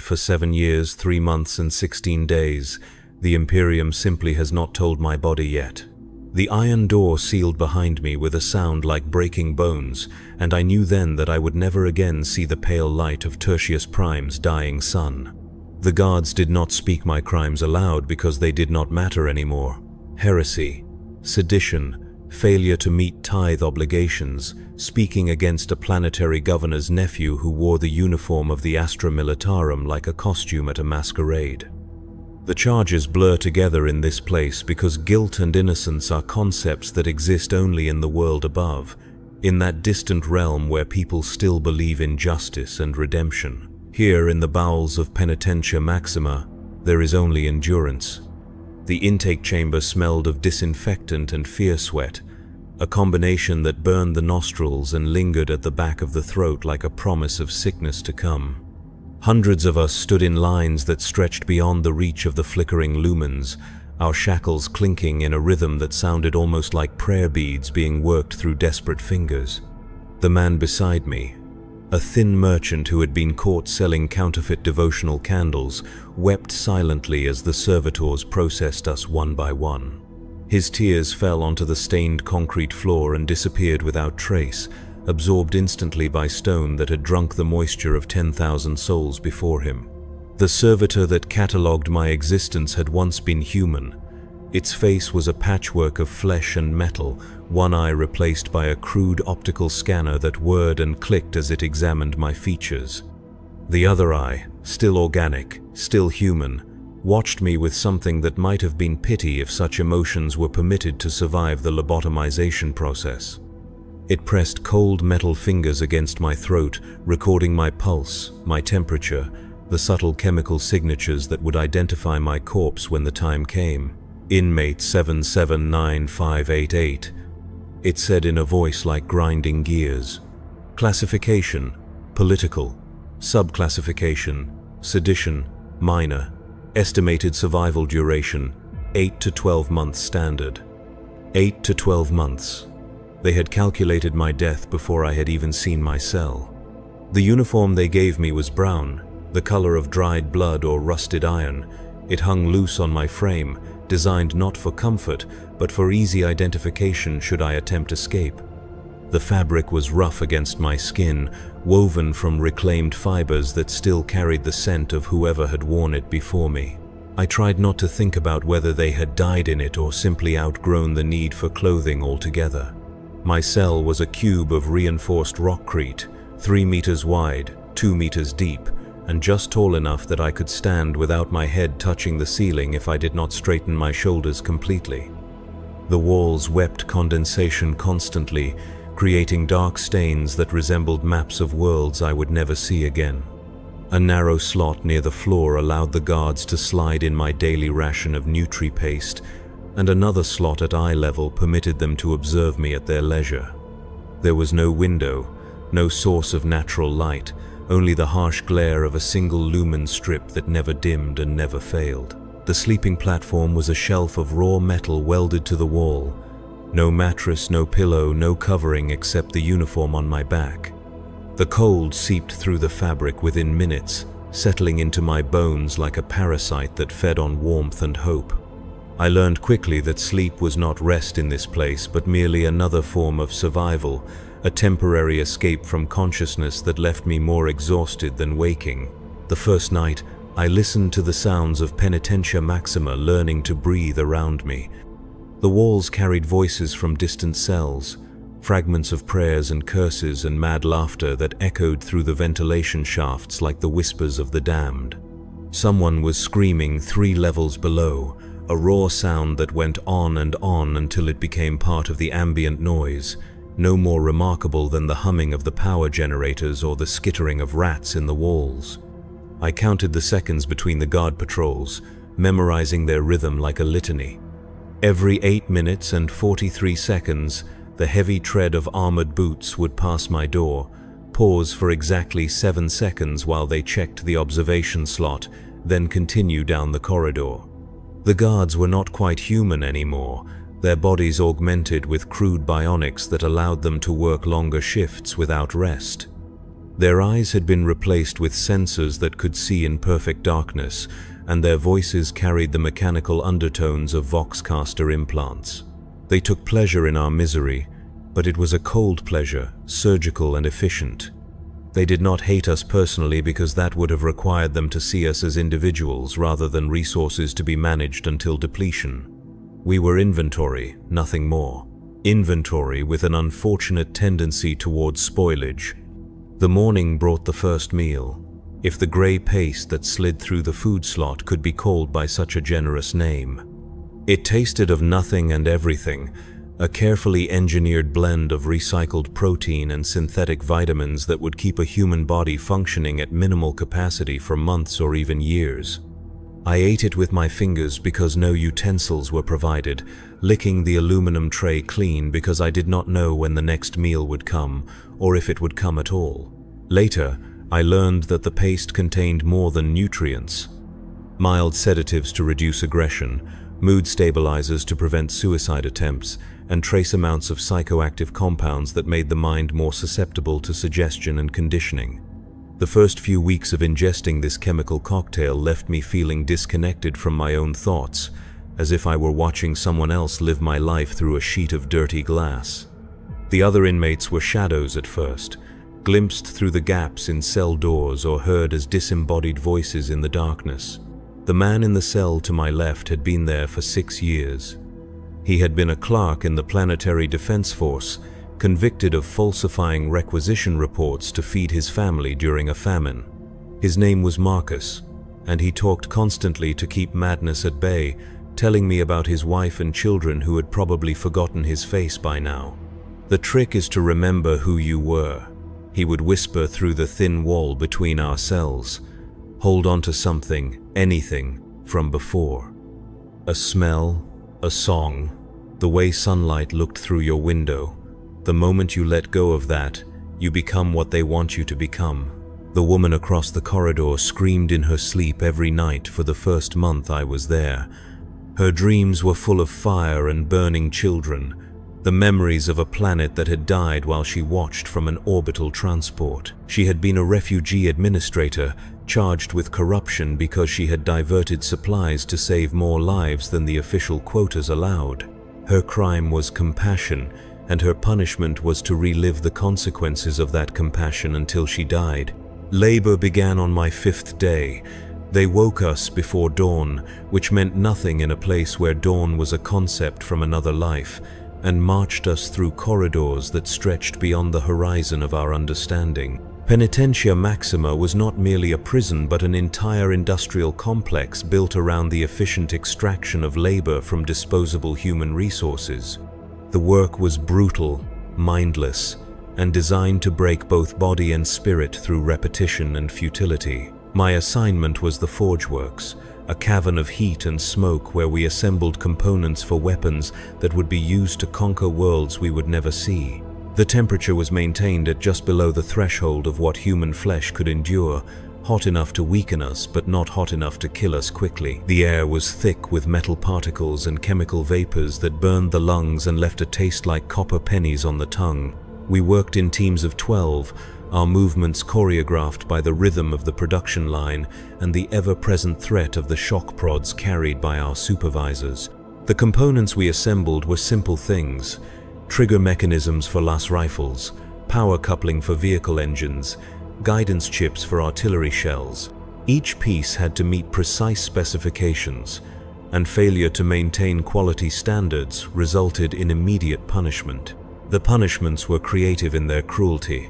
for 7 years, 3 months and 16 days. The Imperium simply has not told my body yet. The iron door sealed behind me with a sound like breaking bones, and I knew then that I would never again see the pale light of Tertius Prime's dying sun. The guards did not speak my crimes aloud because they did not matter anymore. Heresy, sedition, failure to meet tithe obligations, speaking against a planetary governor's nephew who wore the uniform of the Astra Militarum like a costume at a masquerade. The charges blur together in this place because guilt and innocence are concepts that exist only in the world above, in that distant realm where people still believe in justice and redemption. Here in the bowels of Penitentia Maxima, there is only endurance. The intake chamber smelled of disinfectant and fear sweat, a combination that burned the nostrils and lingered at the back of the throat like a promise of sickness to come. Hundreds of us stood in lines that stretched beyond the reach of the flickering lumens, our shackles clinking in a rhythm that sounded almost like prayer beads being worked through desperate fingers. The man beside me, a thin merchant who had been caught selling counterfeit devotional candles, wept silently as the servitors processed us one by one. His tears fell onto the stained concrete floor and disappeared without trace, absorbed instantly by stone that had drunk the moisture of 10,000 souls before him. The servitor that catalogued my existence had once been human. Its face was a patchwork of flesh and metal, one eye replaced by a crude optical scanner that whirred and clicked as it examined my features. The other eye, still organic, still human, watched me with something that might have been pity if such emotions were permitted to survive the lobotomization process. It pressed cold metal fingers against my throat, recording my pulse, my temperature, the subtle chemical signatures that would identify my corpse when the time came. Inmate 779588. It said in a voice like grinding gears. Classification: political. Subclassification: sedition, minor. Estimated survival duration: 8 to 12 months standard. 8 to 12 months. They had calculated my death before I had even seen my cell. The uniform they gave me was brown, the color of dried blood or rusted iron. It hung loose on my frame, designed not for comfort, but for easy identification should I attempt escape. The fabric was rough against my skin, woven from reclaimed fibers that still carried the scent of whoever had worn it before me. I tried not to think about whether they had died in it or simply outgrown the need for clothing altogether. My cell was a cube of reinforced rockcrete, 3 meters wide, 2 meters deep, and just tall enough that I could stand without my head touching the ceiling if I did not straighten my shoulders completely. The walls wept condensation constantly, creating dark stains that resembled maps of worlds I would never see again. A narrow slot near the floor allowed the guards to slide in my daily ration of Nutri paste, and another slot at eye level permitted them to observe me at their leisure. There was no window, no source of natural light, only the harsh glare of a single lumen strip that never dimmed and never failed. The sleeping platform was a shelf of raw metal welded to the wall. No mattress, no pillow, no covering except the uniform on my back. The cold seeped through the fabric within minutes, settling into my bones like a parasite that fed on warmth and hope. I learned quickly that sleep was not rest in this place, but merely another form of survival, a temporary escape from consciousness that left me more exhausted than waking. The first night, I listened to the sounds of Penitentia Maxima learning to breathe around me. The walls carried voices from distant cells, fragments of prayers and curses and mad laughter that echoed through the ventilation shafts like the whispers of the damned. Someone was screaming 3 levels below, a raw sound that went on and on until it became part of the ambient noise, no more remarkable than the humming of the power generators or the skittering of rats in the walls. I counted the seconds between the guard patrols, memorizing their rhythm like a litany. Every 8 minutes and 43 seconds, the heavy tread of armored boots would pass my door, pause for exactly 7 seconds while they checked the observation slot, then continue down the corridor. The guards were not quite human anymore, their bodies augmented with crude bionics that allowed them to work longer shifts without rest. Their eyes had been replaced with sensors that could see in perfect darkness, and their voices carried the mechanical undertones of Voxcaster implants. They took pleasure in our misery, but it was a cold pleasure, surgical and efficient. They did not hate us personally because that would have required them to see us as individuals rather than resources to be managed until depletion. We were inventory, nothing more. Inventory with an unfortunate tendency towards spoilage. The morning brought the first meal, if the grey paste that slid through the food slot could be called by such a generous name. It tasted of nothing and everything, a carefully engineered blend of recycled protein and synthetic vitamins that would keep a human body functioning at minimal capacity for months or even years. I ate it with my fingers because no utensils were provided, licking the aluminum tray clean because I did not know when the next meal would come, or if it would come at all. Later, I learned that the paste contained more than nutrients. Mild sedatives to reduce aggression, mood stabilizers to prevent suicide attempts, and trace amounts of psychoactive compounds that made the mind more susceptible to suggestion and conditioning. The first few weeks of ingesting this chemical cocktail left me feeling disconnected from my own thoughts, as if I were watching someone else live my life through a sheet of dirty glass. The other inmates were shadows at first, glimpsed through the gaps in cell doors or heard as disembodied voices in the darkness. The man in the cell to my left had been there for 6 years. He had been a clerk in the Planetary Defense Force, convicted of falsifying requisition reports to feed his family during a famine. His name was Marcus, and he talked constantly to keep madness at bay, telling me about his wife and children who had probably forgotten his face by now. "The trick is to remember who you were," he would whisper through the thin wall between our cells. "Hold on to something, anything, from before. A smell, a song, the way sunlight looked through your window. The moment you let go of that, you become what they want you to become." The woman across the corridor screamed in her sleep every night for the first month I was there. Her dreams were full of fire and burning children, the memories of a planet that had died while she watched from an orbital transport. She had been a refugee administrator, charged with corruption because she had diverted supplies to save more lives than the official quotas allowed. Her crime was compassion, and her punishment was to relive the consequences of that compassion until she died. Labor began on my 5th day. They woke us before dawn, which meant nothing in a place where dawn was a concept from another life, and marched us through corridors that stretched beyond the horizon of our understanding. Penitentia Maxima was not merely a prison but an entire industrial complex built around the efficient extraction of labor from disposable human resources. The work was brutal, mindless, and designed to break both body and spirit through repetition and futility. My assignment was the Forge Works, a cavern of heat and smoke where we assembled components for weapons that would be used to conquer worlds we would never see. The temperature was maintained at just below the threshold of what human flesh could endure, hot enough to weaken us but not hot enough to kill us quickly. The air was thick with metal particles and chemical vapors that burned the lungs and left a taste like copper pennies on the tongue. We worked in teams of 12, our movements choreographed by the rhythm of the production line and the ever-present threat of the shock prods carried by our supervisors. The components we assembled were simple things: trigger mechanisms for LAS rifles, power coupling for vehicle engines, guidance chips for artillery shells. Each piece had to meet precise specifications, and failure to maintain quality standards resulted in immediate punishment. The punishments were creative in their cruelty.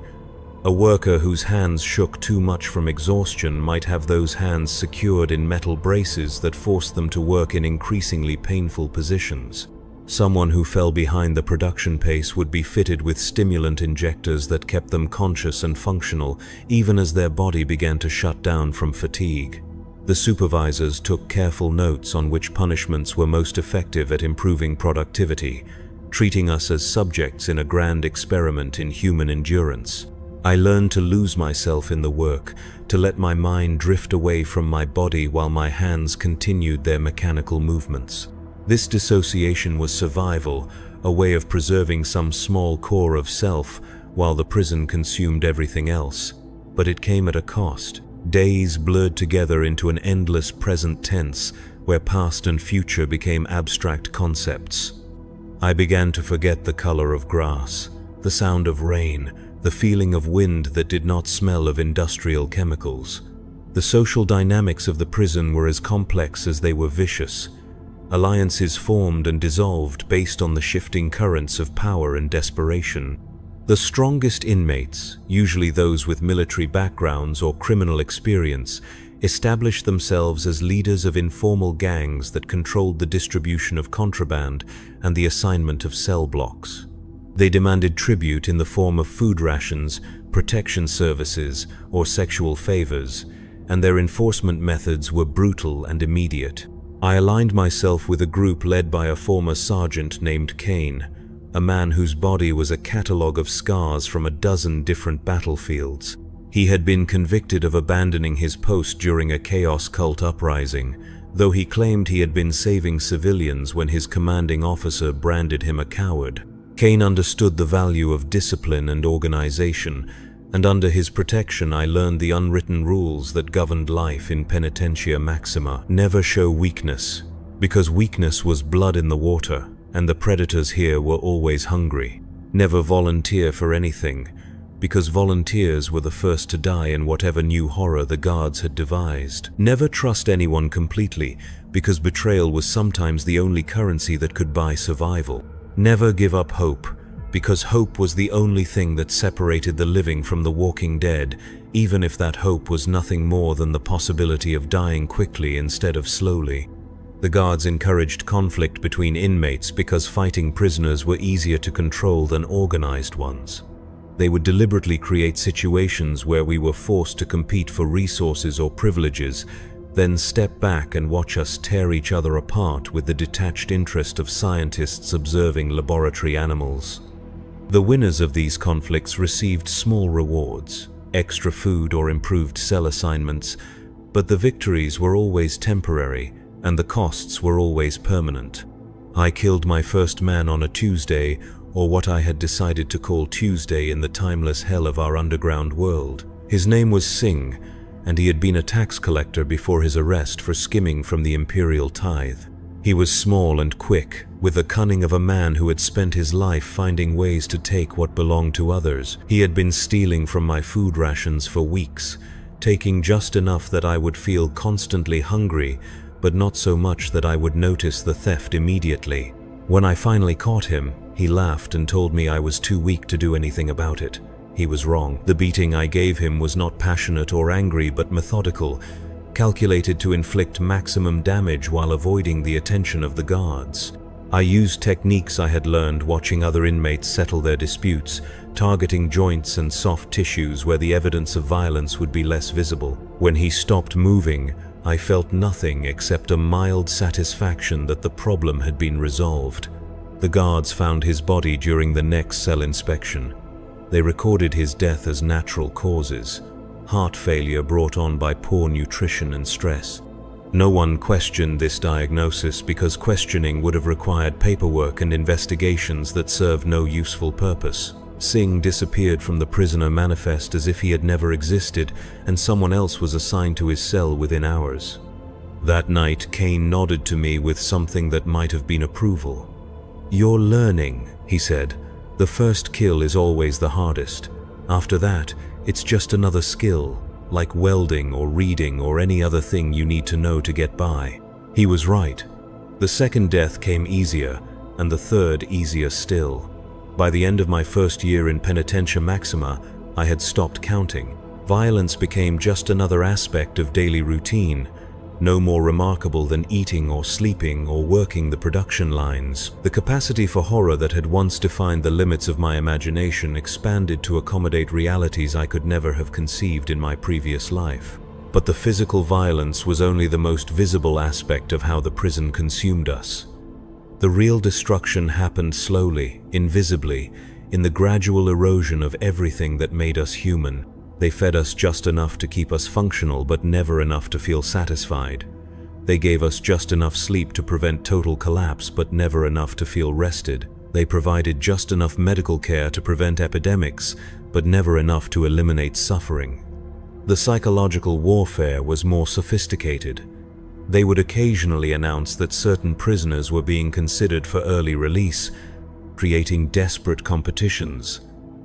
A worker whose hands shook too much from exhaustion might have those hands secured in metal braces that forced them to work in increasingly painful positions. Someone who fell behind the production pace would be fitted with stimulant injectors that kept them conscious and functional, even as their body began to shut down from fatigue. The supervisors took careful notes on which punishments were most effective at improving productivity, treating us as subjects in a grand experiment in human endurance. I learned to lose myself in the work, to let my mind drift away from my body while my hands continued their mechanical movements. This dissociation was survival, a way of preserving some small core of self while the prison consumed everything else. but it came at a cost. Days blurred together into an endless present tense where past and future became abstract concepts. I began to forget the color of grass, the sound of rain, the feeling of wind that did not smell of industrial chemicals. The social dynamics of the prison were as complex as they were vicious. Alliances formed and dissolved based on the shifting currents of power and desperation. The strongest inmates, usually those with military backgrounds or criminal experience, established themselves as leaders of informal gangs that controlled the distribution of contraband and the assignment of cell blocks. They demanded tribute in the form of food rations, protection services, or sexual favors, and their enforcement methods were brutal and immediate. I aligned myself with a group led by a former sergeant named Kane, a man whose body was a catalogue of scars from a dozen different battlefields. He had been convicted of abandoning his post during a Chaos Cult uprising, though he claimed he had been saving civilians when his commanding officer branded him a coward. Kane understood the value of discipline and organization, and under his protection I learned the unwritten rules that governed life in Penitentia Maxima. Never show weakness, because weakness was blood in the water, and the predators here were always hungry. Never volunteer for anything, because volunteers were the first to die in whatever new horror the guards had devised. Never trust anyone completely, because betrayal was sometimes the only currency that could buy survival. Never give up hope, because hope was the only thing that separated the living from the walking dead, even if that hope was nothing more than the possibility of dying quickly instead of slowly. The guards encouraged conflict between inmates because fighting prisoners were easier to control than organized ones. They would deliberately create situations where we were forced to compete for resources or privileges, then step back and watch us tear each other apart with the detached interest of scientists observing laboratory animals. The winners of these conflicts received small rewards, extra food or improved cell assignments, but the victories were always temporary and the costs were always permanent. I killed my first man on a Tuesday, or what I had decided to call Tuesday in the timeless hell of our underground world. His name was Singh, and he had been a tax collector before his arrest for skimming from the imperial tithe. He was small and quick, with the cunning of a man who had spent his life finding ways to take what belonged to others. He had been stealing from my food rations for weeks, taking just enough that I would feel constantly hungry, but not so much that I would notice the theft immediately. When I finally caught him, he laughed and told me I was too weak to do anything about it. He was wrong. The beating I gave him was not passionate or angry, but methodical, calculated to inflict maximum damage while avoiding the attention of the guards. I used techniques I had learned watching other inmates settle their disputes, targeting joints and soft tissues where the evidence of violence would be less visible. When he stopped moving, I felt nothing except a mild satisfaction that the problem had been resolved. The guards found his body during the next cell inspection. They recorded his death as natural causes, heart failure brought on by poor nutrition and stress. No one questioned this diagnosis because questioning would have required paperwork and investigations that served no useful purpose. Singh disappeared from the prisoner manifest as if he had never existed, and someone else was assigned to his cell within hours. That night, Kane nodded to me with something that might have been approval. "You're learning," he said. "The first kill is always the hardest. After that, it's just another skill, like welding or reading or any other thing you need to know to get by." He was right. The second death came easier, and the third easier still. By the end of my first year in Penitentia Maxima, I had stopped counting. Violence became just another aspect of daily routine, no more remarkable than eating or sleeping or working the production lines. The capacity for horror that had once defined the limits of my imagination expanded to accommodate realities I could never have conceived in my previous life. But the physical violence was only the most visible aspect of how the prison consumed us. The real destruction happened slowly, invisibly, in the gradual erosion of everything that made us human. They fed us just enough to keep us functional, but never enough to feel satisfied. They gave us just enough sleep to prevent total collapse, but never enough to feel rested. They provided just enough medical care to prevent epidemics, but never enough to eliminate suffering. The psychological warfare was more sophisticated. They would occasionally announce that certain prisoners were being considered for early release, creating desperate competitions,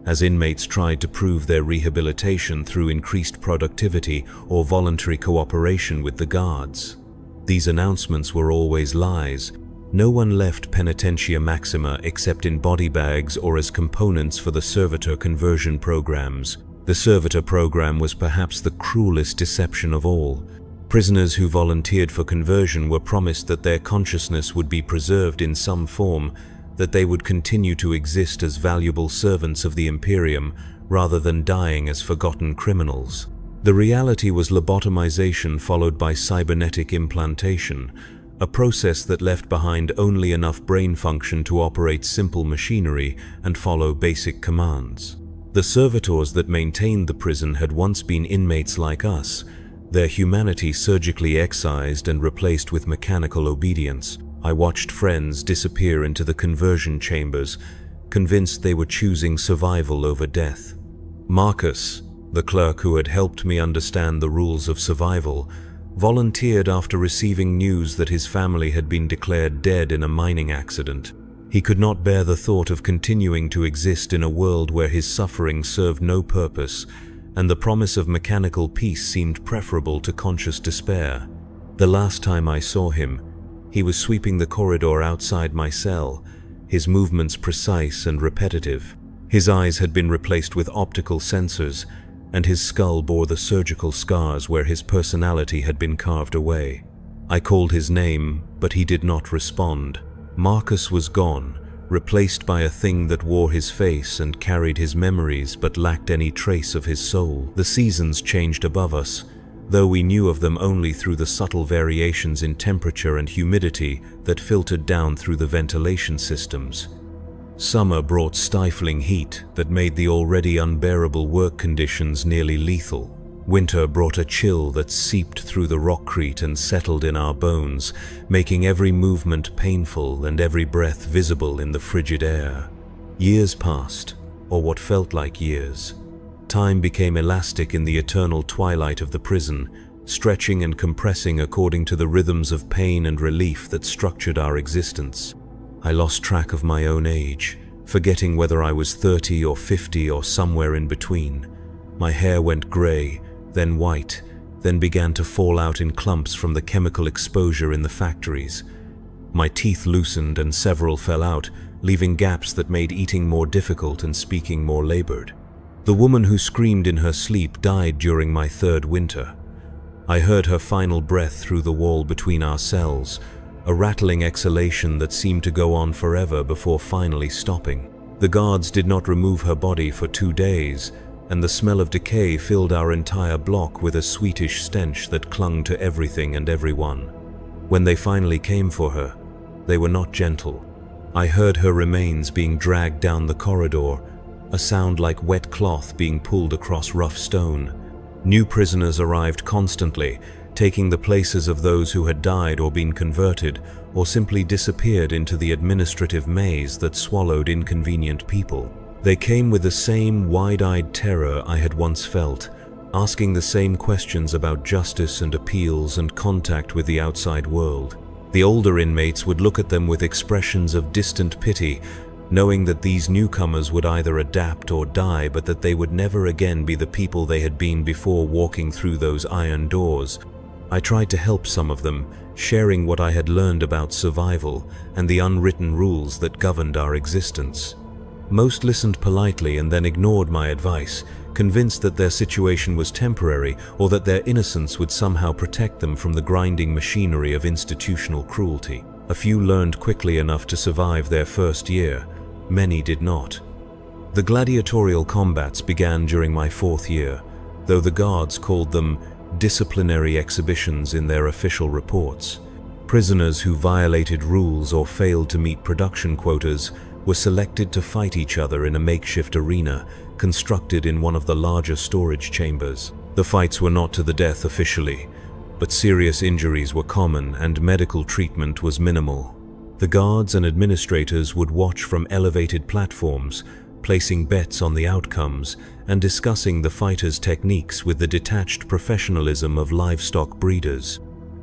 as inmates tried to prove their rehabilitation through increased productivity or voluntary cooperation with the guards. These announcements were always lies. No one left Penitentia Maxima except in body bags or as components for the servitor conversion programs. The servitor program was perhaps the cruelest deception of all. Prisoners who volunteered for conversion were promised that their consciousness would be preserved in some form, that they would continue to exist as valuable servants of the Imperium rather than dying as forgotten criminals. The reality was lobotomization followed by cybernetic implantation, a process that left behind only enough brain function to operate simple machinery and follow basic commands. The servitors that maintained the prison had once been inmates like us, their humanity surgically excised and replaced with mechanical obedience. I watched friends disappear into the conversion chambers, convinced they were choosing survival over death. Marcus, the clerk who had helped me understand the rules of survival, volunteered after receiving news that his family had been declared dead in a mining accident. He could not bear the thought of continuing to exist in a world where his suffering served no purpose, and the promise of mechanical peace seemed preferable to conscious despair. The last time I saw him, he was sweeping the corridor outside my cell, his movements precise and repetitive. His eyes had been replaced with optical sensors, and his skull bore the surgical scars where his personality had been carved away. I called his name, but he did not respond. Marcus was gone, replaced by a thing that wore his face and carried his memories but lacked any trace of his soul. The seasons changed above us, though we knew of them only through the subtle variations in temperature and humidity that filtered down through the ventilation systems. Summer brought stifling heat that made the already unbearable work conditions nearly lethal. Winter brought a chill that seeped through the rockcrete and settled in our bones, making every movement painful and every breath visible in the frigid air. Years passed, or what felt like years. Time became elastic in the eternal twilight of the prison, stretching and compressing according to the rhythms of pain and relief that structured our existence. I lost track of my own age, forgetting whether I was 30 or 50 or somewhere in between. My hair went gray, then white, then began to fall out in clumps from the chemical exposure in the factories. My teeth loosened and several fell out, leaving gaps that made eating more difficult and speaking more labored. The woman who screamed in her sleep died during my third winter. I heard her final breath through the wall between our cells, a rattling exhalation that seemed to go on forever before finally stopping. The guards did not remove her body for 2 days, and the smell of decay filled our entire block with a sweetish stench that clung to everything and everyone. When they finally came for her, they were not gentle. I heard her remains being dragged down the corridor, a sound like wet cloth being pulled across rough stone. New prisoners arrived constantly, taking the places of those who had died or been converted, or simply disappeared into the administrative maze that swallowed inconvenient people. They came with the same wide-eyed terror I had once felt, asking the same questions about justice and appeals and contact with the outside world. The older inmates would look at them with expressions of distant pity, knowing that these newcomers would either adapt or die, but that they would never again be the people they had been before walking through those iron doors. I tried to help some of them, sharing what I had learned about survival and the unwritten rules that governed our existence. Most listened politely and then ignored my advice, convinced that their situation was temporary or that their innocence would somehow protect them from the grinding machinery of institutional cruelty. A few learned quickly enough to survive their first year. Many did not. The gladiatorial combats began during my 4th year, though the guards called them disciplinary exhibitions in their official reports. Prisoners who violated rules or failed to meet production quotas were selected to fight each other in a makeshift arena constructed in one of the larger storage chambers. The fights were not to the death officially, but serious injuries were common and medical treatment was minimal. The guards and administrators would watch from elevated platforms, placing bets on the outcomes and discussing the fighters' techniques with the detached professionalism of livestock breeders.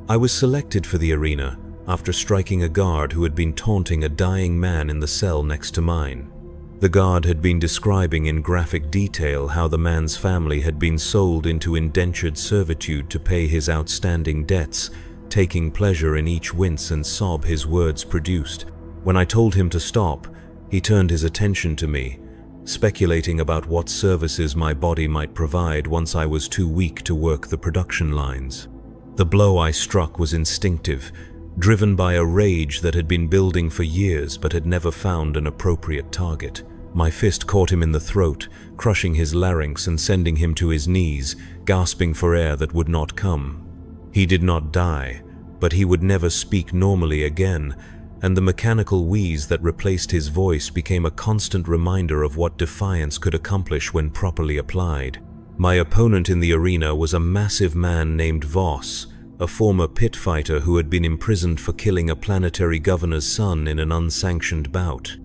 I was selected for the arena after striking a guard who had been taunting a dying man in the cell next to mine. The guard had been describing in graphic detail how the man's family had been sold into indentured servitude to pay his outstanding debts, taking pleasure in each wince and sob his words produced. When I told him to stop, he turned his attention to me, speculating about what services my body might provide once I was too weak to work the production lines. The blow I struck was instinctive, driven by a rage that had been building for years but had never found an appropriate target. My fist caught him in the throat, crushing his larynx and sending him to his knees, gasping for air that would not come. He did not die, but he would never speak normally again, and the mechanical wheeze that replaced his voice became a constant reminder of what defiance could accomplish when properly applied. My opponent in the arena was a massive man named Voss, a former pit fighter who had been imprisoned for killing a planetary governor's son in an unsanctioned bout.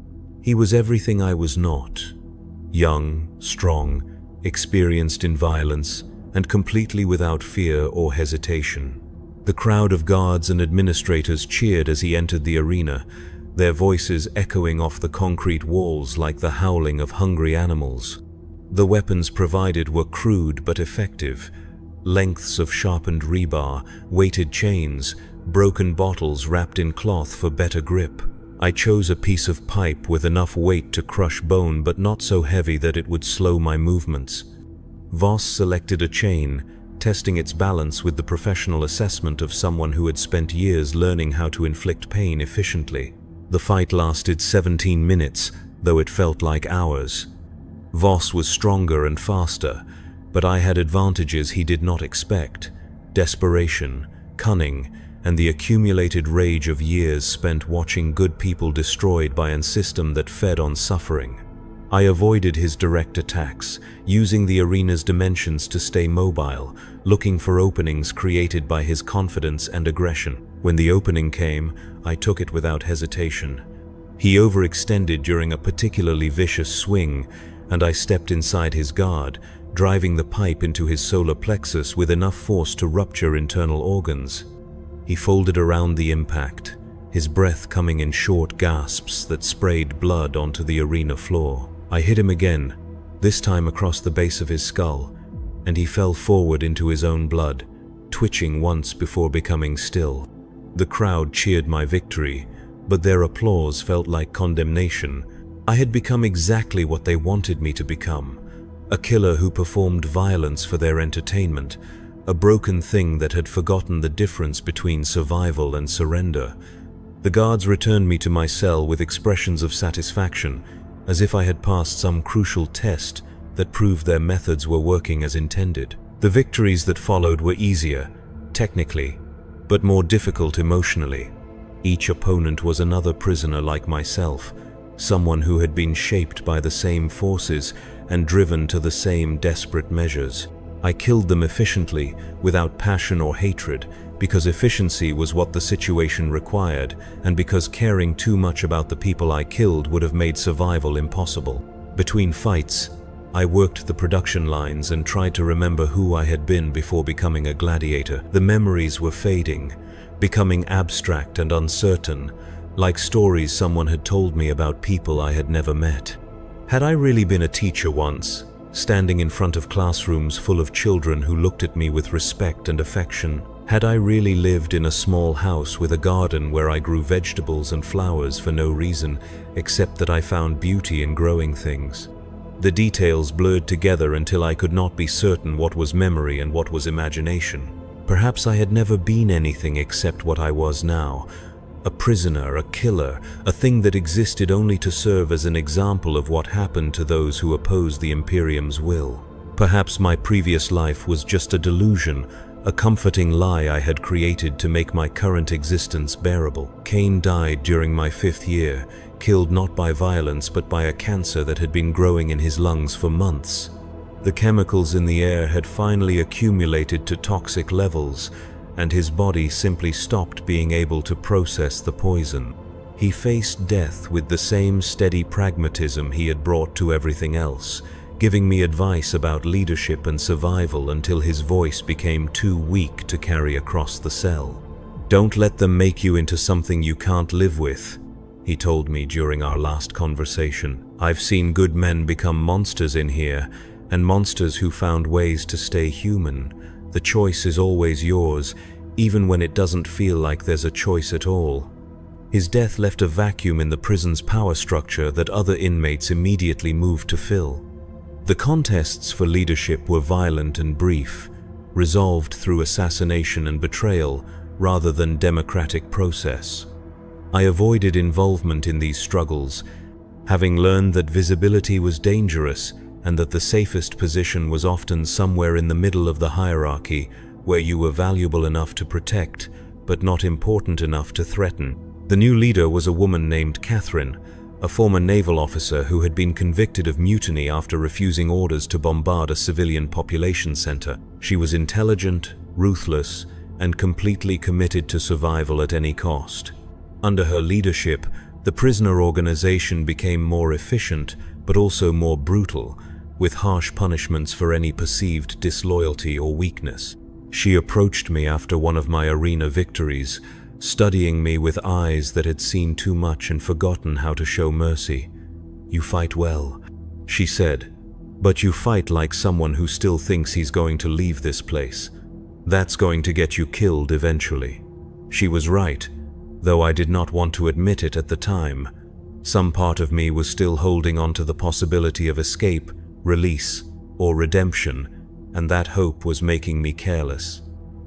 He was everything I was not. Young, strong, experienced in violence, and completely without fear or hesitation. The crowd of guards and administrators cheered as he entered the arena, their voices echoing off the concrete walls like the howling of hungry animals. The weapons provided were crude but effective. Lengths of sharpened rebar, weighted chains, broken bottles wrapped in cloth for better grip. I chose a piece of pipe with enough weight to crush bone but not so heavy that it would slow my movements. Voss selected a chain, testing its balance with the professional assessment of someone who had spent years learning how to inflict pain efficiently. The fight lasted 17 minutes, though it felt like hours. Voss was stronger and faster, but I had advantages he did not expect: desperation, cunning, and the accumulated rage of years spent watching good people destroyed by a system that fed on suffering. I avoided his direct attacks, using the arena's dimensions to stay mobile, looking for openings created by his confidence and aggression. When the opening came, I took it without hesitation. He overextended during a particularly vicious swing, and I stepped inside his guard, driving the pipe into his solar plexus with enough force to rupture internal organs. He folded around the impact, his breath coming in short gasps that sprayed blood onto the arena floor. I hit him again, this time across the base of his skull, and he fell forward into his own blood, twitching once before becoming still. The crowd cheered my victory, but their applause felt like condemnation. I had become exactly what they wanted me to become: a killer who performed violence for their entertainment, a broken thing that had forgotten the difference between survival and surrender. The guards returned me to my cell with expressions of satisfaction, as if I had passed some crucial test that proved their methods were working as intended. The victories that followed were easier, technically, but more difficult emotionally. Each opponent was another prisoner like myself, someone who had been shaped by the same forces and driven to the same desperate measures. I killed them efficiently, without passion or hatred, because efficiency was what the situation required, and because caring too much about the people I killed would have made survival impossible. Between fights, I worked the production lines and tried to remember who I had been before becoming a gladiator. The memories were fading, becoming abstract and uncertain, like stories someone had told me about people I had never met. Had I really been a teacher once, standing in front of classrooms full of children who looked at me with respect and affection? Had I really lived in a small house with a garden where I grew vegetables and flowers for no reason, except that I found beauty in growing things? The details blurred together until I could not be certain what was memory and what was imagination. Perhaps I had never been anything except what I was now: a prisoner, a killer, a thing that existed only to serve as an example of what happened to those who opposed the Imperium's will. Perhaps my previous life was just a delusion, a comforting lie I had created to make my current existence bearable. Cain died during my 5th year, killed not by violence but by a cancer that had been growing in his lungs for months. The chemicals in the air had finally accumulated to toxic levels, and his body simply stopped being able to process the poison. He faced death with the same steady pragmatism he had brought to everything else, giving me advice about leadership and survival until his voice became too weak to carry across the cell. "Don't let them make you into something you can't live with," he told me during our last conversation. "I've seen good men become monsters in here, and monsters who found ways to stay human. The choice is always yours, even when it doesn't feel like there's a choice at all." His death left a vacuum in the prison's power structure that other inmates immediately moved to fill. The contests for leadership were violent and brief, resolved through assassination and betrayal rather than democratic process. I avoided involvement in these struggles, having learned that visibility was dangerous and that the safest position was often somewhere in the middle of the hierarchy, where you were valuable enough to protect, but not important enough to threaten. The new leader was a woman named Catherine, a former naval officer who had been convicted of mutiny after refusing orders to bombard a civilian population center. She was intelligent, ruthless, and completely committed to survival at any cost. Under her leadership, the prisoner organization became more efficient, but also more brutal, with harsh punishments for any perceived disloyalty or weakness. She approached me after one of my arena victories, studying me with eyes that had seen too much and forgotten how to show mercy. "You fight well," she said, "but you fight like someone who still thinks he's going to leave this place. That's going to get you killed eventually." She was right, though I did not want to admit it at the time. Some part of me was still holding on to the possibility of escape, release, or redemption, and that hope was making me careless.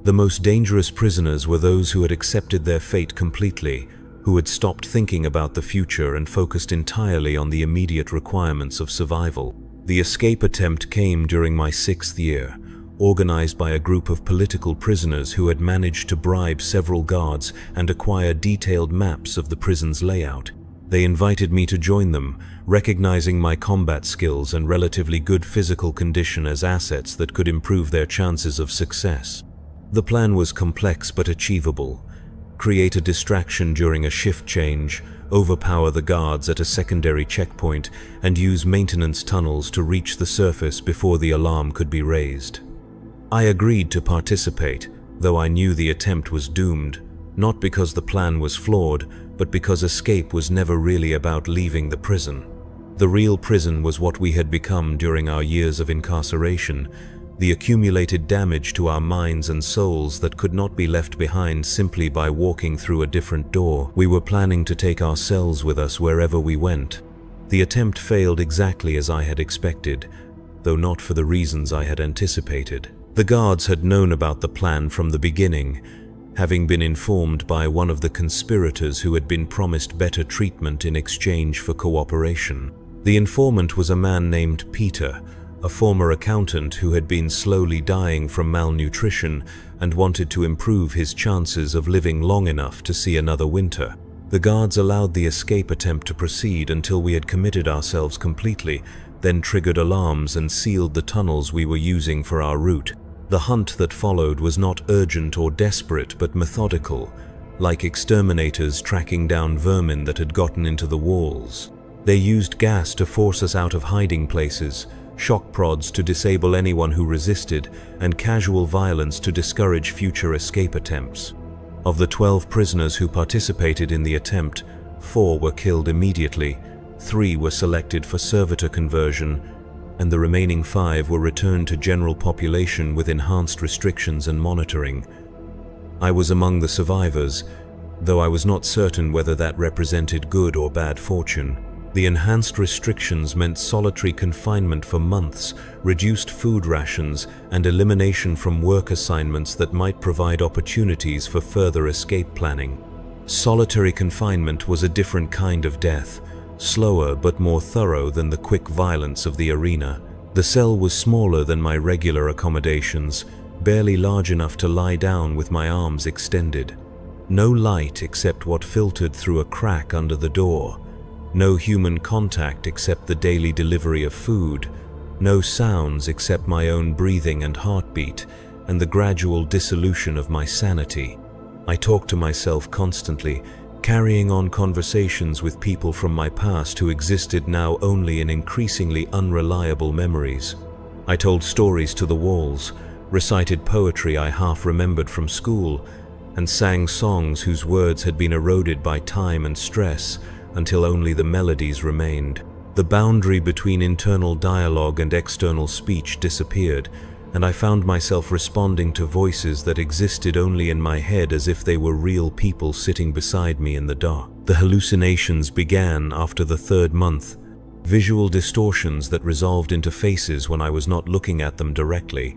The most dangerous prisoners were those who had accepted their fate completely, who had stopped thinking about the future and focused entirely on the immediate requirements of survival. The escape attempt came during my 6th year, organized by a group of political prisoners who had managed to bribe several guards and acquire detailed maps of the prison's layout. They invited me to join them, recognizing my combat skills and relatively good physical condition as assets that could improve their chances of success. The plan was complex but achievable. Create a distraction during a shift change, overpower the guards at a secondary checkpoint, and use maintenance tunnels to reach the surface before the alarm could be raised. I agreed to participate, though I knew the attempt was doomed, not because the plan was flawed, but because escape was never really about leaving the prison. The real prison was what we had become during our years of incarceration, the accumulated damage to our minds and souls that could not be left behind simply by walking through a different door. We were planning to take our cells with us wherever we went. The attempt failed exactly as I had expected, though not for the reasons I had anticipated. The guards had known about the plan from the beginning, having been informed by one of the conspirators who had been promised better treatment in exchange for cooperation. The informant was a man named Peter, a former accountant who had been slowly dying from malnutrition and wanted to improve his chances of living long enough to see another winter. The guards allowed the escape attempt to proceed until we had committed ourselves completely, then triggered alarms and sealed the tunnels we were using for our route. The hunt that followed was not urgent or desperate, but methodical, like exterminators tracking down vermin that had gotten into the walls. They used gas to force us out of hiding places, shock prods to disable anyone who resisted, and casual violence to discourage future escape attempts. Of the 12 prisoners who participated in the attempt, 4 were killed immediately, 3 were selected for servitor conversion, and the remaining 5 were returned to general population with enhanced restrictions and monitoring. I was among the survivors, though I was not certain whether that represented good or bad fortune. The enhanced restrictions meant solitary confinement for months, reduced food rations, and elimination from work assignments that might provide opportunities for further escape planning. Solitary confinement was a different kind of death, slower but more thorough than the quick violence of the arena. The cell was smaller than my regular accommodations, barely large enough to lie down with my arms extended. No light except what filtered through a crack under the door. No human contact except the daily delivery of food. No sounds except my own breathing and heartbeat, and the gradual dissolution of my sanity. I talked to myself constantly, carrying on conversations with people from my past who existed now only in increasingly unreliable memories. I told stories to the walls, recited poetry I half remembered from school, and sang songs whose words had been eroded by time and stress until only the melodies remained. The boundary between internal dialogue and external speech disappeared, and I found myself responding to voices that existed only in my head as if they were real people sitting beside me in the dark. The hallucinations began after the third month, visual distortions that resolved into faces when I was not looking at them directly,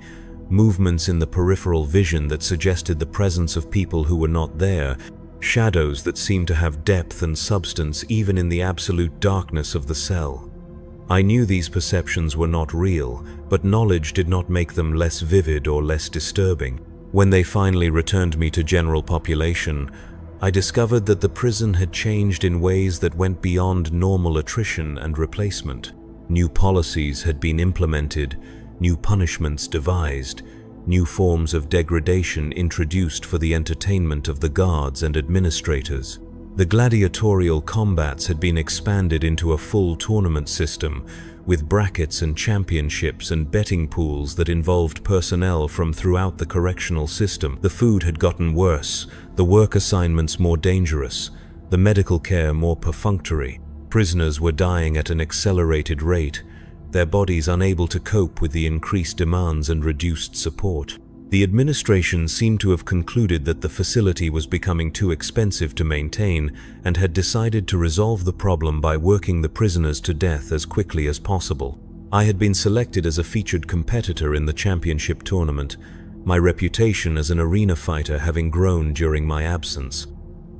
movements in the peripheral vision that suggested the presence of people who were not there, shadows that seemed to have depth and substance even in the absolute darkness of the cell. I knew these perceptions were not real, but knowledge did not make them less vivid or less disturbing. When they finally returned me to general population, I discovered that the prison had changed in ways that went beyond normal attrition and replacement. New policies had been implemented, new punishments devised, new forms of degradation introduced for the entertainment of the guards and administrators. The gladiatorial combats had been expanded into a full tournament system, with brackets and championships and betting pools that involved personnel from throughout the correctional system. The food had gotten worse, the work assignments more dangerous, the medical care more perfunctory. Prisoners were dying at an accelerated rate, their bodies unable to cope with the increased demands and reduced support. The administration seemed to have concluded that the facility was becoming too expensive to maintain and had decided to resolve the problem by working the prisoners to death as quickly as possible. I had been selected as a featured competitor in the championship tournament, my reputation as an arena fighter having grown during my absence.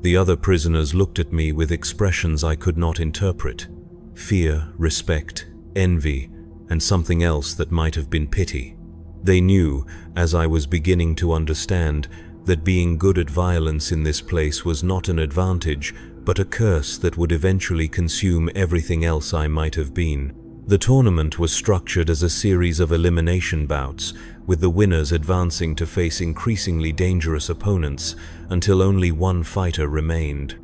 The other prisoners looked at me with expressions I could not interpret: fear, respect, envy, and something else that might have been pity. They knew, as I was beginning to understand, that being good at violence in this place was not an advantage, but a curse that would eventually consume everything else I might have been. The tournament was structured as a series of elimination bouts, with the winners advancing to face increasingly dangerous opponents until only one fighter remained.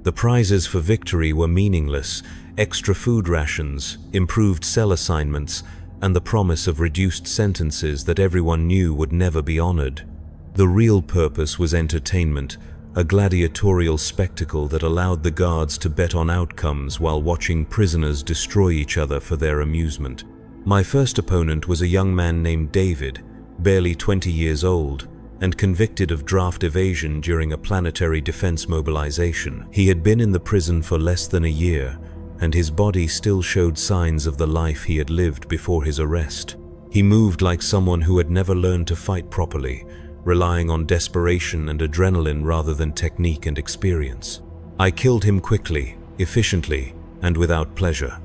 The prizes for victory were meaningless: extra food rations, improved cell assignments, and the promise of reduced sentences that everyone knew would never be honored. The real purpose was entertainment, a gladiatorial spectacle that allowed the guards to bet on outcomes while watching prisoners destroy each other for their amusement. My first opponent was a young man named David, barely 20 years old, and convicted of draft evasion during a planetary defense mobilization. He had been in the prison for less than a year, and his body still showed signs of the life he had lived before his arrest. He moved like someone who had never learned to fight properly, relying on desperation and adrenaline rather than technique and experience. I killed him quickly, efficiently, and without pleasure.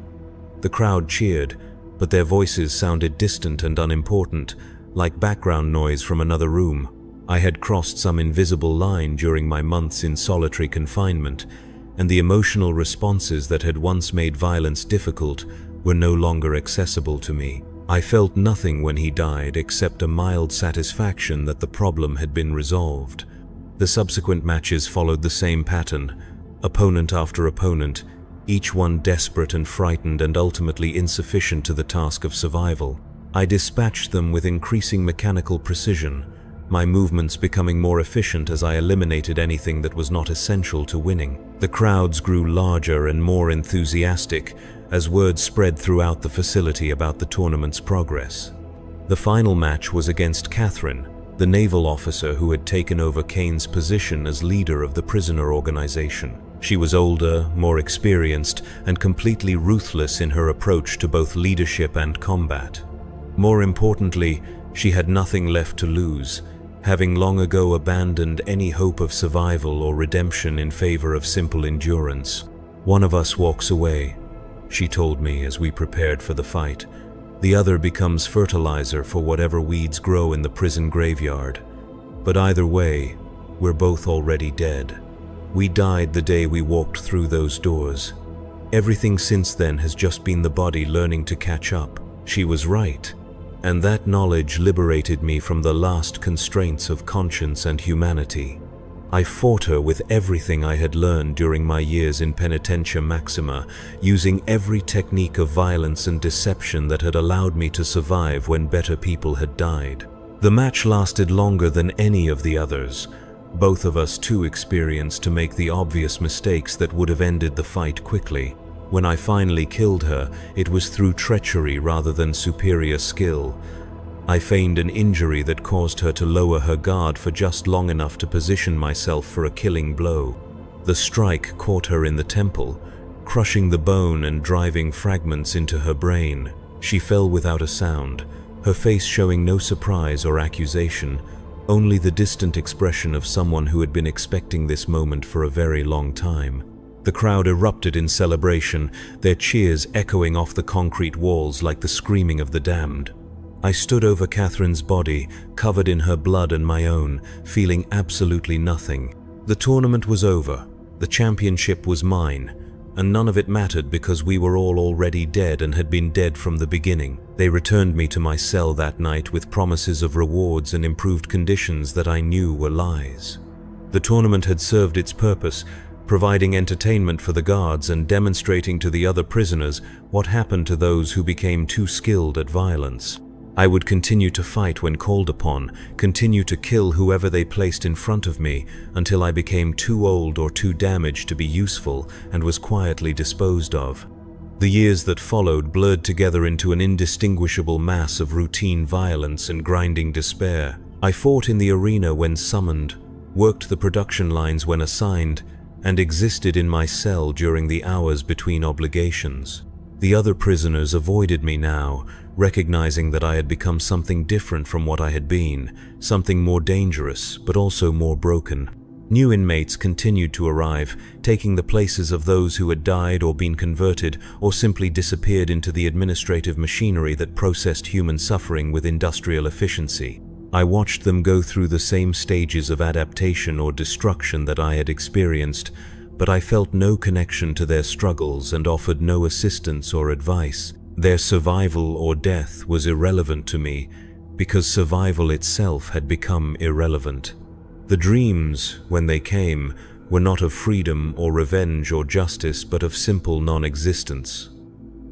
The crowd cheered, but their voices sounded distant and unimportant, like background noise from another room. I had crossed some invisible line during my months in solitary confinement, and the emotional responses that had once made violence difficult were no longer accessible to me. I felt nothing when he died except a mild satisfaction that the problem had been resolved. The subsequent matches followed the same pattern, opponent after opponent, each one desperate and frightened and ultimately insufficient to the task of survival. I dispatched them with increasing mechanical precision, my movements becoming more efficient as I eliminated anything that was not essential to winning. The crowds grew larger and more enthusiastic as word spread throughout the facility about the tournament's progress. The final match was against Catherine, the naval officer who had taken over Kane's position as leader of the prisoner organization. She was older, more experienced, and completely ruthless in her approach to both leadership and combat. More importantly, she had nothing left to lose, having long ago abandoned any hope of survival or redemption in favor of simple endurance. "One of us walks away," she told me as we prepared for the fight. "The other becomes fertilizer for whatever weeds grow in the prison graveyard. But either way, we're both already dead. We died the day we walked through those doors. Everything since then has just been the body learning to catch up." She was right, and that knowledge liberated me from the last constraints of conscience and humanity. I fought her with everything I had learned during my years in Penitentia Maxima, using every technique of violence and deception that had allowed me to survive when better people had died. The match lasted longer than any of the others, both of us too experienced to make the obvious mistakes that would have ended the fight quickly. When I finally killed her, it was through treachery rather than superior skill. I feigned an injury that caused her to lower her guard for just long enough to position myself for a killing blow. The strike caught her in the temple, crushing the bone and driving fragments into her brain. She fell without a sound, her face showing no surprise or accusation, only the distant expression of someone who had been expecting this moment for a very long time. The crowd erupted in celebration, their cheers echoing off the concrete walls like the screaming of the damned. I stood over Catherine's body, covered in her blood and my own, feeling absolutely nothing. The tournament was over, the championship was mine, and none of it mattered because we were all already dead and had been dead from the beginning. They returned me to my cell that night with promises of rewards and improved conditions that I knew were lies. The tournament had served its purpose, providing entertainment for the guards and demonstrating to the other prisoners what happened to those who became too skilled at violence. I would continue to fight when called upon, continue to kill whoever they placed in front of me until I became too old or too damaged to be useful and was quietly disposed of. The years that followed blurred together into an indistinguishable mass of routine violence and grinding despair. I fought in the arena when summoned, worked the production lines when assigned, and existed in my cell during the hours between obligations. The other prisoners avoided me now, recognizing that I had become something different from what I had been, something more dangerous, but also more broken. New inmates continued to arrive, taking the places of those who had died or been converted or simply disappeared into the administrative machinery that processed human suffering with industrial efficiency. I watched them go through the same stages of adaptation or destruction that I had experienced, but I felt no connection to their struggles and offered no assistance or advice. Their survival or death was irrelevant to me, because survival itself had become irrelevant. The dreams, when they came, were not of freedom or revenge or justice, but of simple non-existence.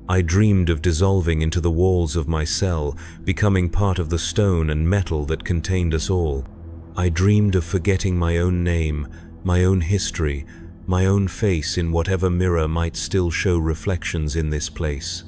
I dreamed of dissolving into the walls of my cell, becoming part of the stone and metal that contained us all. I dreamed of forgetting my own name, my own history, my own face in whatever mirror might still show reflections in this place.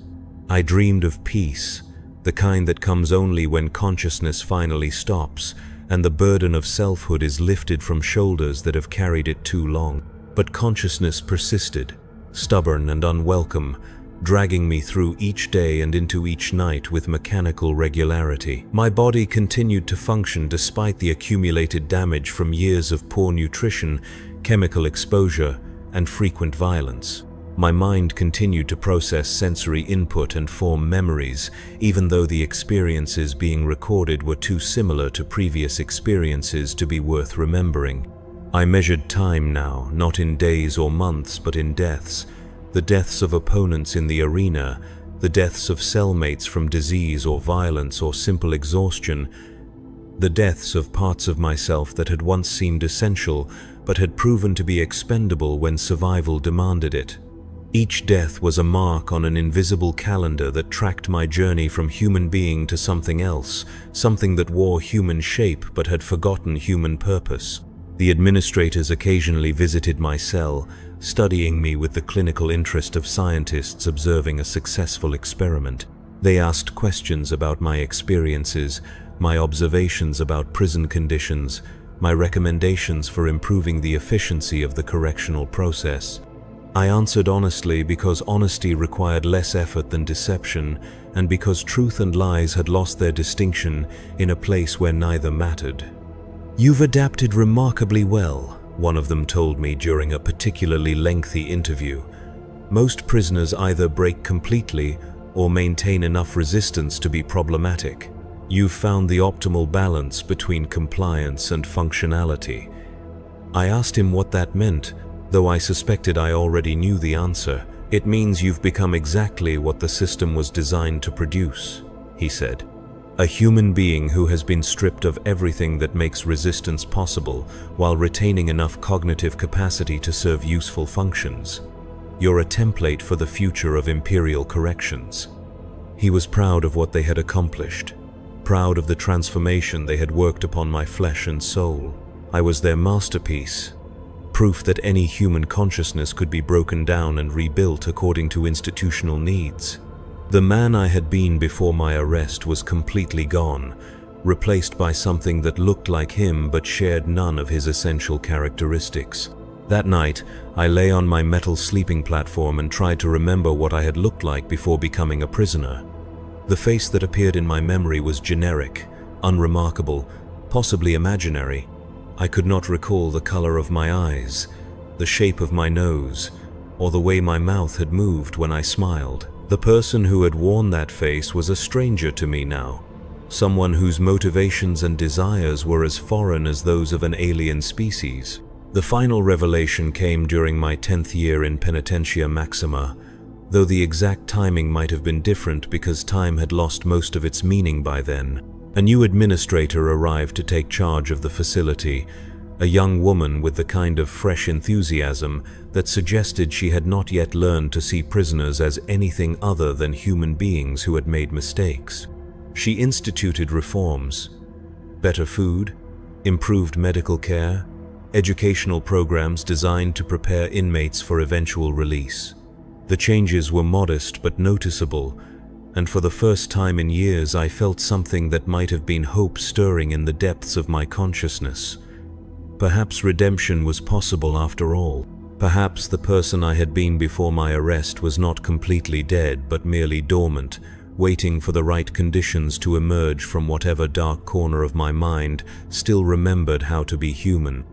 I dreamed of peace, the kind that comes only when consciousness finally stops, and the burden of selfhood is lifted from shoulders that have carried it too long. But consciousness persisted, stubborn and unwelcome, dragging me through each day and into each night with mechanical regularity. My body continued to function despite the accumulated damage from years of poor nutrition, chemical exposure, and frequent violence. My mind continued to process sensory input and form memories, even though the experiences being recorded were too similar to previous experiences to be worth remembering. I measured time now, not in days or months, but in deaths. The deaths of opponents in the arena, the deaths of cellmates from disease or violence or simple exhaustion, the deaths of parts of myself that had once seemed essential, but had proven to be expendable when survival demanded it. Each death was a mark on an invisible calendar that tracked my journey from human being to something else, something that wore human shape but had forgotten human purpose. The administrators occasionally visited my cell, studying me with the clinical interest of scientists observing a successful experiment. They asked questions about my experiences, my observations about prison conditions, my recommendations for improving the efficiency of the correctional process. I answered honestly because honesty required less effort than deception, and because truth and lies had lost their distinction in a place where neither mattered. "You've adapted remarkably well," one of them told me during a particularly lengthy interview. "Most prisoners either break completely or maintain enough resistance to be problematic. You've found the optimal balance between compliance and functionality." I asked him what that meant, though I suspected I already knew the answer. "It means you've become exactly what the system was designed to produce," he said. A human being who has been stripped of everything that makes resistance possible while retaining enough cognitive capacity to serve useful functions. You're a template for the future of Imperial corrections. He was proud of what they had accomplished, proud of the transformation they had worked upon my flesh and soul. I was their masterpiece, proof that any human consciousness could be broken down and rebuilt according to institutional needs. The man I had been before my arrest was completely gone, replaced by something that looked like him but shared none of his essential characteristics. That night, I lay on my metal sleeping platform and tried to remember what I had looked like before becoming a prisoner. The face that appeared in my memory was generic, unremarkable, possibly imaginary. I could not recall the color of my eyes, the shape of my nose, or the way my mouth had moved when I smiled. The person who had worn that face was a stranger to me now, someone whose motivations and desires were as foreign as those of an alien species. The final revelation came during my 10th year in Penitentia Maxima, though the exact timing might have been different because time had lost most of its meaning by then. A new administrator arrived to take charge of the facility, a young woman with the kind of fresh enthusiasm that suggested she had not yet learned to see prisoners as anything other than human beings who had made mistakes. She instituted reforms: better food, improved medical care, educational programs designed to prepare inmates for eventual release. The changes were modest but noticeable, and for the first time in years I felt something that might have been hope stirring in the depths of my consciousness. Perhaps redemption was possible after all. Perhaps the person I had been before my arrest was not completely dead but merely dormant, waiting for the right conditions to emerge from whatever dark corner of my mind still remembered how to be human.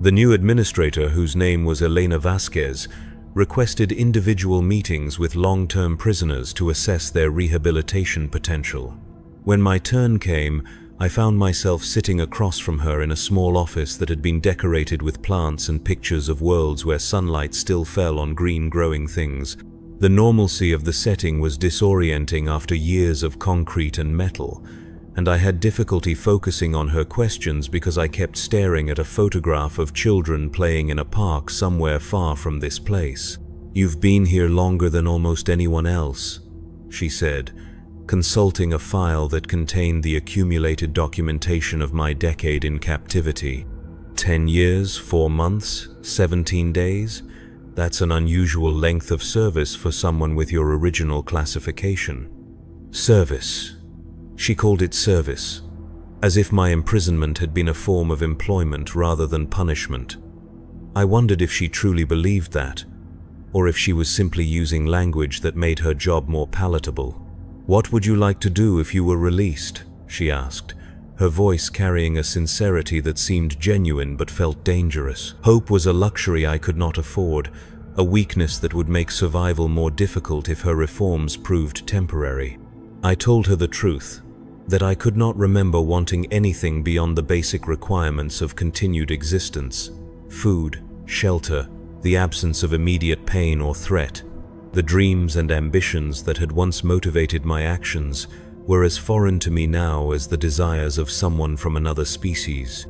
The new administrator, whose name was Elena Vasquez, requested individual meetings with long-term prisoners to assess their rehabilitation potential. When my turn came, I found myself sitting across from her in a small office that had been decorated with plants and pictures of worlds where sunlight still fell on green growing things. The normalcy of the setting was disorienting after years of concrete and metal, and I had difficulty focusing on her questions because I kept staring at a photograph of children playing in a park somewhere far from this place. "You've been here longer than almost anyone else," she said, consulting a file that contained the accumulated documentation of my decade in captivity. 10 years, 4 months, 17 days? That's an unusual length of service for someone with your original classification. Service. She called it service, as if my imprisonment had been a form of employment rather than punishment. I wondered if she truly believed that, or if she was simply using language that made her job more palatable. "What would you like to do if you were released?" she asked, her voice carrying a sincerity that seemed genuine but felt dangerous. Hope was a luxury I could not afford, a weakness that would make survival more difficult if her reforms proved temporary. I told her the truth, that I could not remember wanting anything beyond the basic requirements of continued existence: food, shelter, the absence of immediate pain or threat. The dreams and ambitions that had once motivated my actions were as foreign to me now as the desires of someone from another species.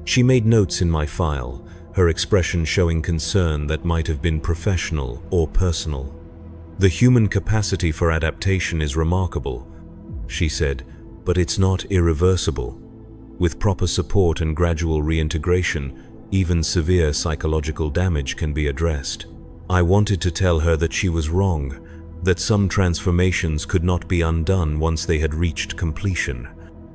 She made notes in my file, her expression showing concern that might have been professional or personal. "The human capacity for adaptation is remarkable," she said, "but it's not irreversible. With proper support and gradual reintegration, even severe psychological damage can be addressed." I wanted to tell her that she was wrong, that some transformations could not be undone once they had reached completion.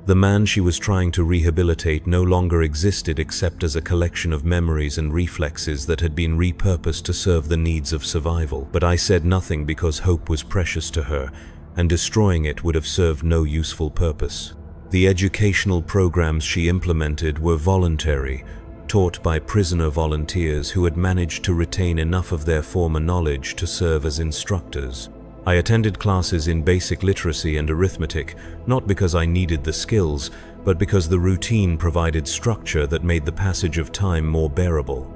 The man she was trying to rehabilitate no longer existed except as a collection of memories and reflexes that had been repurposed to serve the needs of survival. But I said nothing because hope was precious to her, and destroying it would have served no useful purpose. The educational programs she implemented were voluntary, taught by prisoner volunteers who had managed to retain enough of their former knowledge to serve as instructors. I attended classes in basic literacy and arithmetic, not because I needed the skills, but because the routine provided structure that made the passage of time more bearable.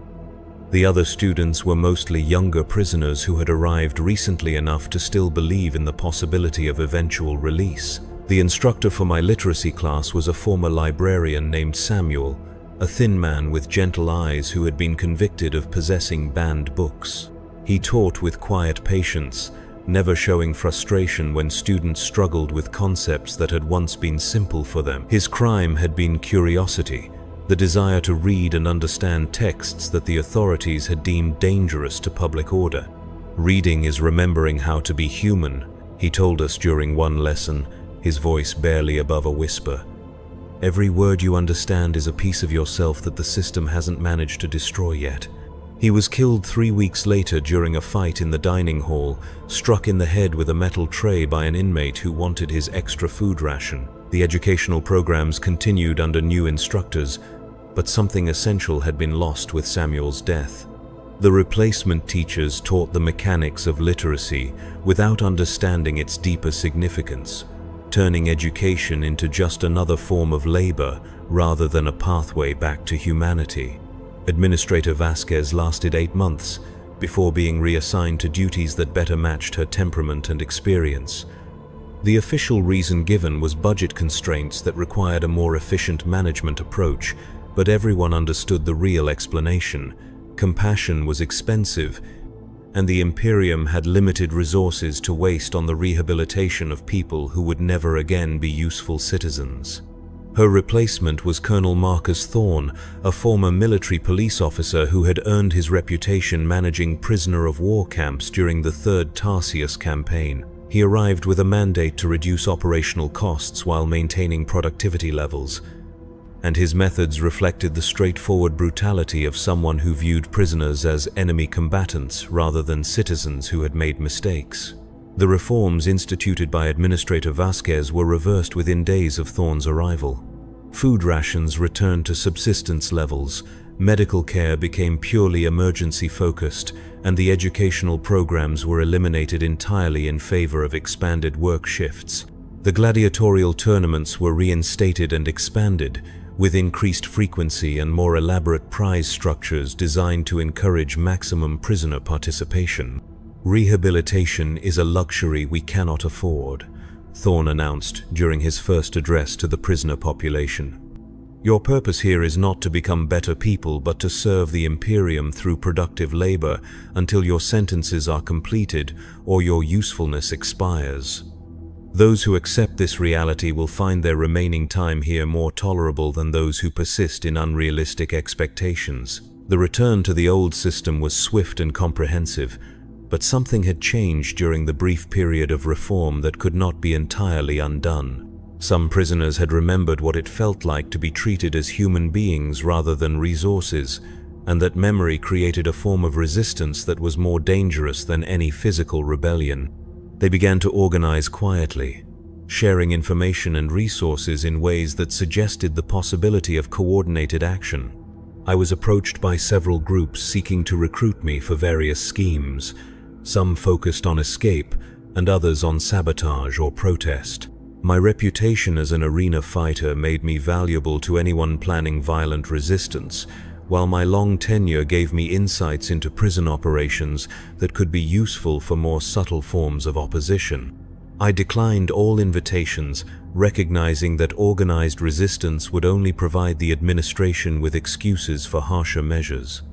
The other students were mostly younger prisoners who had arrived recently enough to still believe in the possibility of eventual release. The instructor for my literacy class was a former librarian named Samuel, a thin man with gentle eyes who had been convicted of possessing banned books. He taught with quiet patience, never showing frustration when students struggled with concepts that had once been simple for them. His crime had been curiosity, the desire to read and understand texts that the authorities had deemed dangerous to public order. "Reading is remembering how to be human," he told us during one lesson, his voice barely above a whisper. "Every word you understand is a piece of yourself that the system hasn't managed to destroy yet." He was killed 3 weeks later during a fight in the dining hall, struck in the head with a metal tray by an inmate who wanted his extra food ration. The educational programs continued under new instructors, but something essential had been lost with Samuel's death. The replacement teachers taught the mechanics of literacy without understanding its deeper significance, turning education into just another form of labor rather than a pathway back to humanity. Administrator Vasquez lasted 8 months before being reassigned to duties that better matched her temperament and experience. The official reason given was budget constraints that required a more efficient management approach, but everyone understood the real explanation. Compassion was expensive, and the Imperium had limited resources to waste on the rehabilitation of people who would never again be useful citizens. Her replacement was Colonel Marcus Thorne, a former military police officer who had earned his reputation managing prisoner of war camps during the Third Tarsius campaign. He arrived with a mandate to reduce operational costs while maintaining productivity levels, and his methods reflected the straightforward brutality of someone who viewed prisoners as enemy combatants rather than citizens who had made mistakes. The reforms instituted by Administrator Vasquez were reversed within days of Thorne's arrival. Food rations returned to subsistence levels, medical care became purely emergency-focused, and the educational programs were eliminated entirely in favor of expanded work shifts. The gladiatorial tournaments were reinstated and expanded, with increased frequency and more elaborate prize structures designed to encourage maximum prisoner participation. "Rehabilitation is a luxury we cannot afford," Thorne announced during his first address to the prisoner population. "Your purpose here is not to become better people, but to serve the Imperium through productive labor until your sentences are completed or your usefulness expires. Those who accept this reality will find their remaining time here more tolerable than those who persist in unrealistic expectations." The return to the old system was swift and comprehensive, but something had changed during the brief period of reform that could not be entirely undone. Some prisoners had remembered what it felt like to be treated as human beings rather than resources, and that memory created a form of resistance that was more dangerous than any physical rebellion. They began to organize quietly, sharing information and resources in ways that suggested the possibility of coordinated action. I was approached by several groups seeking to recruit me for various schemes, some focused on escape and others on sabotage or protest. My reputation as an arena fighter made me valuable to anyone planning violent resistance, while my long tenure gave me insights into prison operations that could be useful for more subtle forms of opposition. I declined all invitations, recognizing that organized resistance would only provide the administration with excuses for harsher measures.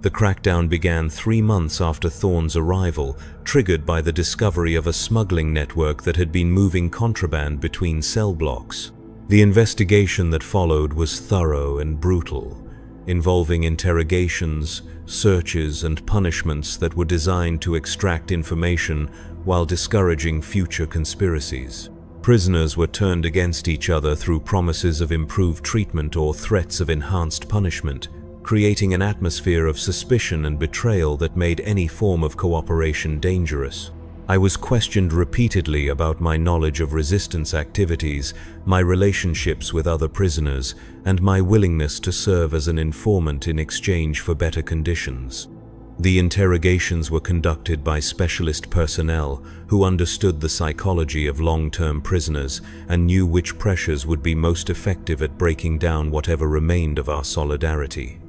The crackdown began 3 months after Thorne's arrival, triggered by the discovery of a smuggling network that had been moving contraband between cell blocks. The investigation that followed was thorough and brutal, involving interrogations, searches, and punishments that were designed to extract information while discouraging future conspiracies. Prisoners were turned against each other through promises of improved treatment or threats of enhanced punishment, creating an atmosphere of suspicion and betrayal that made any form of cooperation dangerous. I was questioned repeatedly about my knowledge of resistance activities, my relationships with other prisoners, and my willingness to serve as an informant in exchange for better conditions. The interrogations were conducted by specialist personnel who understood the psychology of long-term prisoners and knew which pressures would be most effective at breaking down whatever remained of our solidarity.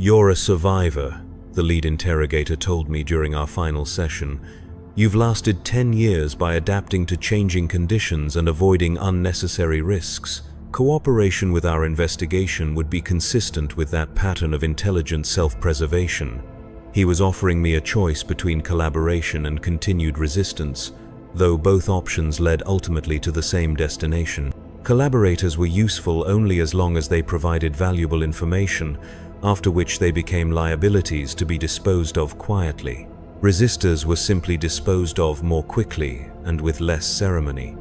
"You're a survivor," the lead interrogator told me during our final session, You've lasted 10 years by adapting to changing conditions and avoiding unnecessary risks. Cooperation with our investigation would be consistent with that pattern of intelligent self-preservation. He was offering me a choice between collaboration and continued resistance, though both options led ultimately to the same destination. Collaborators were useful only as long as they provided valuable information, after which they became liabilities to be disposed of quietly. Resistors were simply disposed of more quickly and with less ceremony.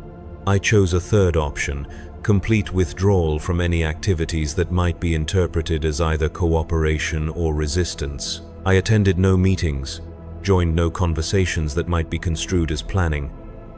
I chose a third option, complete withdrawal from any activities that might be interpreted as either cooperation or resistance. I attended no meetings, joined no conversations that might be construed as planning,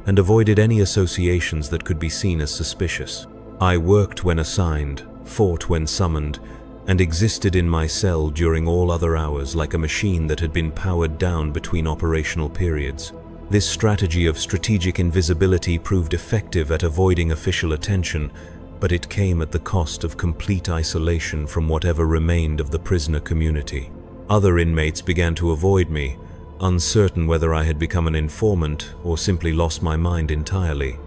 and avoided any associations that could be seen as suspicious. I worked when assigned, fought when summoned, and existed in my cell during all other hours like a machine that had been powered down between operational periods. This strategy of strategic invisibility proved effective at avoiding official attention, but it came at the cost of complete isolation from whatever remained of the prisoner community. Other inmates began to avoid me, uncertain whether I had become an informant or simply lost my mind entirely.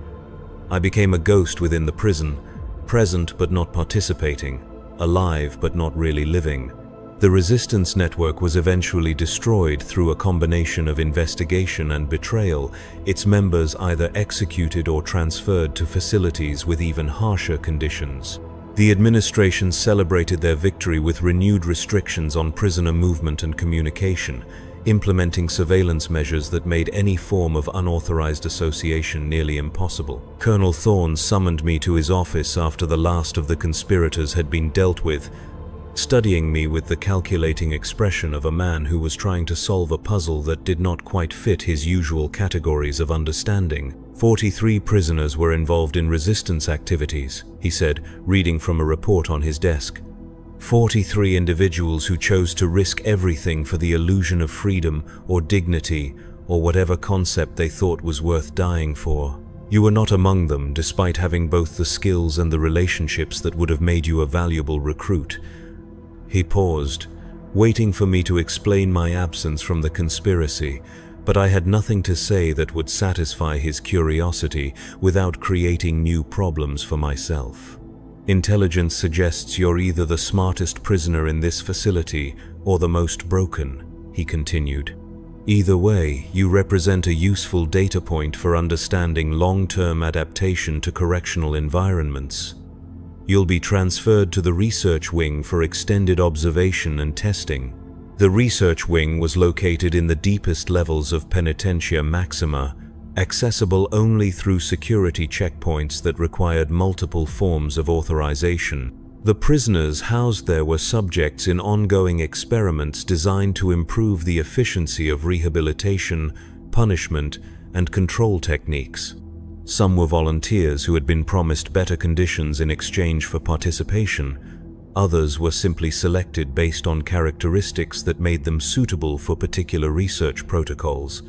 I became a ghost within the prison, present but not participating, alive but not really living. The resistance network was eventually destroyed through a combination of investigation and betrayal, its members either executed or transferred to facilities with even harsher conditions. The administration celebrated their victory with renewed restrictions on prisoner movement and communication, implementing surveillance measures that made any form of unauthorized association nearly impossible. Colonel Thorne summoned me to his office after the last of the conspirators had been dealt with, studying me with the calculating expression of a man who was trying to solve a puzzle that did not quite fit his usual categories of understanding. 43 prisoners were involved in resistance activities, he said, reading from a report on his desk. 43 individuals who chose to risk everything for the illusion of freedom or dignity or whatever concept they thought was worth dying for. You were not among them, despite having both the skills and the relationships that would have made you a valuable recruit. He paused, waiting for me to explain my absence from the conspiracy, but I had nothing to say that would satisfy his curiosity without creating new problems for myself. Intelligence suggests you're either the smartest prisoner in this facility or the most broken, he continued. Either way, you represent a useful data point for understanding long-term adaptation to correctional environments. You'll be transferred to the research wing for extended observation and testing. The research wing was located in the deepest levels of Penitentia Maxima, accessible only through security checkpoints that required multiple forms of authorization. The prisoners housed there were subjects in ongoing experiments designed to improve the efficiency of rehabilitation, punishment, and control techniques. Some were volunteers who had been promised better conditions in exchange for participation. Others were simply selected based on characteristics that made them suitable for particular research protocols.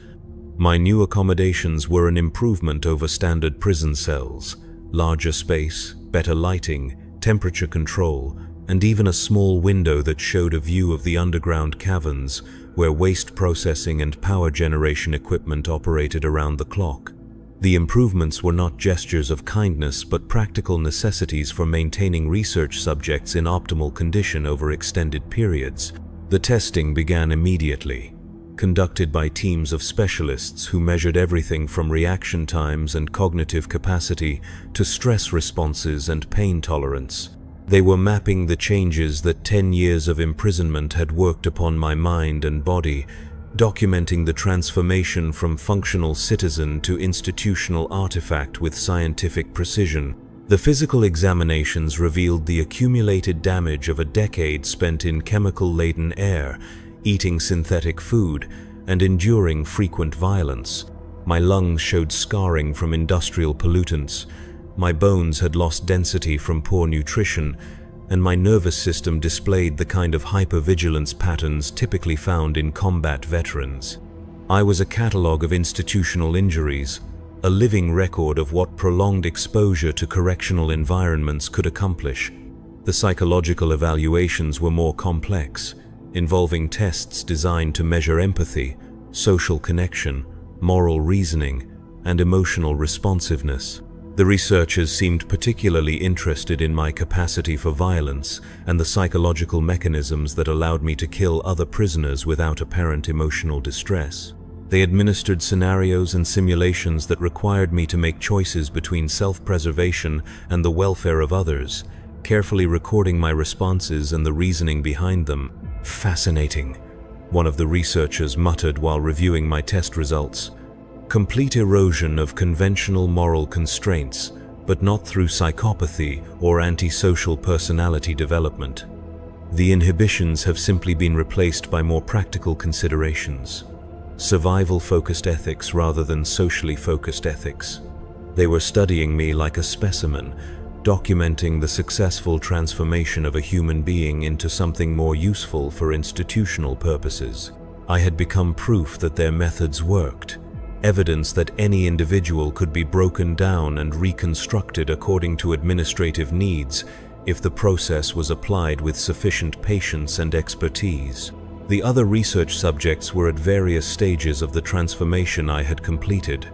My new accommodations were an improvement over standard prison cells: larger space, better lighting, temperature control, and even a small window that showed a view of the underground caverns where waste processing and power generation equipment operated around the clock. The improvements were not gestures of kindness but practical necessities for maintaining research subjects in optimal condition over extended periods. The testing began immediately, conducted by teams of specialists who measured everything from reaction times and cognitive capacity to stress responses and pain tolerance. They were mapping the changes that 10 years of imprisonment had worked upon my mind and body, documenting the transformation from functional citizen to institutional artifact with scientific precision. The physical examinations revealed the accumulated damage of a decade spent in chemical-laden air, eating synthetic food, and enduring frequent violence. My lungs showed scarring from industrial pollutants, my bones had lost density from poor nutrition, and my nervous system displayed the kind of hypervigilance patterns typically found in combat veterans. I was a catalogue of institutional injuries, a living record of what prolonged exposure to correctional environments could accomplish. The psychological evaluations were more complex, involving tests designed to measure empathy, social connection, moral reasoning, and emotional responsiveness. The researchers seemed particularly interested in my capacity for violence and the psychological mechanisms that allowed me to kill other prisoners without apparent emotional distress. They administered scenarios and simulations that required me to make choices between self-preservation and the welfare of others, carefully recording my responses and the reasoning behind them. "Fascinating," one of the researchers muttered while reviewing my test results. "Complete erosion of conventional moral constraints, but not through psychopathy or antisocial personality development. The inhibitions have simply been replaced by more practical considerations. Survival-focused ethics rather than socially focused ethics." They were studying me like a specimen, documenting the successful transformation of a human being into something more useful for institutional purposes. I had become proof that their methods worked, evidence that any individual could be broken down and reconstructed according to administrative needs if the process was applied with sufficient patience and expertise. The other research subjects were at various stages of the transformation I had completed.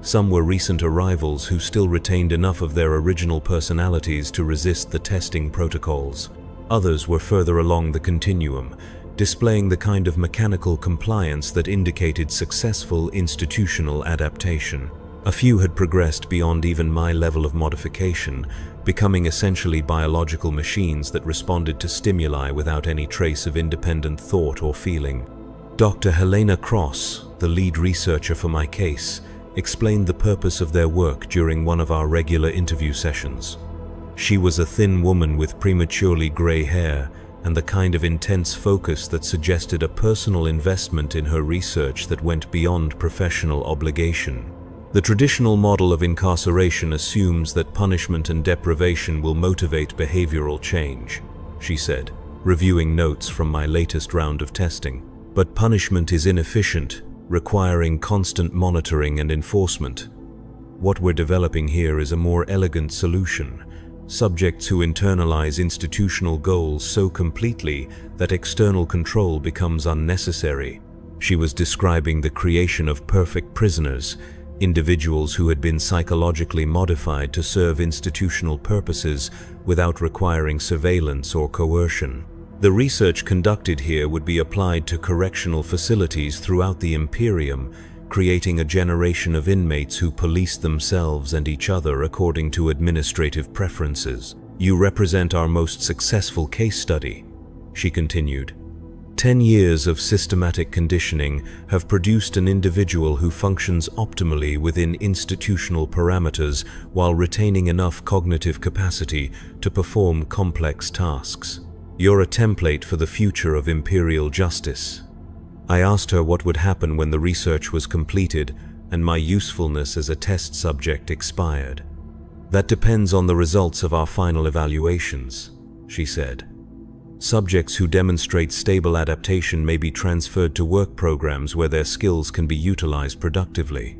Some were recent arrivals who still retained enough of their original personalities to resist the testing protocols. Others were further along the continuum, displaying the kind of mechanical compliance that indicated successful institutional adaptation. A few had progressed beyond even my level of modification, becoming essentially biological machines that responded to stimuli without any trace of independent thought or feeling. Dr. Helena Cross, the lead researcher for my case, explained the purpose of their work during one of our regular interview sessions. She was a thin woman with prematurely gray hair and the kind of intense focus that suggested a personal investment in her research that went beyond professional obligation. "The traditional model of incarceration assumes that punishment and deprivation will motivate behavioral change," she said, reviewing notes from my latest round of testing. "But punishment is inefficient, requiring constant monitoring and enforcement. What we're developing here is a more elegant solution. Subjects who internalize institutional goals so completely that external control becomes unnecessary." She was describing the creation of perfect prisoners, individuals who had been psychologically modified to serve institutional purposes without requiring surveillance or coercion. The research conducted here would be applied to correctional facilities throughout the Imperium, creating a generation of inmates who police themselves and each other according to administrative preferences. "You represent our most successful case study," she continued. 10 years of systematic conditioning have produced an individual who functions optimally within institutional parameters while retaining enough cognitive capacity to perform complex tasks. You're a template for the future of imperial justice. I asked her what would happen when the research was completed and my usefulness as a test subject expired. "That depends on the results of our final evaluations," she said. "Subjects who demonstrate stable adaptation may be transferred to work programs where their skills can be utilized productively.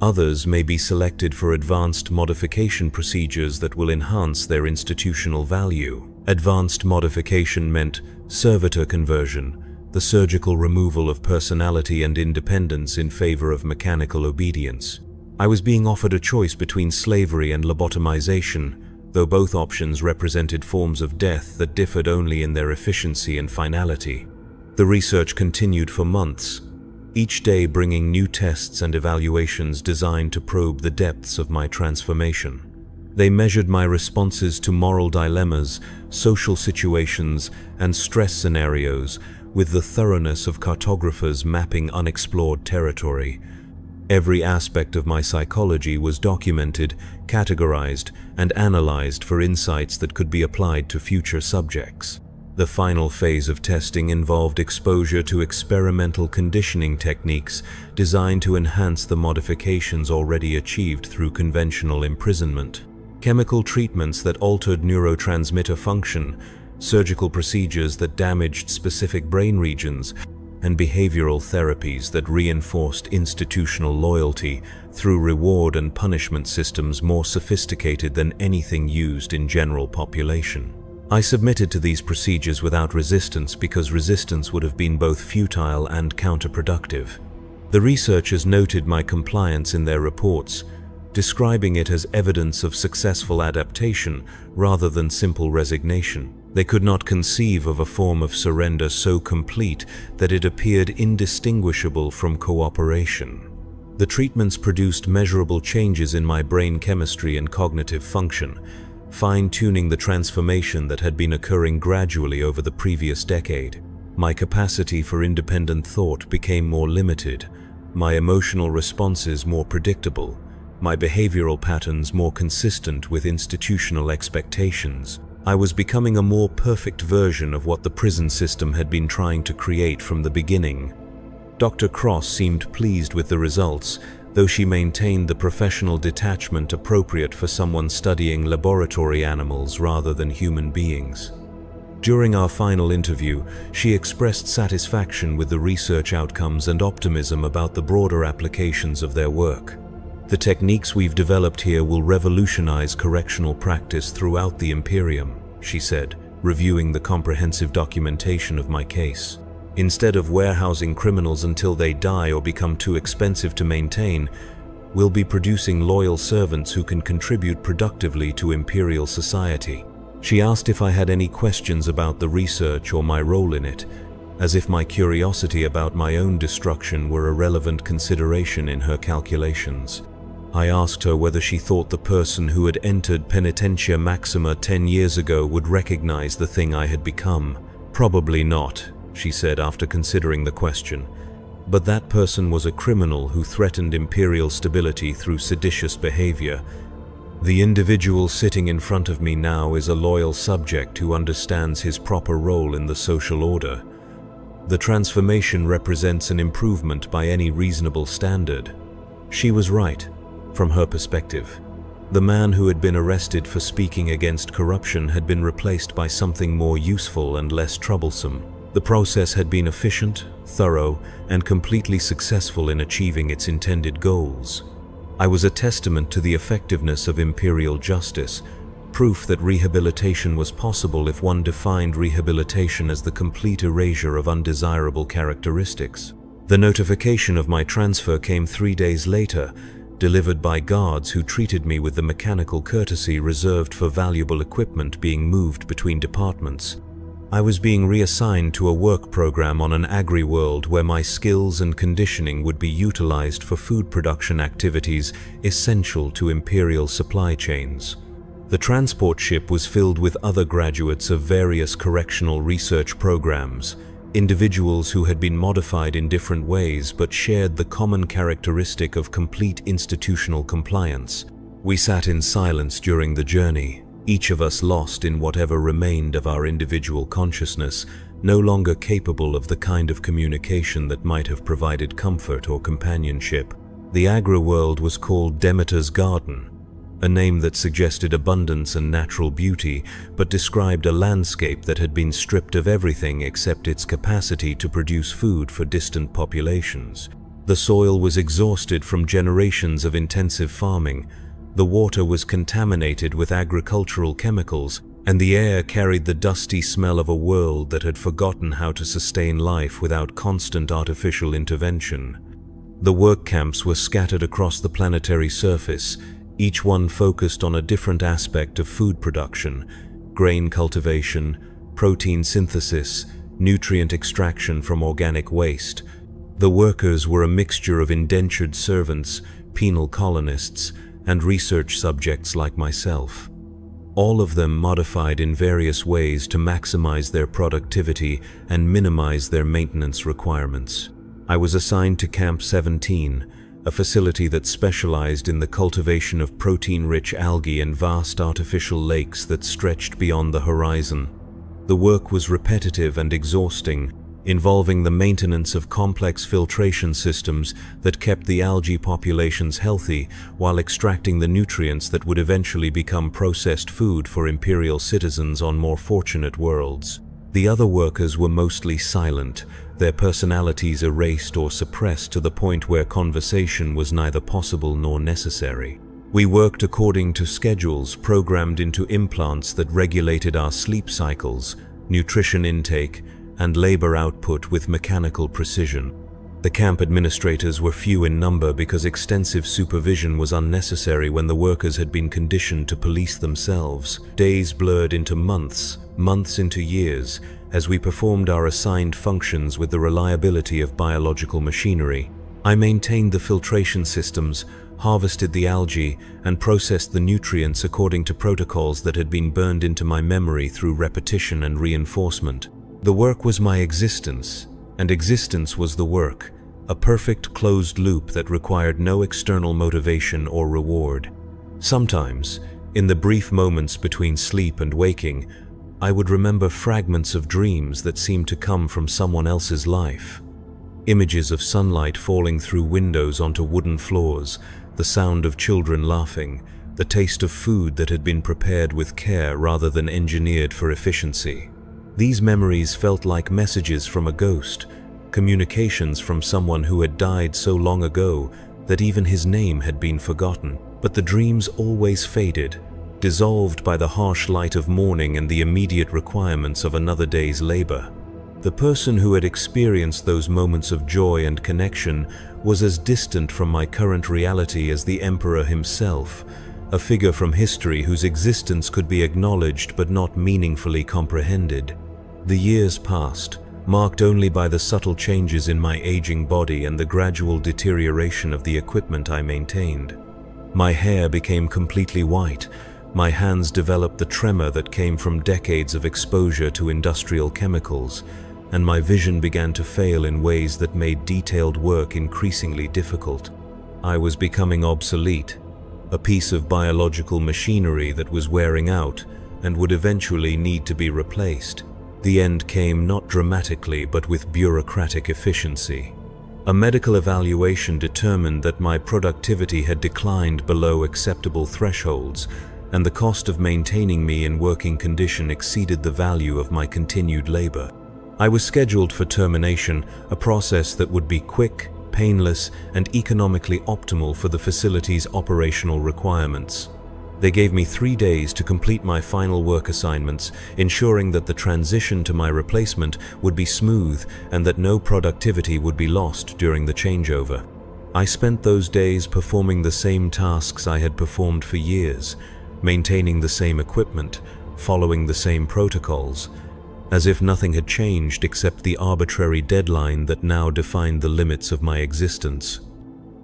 Others may be selected for advanced modification procedures that will enhance their institutional value." Advanced modification meant servitor conversion, the surgical removal of personality and independence in favor of mechanical obedience. I was being offered a choice between slavery and lobotomization, though both options represented forms of death that differed only in their efficiency and finality. The research continued for months, each day bringing new tests and evaluations designed to probe the depths of my transformation. They measured my responses to moral dilemmas, social situations, and stress scenarios with the thoroughness of cartographers mapping unexplored territory. Every aspect of my psychology was documented, categorized, and analyzed for insights that could be applied to future subjects. The final phase of testing involved exposure to experimental conditioning techniques designed to enhance the modifications already achieved through conventional imprisonment. Chemical treatments that altered neurotransmitter function, surgical procedures that damaged specific brain regions, and behavioral therapies that reinforced institutional loyalty through reward and punishment systems more sophisticated than anything used in general population. I submitted to these procedures without resistance because resistance would have been both futile and counterproductive. The researchers noted my compliance in their reports, describing it as evidence of successful adaptation rather than simple resignation. They could not conceive of a form of surrender so complete that it appeared indistinguishable from cooperation. The treatments produced measurable changes in my brain chemistry and cognitive function, fine-tuning the transformation that had been occurring gradually over the previous decade. My capacity for independent thought became more limited, my emotional responses more predictable, my behavioral patterns more consistent with institutional expectations. I was becoming a more perfect version of what the prison system had been trying to create from the beginning. Dr. Cross seemed pleased with the results, though she maintained the professional detachment appropriate for someone studying laboratory animals rather than human beings. During our final interview, she expressed satisfaction with the research outcomes and optimism about the broader applications of their work. The techniques we've developed here will revolutionize correctional practice throughout the Imperium, she said, reviewing the comprehensive documentation of my case. Instead of warehousing criminals until they die or become too expensive to maintain, we'll be producing loyal servants who can contribute productively to Imperial society. She asked if I had any questions about the research or my role in it, as if my curiosity about my own destruction were a relevant consideration in her calculations. I asked her whether she thought the person who had entered Penitentia Maxima 10 years ago would recognize the thing I had become. Probably not, she said after considering the question. But that person was a criminal who threatened Imperial stability through seditious behavior. The individual sitting in front of me now is a loyal subject who understands his proper role in the social order. The transformation represents an improvement by any reasonable standard. She was right. From her perspective, the man who had been arrested for speaking against corruption had been replaced by something more useful and less troublesome. The process had been efficient, thorough, and completely successful in achieving its intended goals. I was a testament to the effectiveness of imperial justice, proof that rehabilitation was possible if one defined rehabilitation as the complete erasure of undesirable characteristics. The notification of my transfer came 3 days later, delivered by guards who treated me with the mechanical courtesy reserved for valuable equipment being moved between departments. I was being reassigned to a work program on an agri-world where my skills and conditioning would be utilized for food production activities essential to Imperial supply chains. The transport ship was filled with other graduates of various correctional research programs, individuals who had been modified in different ways but shared the common characteristic of complete institutional compliance. We sat in silence during the journey, each of us lost in whatever remained of our individual consciousness, no longer capable of the kind of communication that might have provided comfort or companionship. The agri-world was called Demeter's Garden, a name that suggested abundance and natural beauty, but described a landscape that had been stripped of everything except its capacity to produce food for distant populations. The soil was exhausted from generations of intensive farming, the water was contaminated with agricultural chemicals, and the air carried the dusty smell of a world that had forgotten how to sustain life without constant artificial intervention. The work camps were scattered across the planetary surface, each one focused on a different aspect of food production: grain cultivation, protein synthesis, nutrient extraction from organic waste. The workers were a mixture of indentured servants, penal colonists, and research subjects like myself. All of them modified in various ways to maximize their productivity and minimize their maintenance requirements. I was assigned to Camp 17, a facility that specialized in the cultivation of protein-rich algae in vast artificial lakes that stretched beyond the horizon. The work was repetitive and exhausting, involving the maintenance of complex filtration systems that kept the algae populations healthy while extracting the nutrients that would eventually become processed food for Imperial citizens on more fortunate worlds. The other workers were mostly silent, their personalities erased or suppressed to the point where conversation was neither possible nor necessary. We worked according to schedules programmed into implants that regulated our sleep cycles, nutrition intake, and labor output with mechanical precision. The camp administrators were few in number because extensive supervision was unnecessary when the workers had been conditioned to police themselves. Days blurred into months, months into years, as we performed our assigned functions with the reliability of biological machinery. I maintained the filtration systems, harvested the algae, and processed the nutrients according to protocols that had been burned into my memory through repetition and reinforcement. The work was my existence, and existence was the work, a perfect closed loop that required no external motivation or reward. Sometimes, in the brief moments between sleep and waking, I would remember fragments of dreams that seemed to come from someone else's life. Images of sunlight falling through windows onto wooden floors, the sound of children laughing, the taste of food that had been prepared with care rather than engineered for efficiency. These memories felt like messages from a ghost, communications from someone who had died so long ago that even his name had been forgotten. But the dreams always faded, dissolved by the harsh light of morning and the immediate requirements of another day's labor. The person who had experienced those moments of joy and connection was as distant from my current reality as the Emperor himself, a figure from history whose existence could be acknowledged but not meaningfully comprehended. The years passed, marked only by the subtle changes in my aging body and the gradual deterioration of the equipment I maintained. My hair became completely white, my hands developed the tremor that came from decades of exposure to industrial chemicals, and my vision began to fail in ways that made detailed work increasingly difficult. I was becoming obsolete, a piece of biological machinery that was wearing out and would eventually need to be replaced. The end came not dramatically but with bureaucratic efficiency. A medical evaluation determined that my productivity had declined below acceptable thresholds, and the cost of maintaining me in working condition exceeded the value of my continued labor. I was scheduled for termination, a process that would be quick, painless, and economically optimal for the facility's operational requirements. They gave me 3 days to complete my final work assignments, ensuring that the transition to my replacement would be smooth and that no productivity would be lost during the changeover. I spent those days performing the same tasks I had performed for years, maintaining the same equipment, following the same protocols, as if nothing had changed except the arbitrary deadline that now defined the limits of my existence.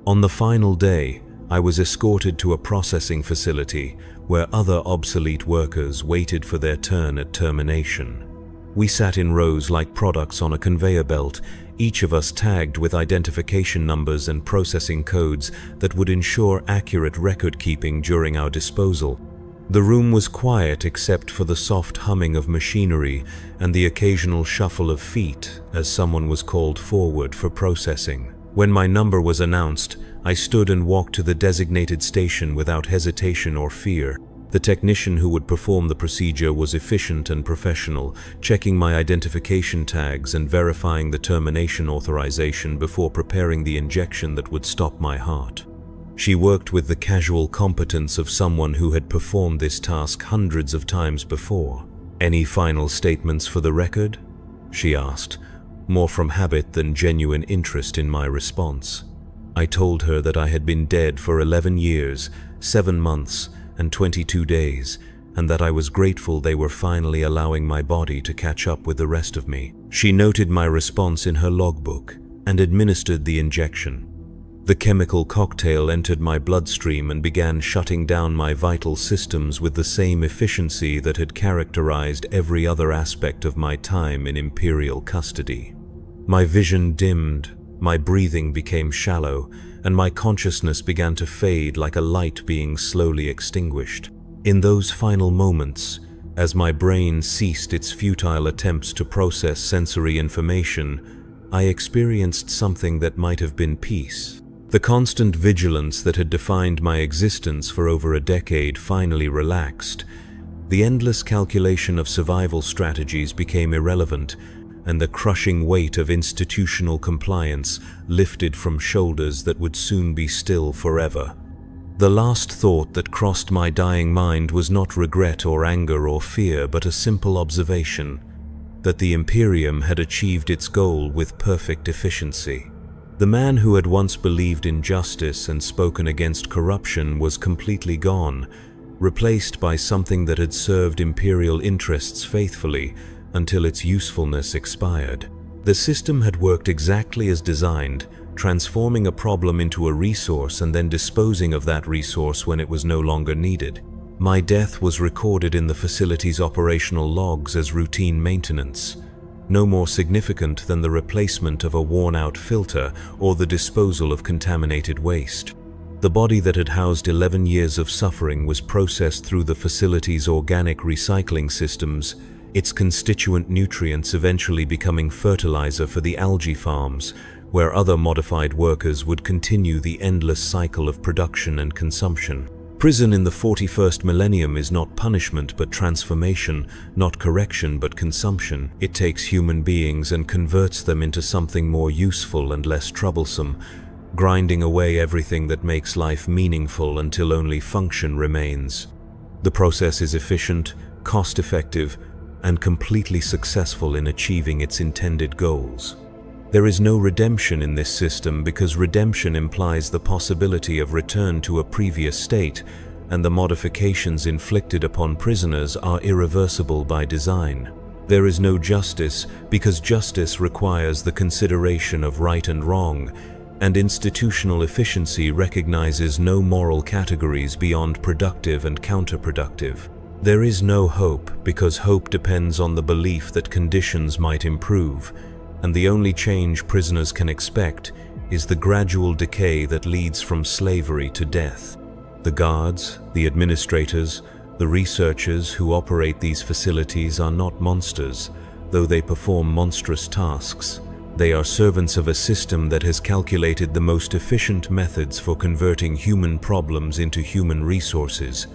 On the final day, I was escorted to a processing facility where other obsolete workers waited for their turn at termination. We sat in rows like products on a conveyor belt, each of us tagged with identification numbers and processing codes that would ensure accurate record-keeping during our disposal. The room was quiet except for the soft humming of machinery and the occasional shuffle of feet as someone was called forward for processing. When my number was announced, I stood and walked to the designated station without hesitation or fear. The technician who would perform the procedure was efficient and professional, checking my identification tags and verifying the termination authorization before preparing the injection that would stop my heart. She worked with the casual competence of someone who had performed this task hundreds of times before. "Any final statements for the record?" she asked, more from habit than genuine interest in my response. I told her that I had been dead for 11 years, 7 months, and 22 days, and that I was grateful they were finally allowing my body to catch up with the rest of me. She noted my response in her logbook and administered the injection. The chemical cocktail entered my bloodstream and began shutting down my vital systems with the same efficiency that had characterized every other aspect of my time in Imperial custody. My vision dimmed, my breathing became shallow, and my consciousness began to fade like a light being slowly extinguished. In those final moments, as my brain ceased its futile attempts to process sensory information, I experienced something that might have been peace. The constant vigilance that had defined my existence for over a decade finally relaxed. The endless calculation of survival strategies became irrelevant, and the crushing weight of institutional compliance lifted from shoulders that would soon be still forever. The last thought that crossed my dying mind was not regret or anger or fear, but a simple observation that the Imperium had achieved its goal with perfect efficiency. The man who had once believed in justice and spoken against corruption was completely gone, replaced by something that had served imperial interests faithfully until its usefulness expired. The system had worked exactly as designed, transforming a problem into a resource and then disposing of that resource when it was no longer needed. My death was recorded in the facility's operational logs as routine maintenance, no more significant than the replacement of a worn-out filter or the disposal of contaminated waste. The body that had housed 11 years of suffering was processed through the facility's organic recycling systems, its constituent nutrients eventually becoming fertilizer for the algae farms, where other modified workers would continue the endless cycle of production and consumption. Prison in the 41st millennium is not punishment but transformation, not correction but consumption. It takes human beings and converts them into something more useful and less troublesome, grinding away everything that makes life meaningful until only function remains. The process is efficient, cost-effective, and completely successful in achieving its intended goals. There is no redemption in this system because redemption implies the possibility of return to a previous state, and the modifications inflicted upon prisoners are irreversible by design. There is no justice because justice requires the consideration of right and wrong, and institutional efficiency recognizes no moral categories beyond productive and counterproductive. There is no hope because hope depends on the belief that conditions might improve, and the only change prisoners can expect is the gradual decay that leads from slavery to death. The guards, the administrators, the researchers who operate these facilities are not monsters, though they perform monstrous tasks. They are servants of a system that has calculated the most efficient methods for converting human problems into human resources,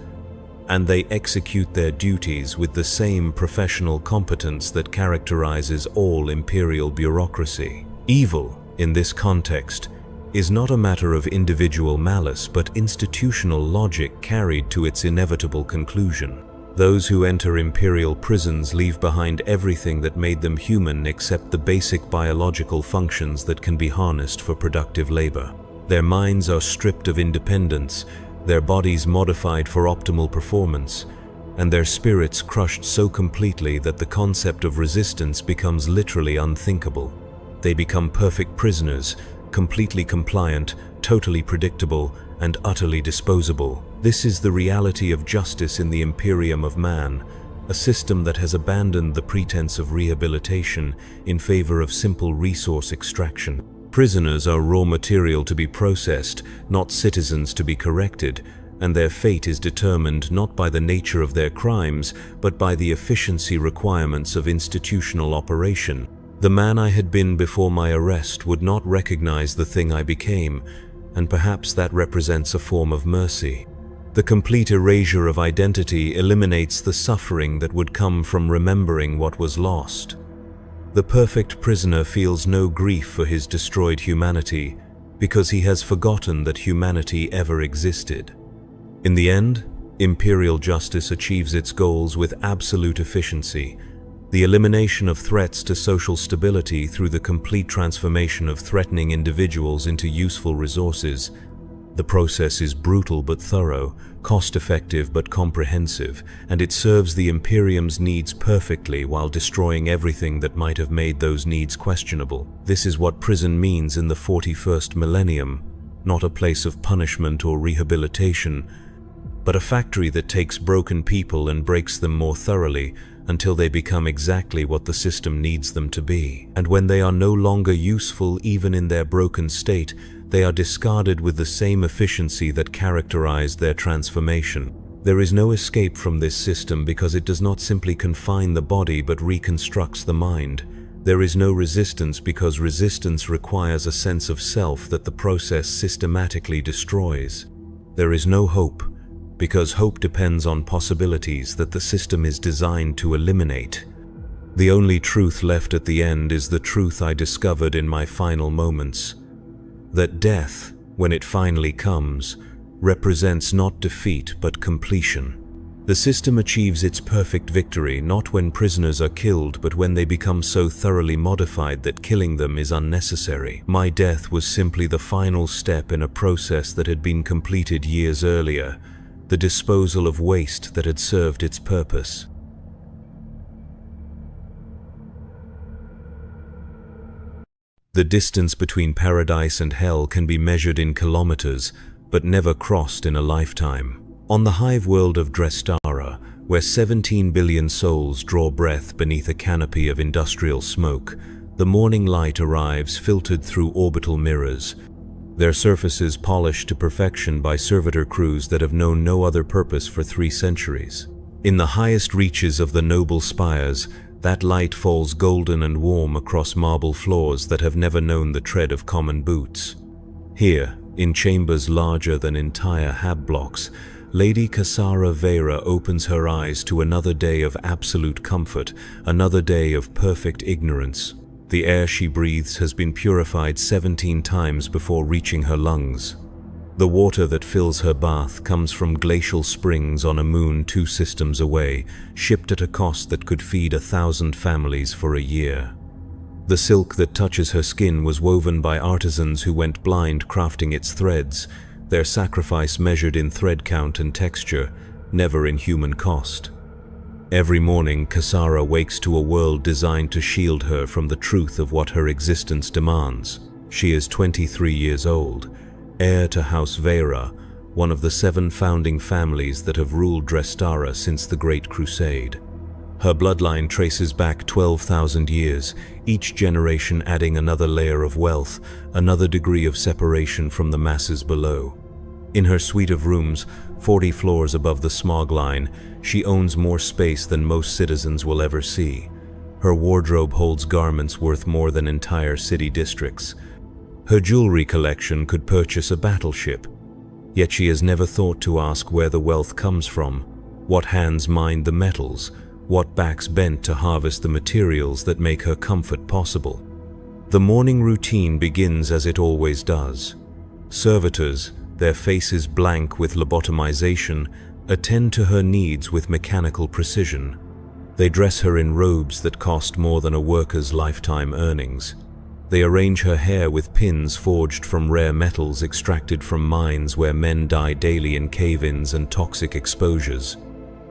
and they execute their duties with the same professional competence that characterizes all imperial bureaucracy. Evil, in this context, is not a matter of individual malice but institutional logic carried to its inevitable conclusion. Those who enter imperial prisons leave behind everything that made them human except the basic biological functions that can be harnessed for productive labor. Their minds are stripped of independence, their bodies modified for optimal performance, and their spirits crushed so completely that the concept of resistance becomes literally unthinkable. They become perfect prisoners, completely compliant, totally predictable, and utterly disposable. This is the reality of justice in the Imperium of Man, a system that has abandoned the pretense of rehabilitation in favor of simple resource extraction. Prisoners are raw material to be processed, not citizens to be corrected, and their fate is determined not by the nature of their crimes, but by the efficiency requirements of institutional operation. The man I had been before my arrest would not recognize the thing I became, and perhaps that represents a form of mercy. The complete erasure of identity eliminates the suffering that would come from remembering what was lost. The perfect prisoner feels no grief for his destroyed humanity because he has forgotten that humanity ever existed. In the end, imperial justice achieves its goals with absolute efficiency, the elimination of threats to social stability through the complete transformation of threatening individuals into useful resources. The process is brutal but thorough, cost-effective but comprehensive, and it serves the Imperium's needs perfectly while destroying everything that might have made those needs questionable. This is what prison means in the 41st millennium, not a place of punishment or rehabilitation, but a factory that takes broken people and breaks them more thoroughly until they become exactly what the system needs them to be. And when they are no longer useful even in their broken state, they are discarded with the same efficiency that characterized their transformation. There is no escape from this system because it does not simply confine the body but reconstructs the mind. There is no resistance because resistance requires a sense of self that the process systematically destroys. There is no hope because hope depends on possibilities that the system is designed to eliminate. The only truth left at the end is the truth I discovered in my final moments. That death, when it finally comes, represents not defeat but completion. The system achieves its perfect victory not when prisoners are killed, but when they become so thoroughly modified that killing them is unnecessary. My death was simply the final step in a process that had been completed years earlier, the disposal of waste that had served its purpose. The distance between paradise and hell can be measured in kilometers, but never crossed in a lifetime. On the hive world of Dreadnought, where 17 billion souls draw breath beneath a canopy of industrial smoke, the morning light arrives filtered through orbital mirrors, their surfaces polished to perfection by servitor crews that have known no other purpose for 3 centuries. In the highest reaches of the noble spires, that light falls golden and warm across marble floors that have never known the tread of common boots. Here, in chambers larger than entire hab blocks, Lady Kasara Vera opens her eyes to another day of absolute comfort, another day of perfect ignorance. The air she breathes has been purified 17 times before reaching her lungs. The water that fills her bath comes from glacial springs on a moon 2 systems away, shipped at a cost that could feed 1,000 families for a year. The silk that touches her skin was woven by artisans who went blind crafting its threads, their sacrifice measured in thread count and texture, never in human cost. Every morning, Kasara wakes to a world designed to shield her from the truth of what her existence demands. She is 23 years old, heir to House Vera, one of the 7 founding families that have ruled Dreadnought since the Great Crusade. Her bloodline traces back 12,000 years, each generation adding another layer of wealth, another degree of separation from the masses below. In her suite of rooms, 40 floors above the smog line, she owns more space than most citizens will ever see. Her wardrobe holds garments worth more than entire city districts. Her jewelry collection could purchase a battleship. Yet she has never thought to ask where the wealth comes from, what hands mined the metals, what backs bent to harvest the materials that make her comfort possible. The morning routine begins as it always does. Servitors, their faces blank with lobotomization, attend to her needs with mechanical precision. They dress her in robes that cost more than a worker's lifetime earnings. They arrange her hair with pins forged from rare metals extracted from mines where men die daily in cave-ins and toxic exposures.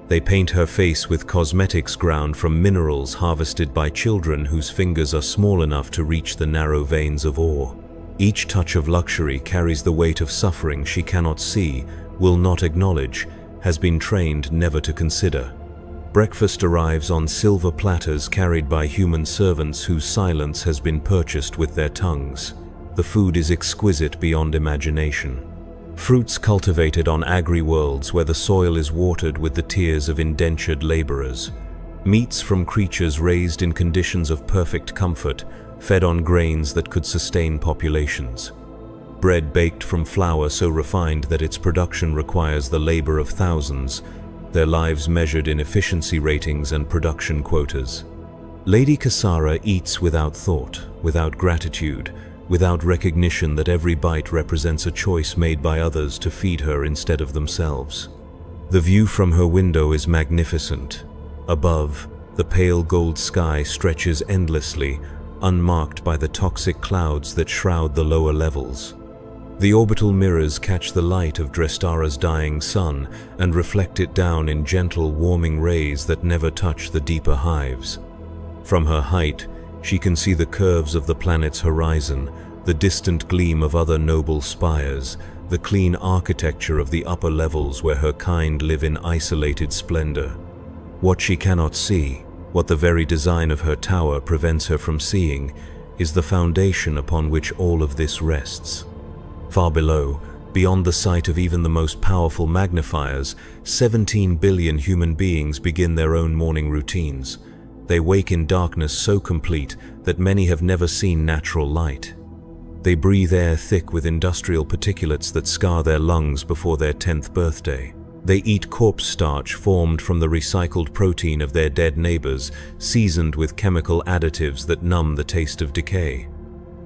They paint her face with cosmetics ground from minerals harvested by children whose fingers are small enough to reach the narrow veins of ore. Each touch of luxury carries the weight of suffering she cannot see, will not acknowledge, has been trained never to consider. Breakfast arrives on silver platters carried by human servants whose silence has been purchased with their tongues. The food is exquisite beyond imagination. Fruits cultivated on agri-worlds where the soil is watered with the tears of indentured laborers. Meats from creatures raised in conditions of perfect comfort, fed on grains that could sustain populations. Bread baked from flour so refined that its production requires the labor of thousands, their lives measured in efficiency ratings and production quotas. Lady Kasara eats without thought, without gratitude, without recognition that every bite represents a choice made by others to feed her instead of themselves. The view from her window is magnificent. Above, the pale gold sky stretches endlessly, unmarked by the toxic clouds that shroud the lower levels. The orbital mirrors catch the light of Dreadnought's dying sun and reflect it down in gentle, warming rays that never touch the deeper hives. From her height, she can see the curves of the planet's horizon, the distant gleam of other noble spires, the clean architecture of the upper levels where her kind live in isolated splendor. What she cannot see, what the very design of her tower prevents her from seeing, is the foundation upon which all of this rests. Far below, beyond the sight of even the most powerful magnifiers, 17 billion human beings begin their own morning routines. They wake in darkness so complete that many have never seen natural light. They breathe air thick with industrial particulates that scar their lungs before their 10th birthday. They eat corpse starch formed from the recycled protein of their dead neighbors, seasoned with chemical additives that numb the taste of decay.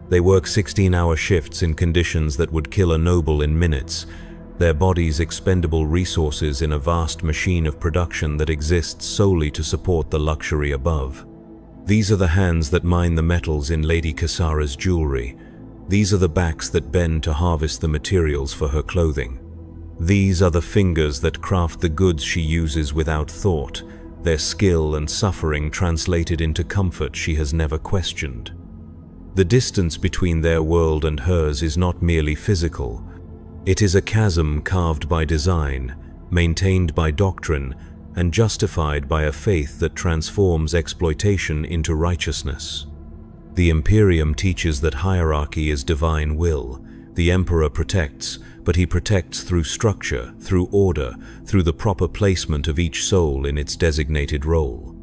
They work 16-hour shifts in conditions that would kill a noble in minutes, their bodies expendable resources in a vast machine of production that exists solely to support the luxury above. These are the hands that mine the metals in Lady Kisara's jewelry. These are the backs that bend to harvest the materials for her clothing. These are the fingers that craft the goods she uses without thought, their skill and suffering translated into comfort she has never questioned. The distance between their world and hers is not merely physical. It is a chasm carved by design, maintained by doctrine, and justified by a faith that transforms exploitation into righteousness. The Imperium teaches that hierarchy is divine will. The Emperor protects, but he protects through structure, through order, through the proper placement of each soul in its designated role.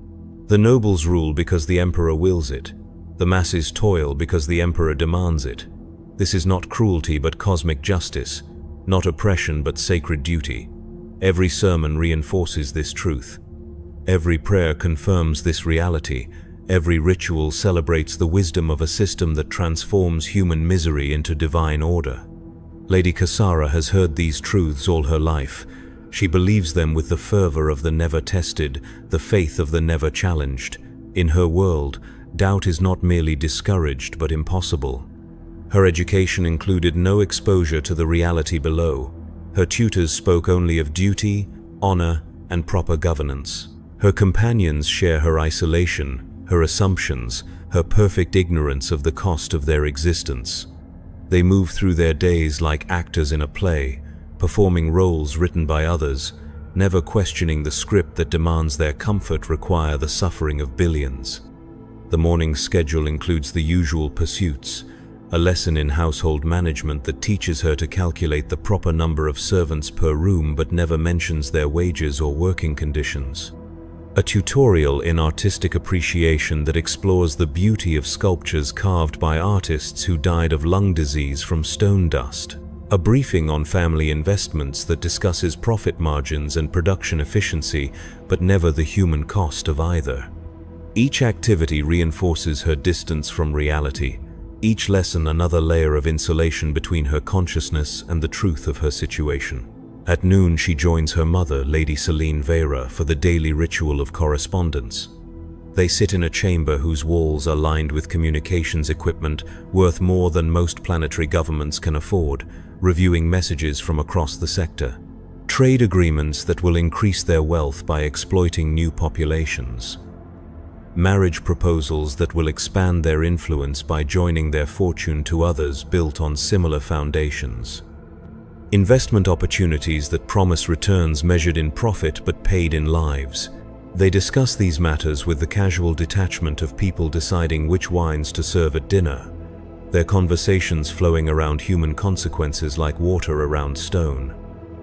The nobles rule because the Emperor wills it. The masses toil because the Emperor demands it. This is not cruelty but cosmic justice, not oppression but sacred duty. Every sermon reinforces this truth. Every prayer confirms this reality. Every ritual celebrates the wisdom of a system that transforms human misery into divine order. Lady Kisara has heard these truths all her life. She believes them with the fervor of the never tested, the faith of the never challenged. In her world, doubt is not merely discouraged but impossible. Her education included no exposure to the reality below. Her tutors spoke only of duty, honor, and proper governance. Her companions share her isolation, her assumptions, her perfect ignorance of the cost of their existence. They move through their days like actors in a play, performing roles written by others, never questioning the script that demands their comfort require the suffering of billions. The morning schedule includes the usual pursuits, a lesson in household management that teaches her to calculate the proper number of servants per room but never mentions their wages or working conditions. A tutorial in artistic appreciation that explores the beauty of sculptures carved by artists who died of lung disease from stone dust. A briefing on family investments that discusses profit margins and production efficiency, but never the human cost of either. Each activity reinforces her distance from reality. Each lesson another layer of insulation between her consciousness and the truth of her situation. At noon she joins her mother, Lady Celine Vera, for the daily ritual of correspondence. They sit in a chamber whose walls are lined with communications equipment worth more than most planetary governments can afford, reviewing messages from across the sector. Trade agreements that will increase their wealth by exploiting new populations. Marriage proposals that will expand their influence by joining their fortune to others built on similar foundations. Investment opportunities that promise returns measured in profit but paid in lives. They discuss these matters with the casual detachment of people deciding which wines to serve at dinner, their conversations flowing around human consequences like water around stone.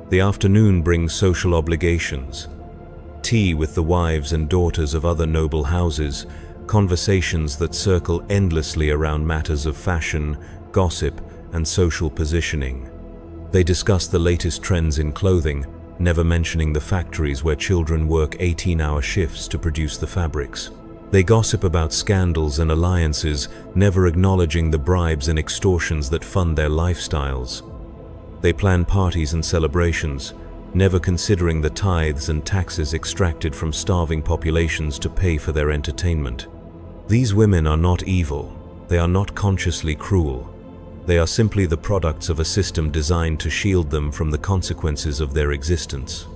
The afternoon brings social obligations. Tea with the wives and daughters of other noble houses, conversations that circle endlessly around matters of fashion, gossip, and social positioning. They discuss the latest trends in clothing, never mentioning the factories where children work 18-hour shifts to produce the fabrics. They gossip about scandals and alliances, never acknowledging the bribes and extortions that fund their lifestyles. They plan parties and celebrations, never considering the tithes and taxes extracted from starving populations to pay for their entertainment. These women are not evil. They are not consciously cruel. They are simply the products of a system designed to shield them from the consequences of their existence.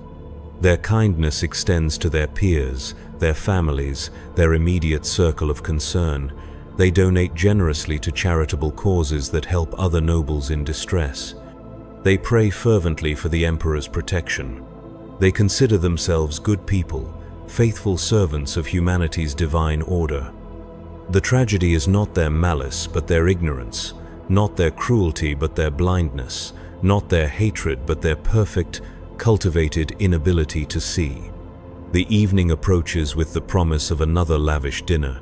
Their kindness extends to their peers, their families, their immediate circle of concern. They donate generously to charitable causes that help other nobles in distress. They pray fervently for the Emperor's protection. They consider themselves good people, faithful servants of humanity's divine order. The tragedy is not their malice, but their ignorance, not their cruelty, but their blindness, not their hatred, but their perfect, cultivated inability to see. The evening approaches with the promise of another lavish dinner.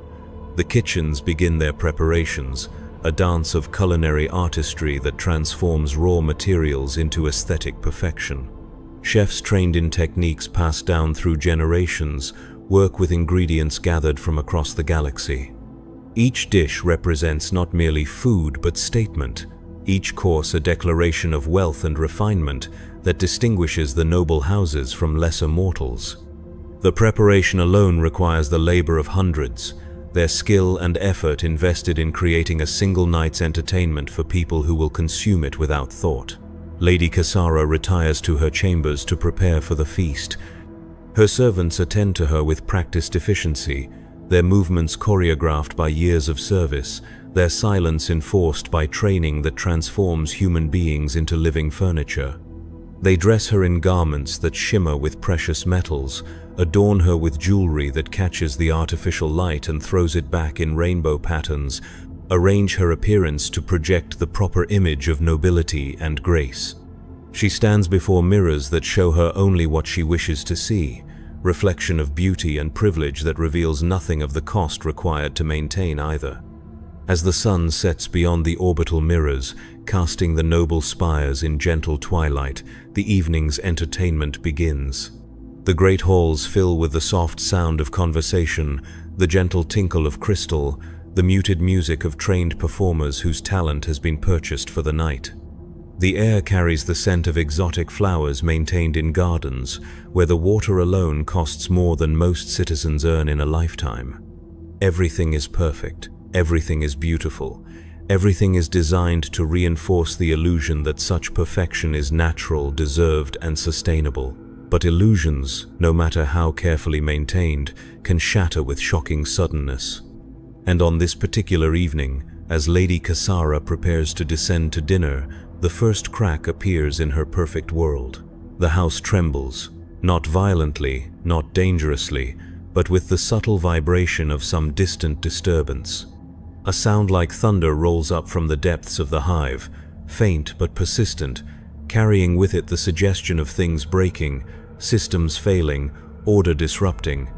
The kitchens begin their preparations, a dance of culinary artistry that transforms raw materials into aesthetic perfection. Chefs trained in techniques passed down through generations work with ingredients gathered from across the galaxy. Each dish represents not merely food but statement, each course a declaration of wealth and refinement that distinguishes the noble houses from lesser mortals. The preparation alone requires the labor of hundreds, their skill and effort invested in creating a single night's entertainment for people who will consume it without thought. Lady Cassara retires to her chambers to prepare for the feast. Her servants attend to her with practiced efficiency, their movements choreographed by years of service, their silence enforced by training that transforms human beings into living furniture. They dress her in garments that shimmer with precious metals, adorn her with jewelry that catches the artificial light and throws it back in rainbow patterns, arrange her appearance to project the proper image of nobility and grace. She stands before mirrors that show her only what she wishes to see, reflection of beauty and privilege that reveals nothing of the cost required to maintain either. As the sun sets beyond the orbital mirrors, casting the noble spires in gentle twilight, the evening's entertainment begins. The great halls fill with the soft sound of conversation, the gentle tinkle of crystal, the muted music of trained performers whose talent has been purchased for the night. The air carries the scent of exotic flowers maintained in gardens, where the water alone costs more than most citizens earn in a lifetime. Everything is perfect. Everything is beautiful. Everything is designed to reinforce the illusion that such perfection is natural, deserved, and sustainable. But illusions, no matter how carefully maintained, can shatter with shocking suddenness. And on this particular evening, as Lady Cassara prepares to descend to dinner, the first crack appears in her perfect world. The house trembles, not violently, not dangerously, but with the subtle vibration of some distant disturbance. A sound like thunder rolls up from the depths of the hive, faint but persistent, carrying with it the suggestion of things breaking, systems failing, order disrupting.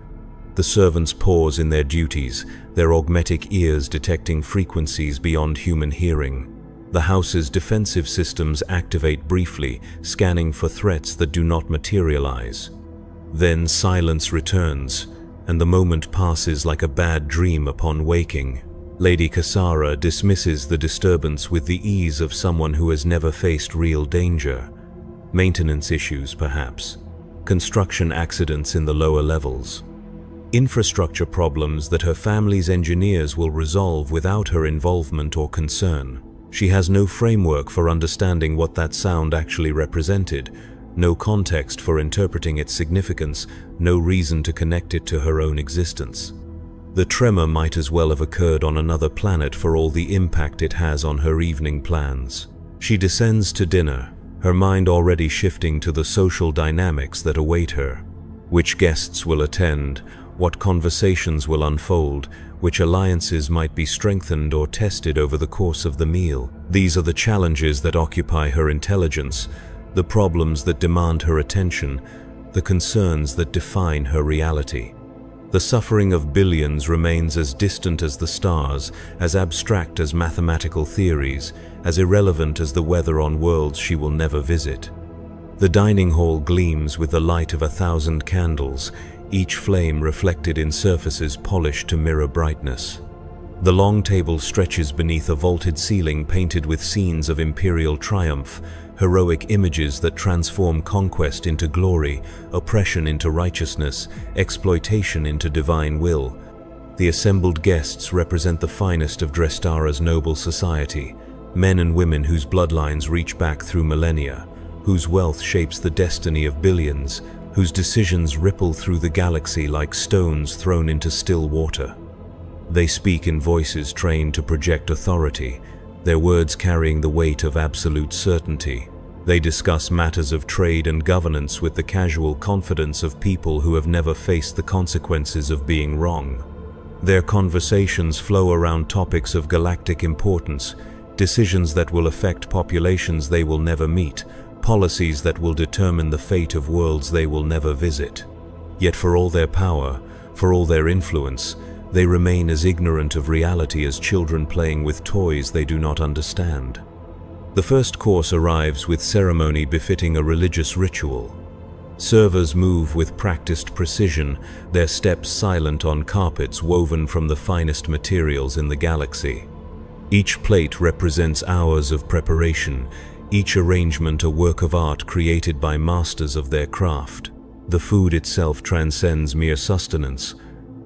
The servants pause in their duties, their augmetic ears detecting frequencies beyond human hearing. The house's defensive systems activate briefly, scanning for threats that do not materialize. Then silence returns, and the moment passes like a bad dream upon waking. Lady Cassara dismisses the disturbance with the ease of someone who has never faced real danger. Maintenance issues, perhaps. Construction accidents in the lower levels. Infrastructure problems that her family's engineers will resolve without her involvement or concern. She has no framework for understanding what that sound actually represented, no context for interpreting its significance, no reason to connect it to her own existence. The tremor might as well have occurred on another planet for all the impact it has on her evening plans. She descends to dinner, her mind already shifting to the social dynamics that await her. Which guests will attend, what conversations will unfold, which alliances might be strengthened or tested over the course of the meal. These are the challenges that occupy her intelligence, the problems that demand her attention, the concerns that define her reality. The suffering of billions remains as distant as the stars, as abstract as mathematical theories, as irrelevant as the weather on worlds she will never visit. The dining hall gleams with the light of 1,000 candles, each flame reflected in surfaces polished to mirror brightness. The long table stretches beneath a vaulted ceiling painted with scenes of imperial triumph, heroic images that transform conquest into glory, oppression into righteousness, exploitation into divine will. The assembled guests represent the finest of Drestara's noble society, men and women whose bloodlines reach back through millennia, whose wealth shapes the destiny of billions, whose decisions ripple through the galaxy like stones thrown into still water. They speak in voices trained to project authority, their words carrying the weight of absolute certainty. They discuss matters of trade and governance with the casual confidence of people who have never faced the consequences of being wrong. Their conversations flow around topics of galactic importance, decisions that will affect populations they will never meet, policies that will determine the fate of worlds they will never visit. Yet for all their power, for all their influence, they remain as ignorant of reality as children playing with toys they do not understand. The first course arrives with ceremony befitting a religious ritual. Servers move with practiced precision, their steps silent on carpets woven from the finest materials in the galaxy. Each plate represents hours of preparation, each arrangement a work of art created by masters of their craft. The food itself transcends mere sustenance,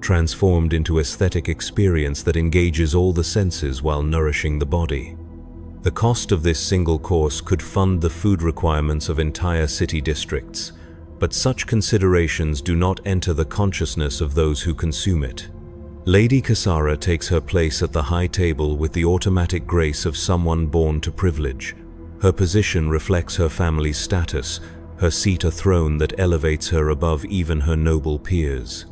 transformed into aesthetic experience that engages all the senses while nourishing the body. The cost of this single course could fund the food requirements of entire city districts, but such considerations do not enter the consciousness of those who consume it. Lady Kasara takes her place at the high table with the automatic grace of someone born to privilege. Her position reflects her family's status, her seat a throne that elevates her above even her noble peers.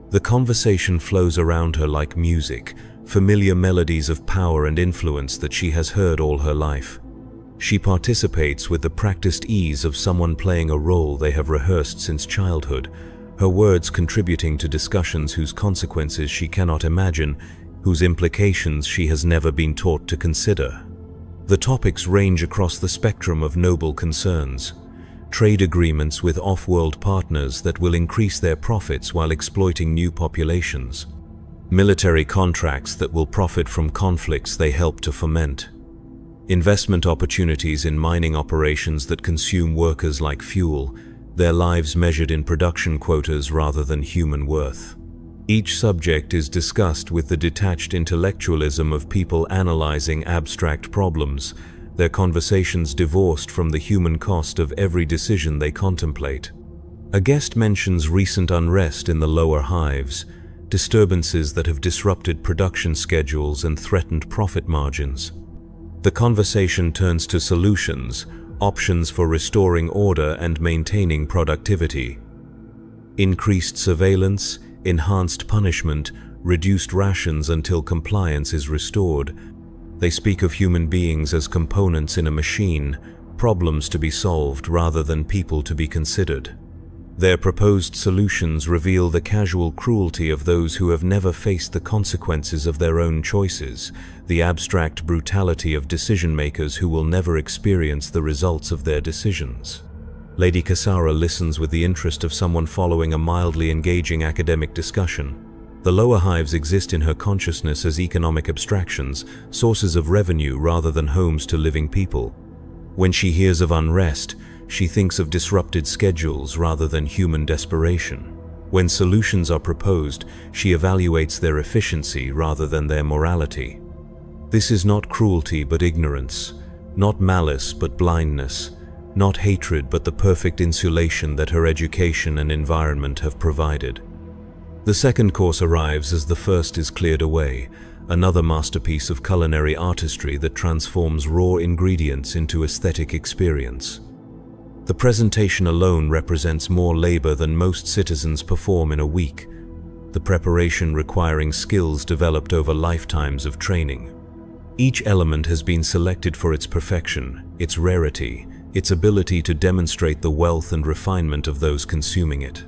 The conversation flows around her like music, familiar melodies of power and influence that she has heard all her life. She participates with the practiced ease of someone playing a role they have rehearsed since childhood, her words contributing to discussions whose consequences she cannot imagine, whose implications she has never been taught to consider. The topics range across the spectrum of noble concerns. Trade agreements with off-world partners that will increase their profits while exploiting new populations. Military contracts that will profit from conflicts they help to foment. Investment opportunities in mining operations that consume workers like fuel, their lives measured in production quotas rather than human worth. Each subject is discussed with the detached intellectualism of people analyzing abstract problems, their conversations divorced from the human cost of every decision they contemplate. A guest mentions recent unrest in the lower hives, disturbances that have disrupted production schedules and threatened profit margins. The conversation turns to solutions, options for restoring order and maintaining productivity. Increased surveillance, enhanced punishment, reduced rations until compliance is restored. They speak of human beings as components in a machine, problems to be solved rather than people to be considered. Their proposed solutions reveal the casual cruelty of those who have never faced the consequences of their own choices, the abstract brutality of decision-makers who will never experience the results of their decisions. Lady Kasara listens with the interest of someone following a mildly engaging academic discussion. The lower hives exist in her consciousness as economic abstractions, sources of revenue rather than homes to living people. When she hears of unrest, she thinks of disrupted schedules rather than human desperation. When solutions are proposed, she evaluates their efficiency rather than their morality. This is not cruelty but ignorance, not malice but blindness, not hatred but the perfect insulation that her education and environment have provided. The second course arrives as the first is cleared away, another masterpiece of culinary artistry that transforms raw ingredients into aesthetic experience. The presentation alone represents more labor than most citizens perform in a week, the preparation requiring skills developed over lifetimes of training. Each element has been selected for its perfection, its rarity, its ability to demonstrate the wealth and refinement of those consuming it.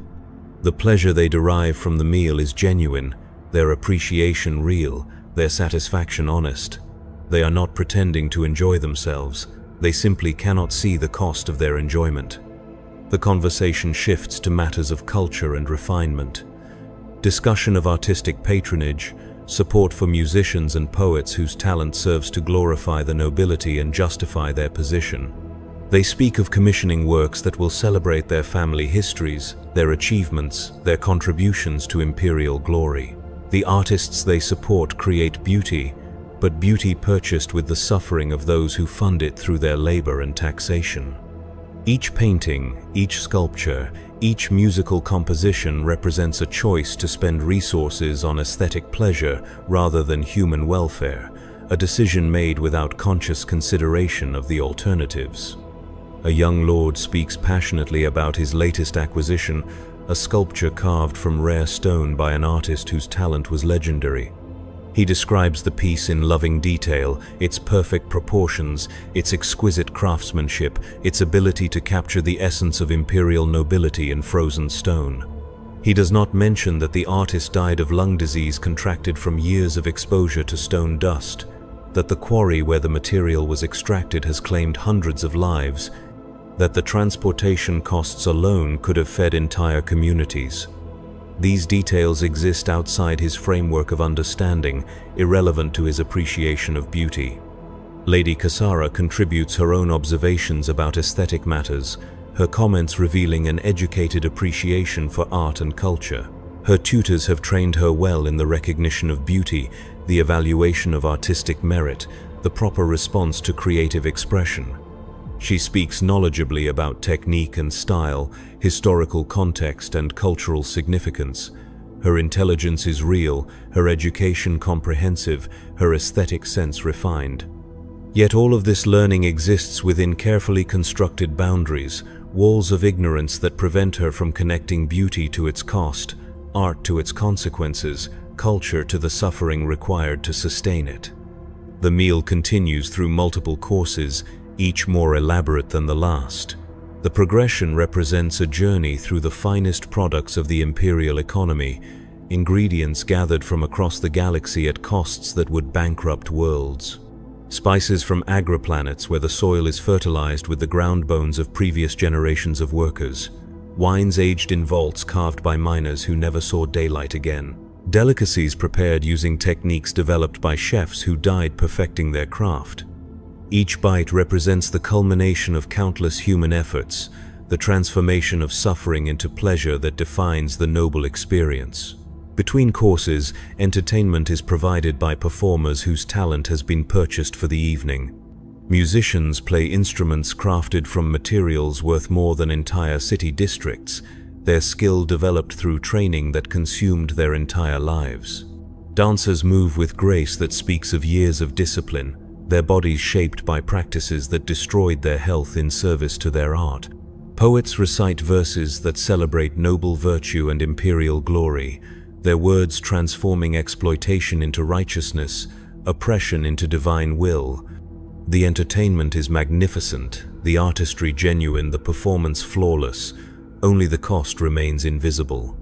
The pleasure they derive from the meal is genuine, their appreciation real, their satisfaction honest. They are not pretending to enjoy themselves. They simply cannot see the cost of their enjoyment. The conversation shifts to matters of culture and refinement. Discussion of artistic patronage, support for musicians and poets whose talent serves to glorify the nobility and justify their position. They speak of commissioning works that will celebrate their family histories, their achievements, their contributions to imperial glory. The artists they support create beauty, but beauty purchased with the suffering of those who fund it through their labor and taxation. Each painting, each sculpture, each musical composition represents a choice to spend resources on aesthetic pleasure rather than human welfare, a decision made without conscious consideration of the alternatives. A young lord speaks passionately about his latest acquisition, a sculpture carved from rare stone by an artist whose talent was legendary. He describes the piece in loving detail, its perfect proportions, its exquisite craftsmanship, its ability to capture the essence of imperial nobility in frozen stone. He does not mention that the artist died of lung disease contracted from years of exposure to stone dust, that the quarry where the material was extracted has claimed hundreds of lives, that the transportation costs alone could have fed entire communities. These details exist outside his framework of understanding, irrelevant to his appreciation of beauty. Lady Cassara contributes her own observations about aesthetic matters, her comments revealing an educated appreciation for art and culture. Her tutors have trained her well in the recognition of beauty, the evaluation of artistic merit, the proper response to creative expression. She speaks knowledgeably about technique and style, historical context and cultural significance. Her intelligence is real, her education comprehensive, her aesthetic sense refined. Yet all of this learning exists within carefully constructed boundaries, walls of ignorance that prevent her from connecting beauty to its cost, art to its consequences, culture to the suffering required to sustain it. The meal continues through multiple courses, each more elaborate than the last. The progression represents a journey through the finest products of the imperial economy, ingredients gathered from across the galaxy at costs that would bankrupt worlds. Spices from agriplanets where the soil is fertilized with the ground bones of previous generations of workers. Wines aged in vaults carved by miners who never saw daylight again. Delicacies prepared using techniques developed by chefs who died perfecting their craft. Each bite represents the culmination of countless human efforts, the transformation of suffering into pleasure that defines the noble experience. Between courses, entertainment is provided by performers whose talent has been purchased for the evening. Musicians play instruments crafted from materials worth more than entire city districts, their skill developed through training that consumed their entire lives. Dancers move with grace that speaks of years of discipline, their bodies shaped by practices that destroyed their health in service to their art. Poets recite verses that celebrate noble virtue and imperial glory, their words transforming exploitation into righteousness, oppression into divine will. The entertainment is magnificent, the artistry genuine, the performance flawless, only the cost remains invisible.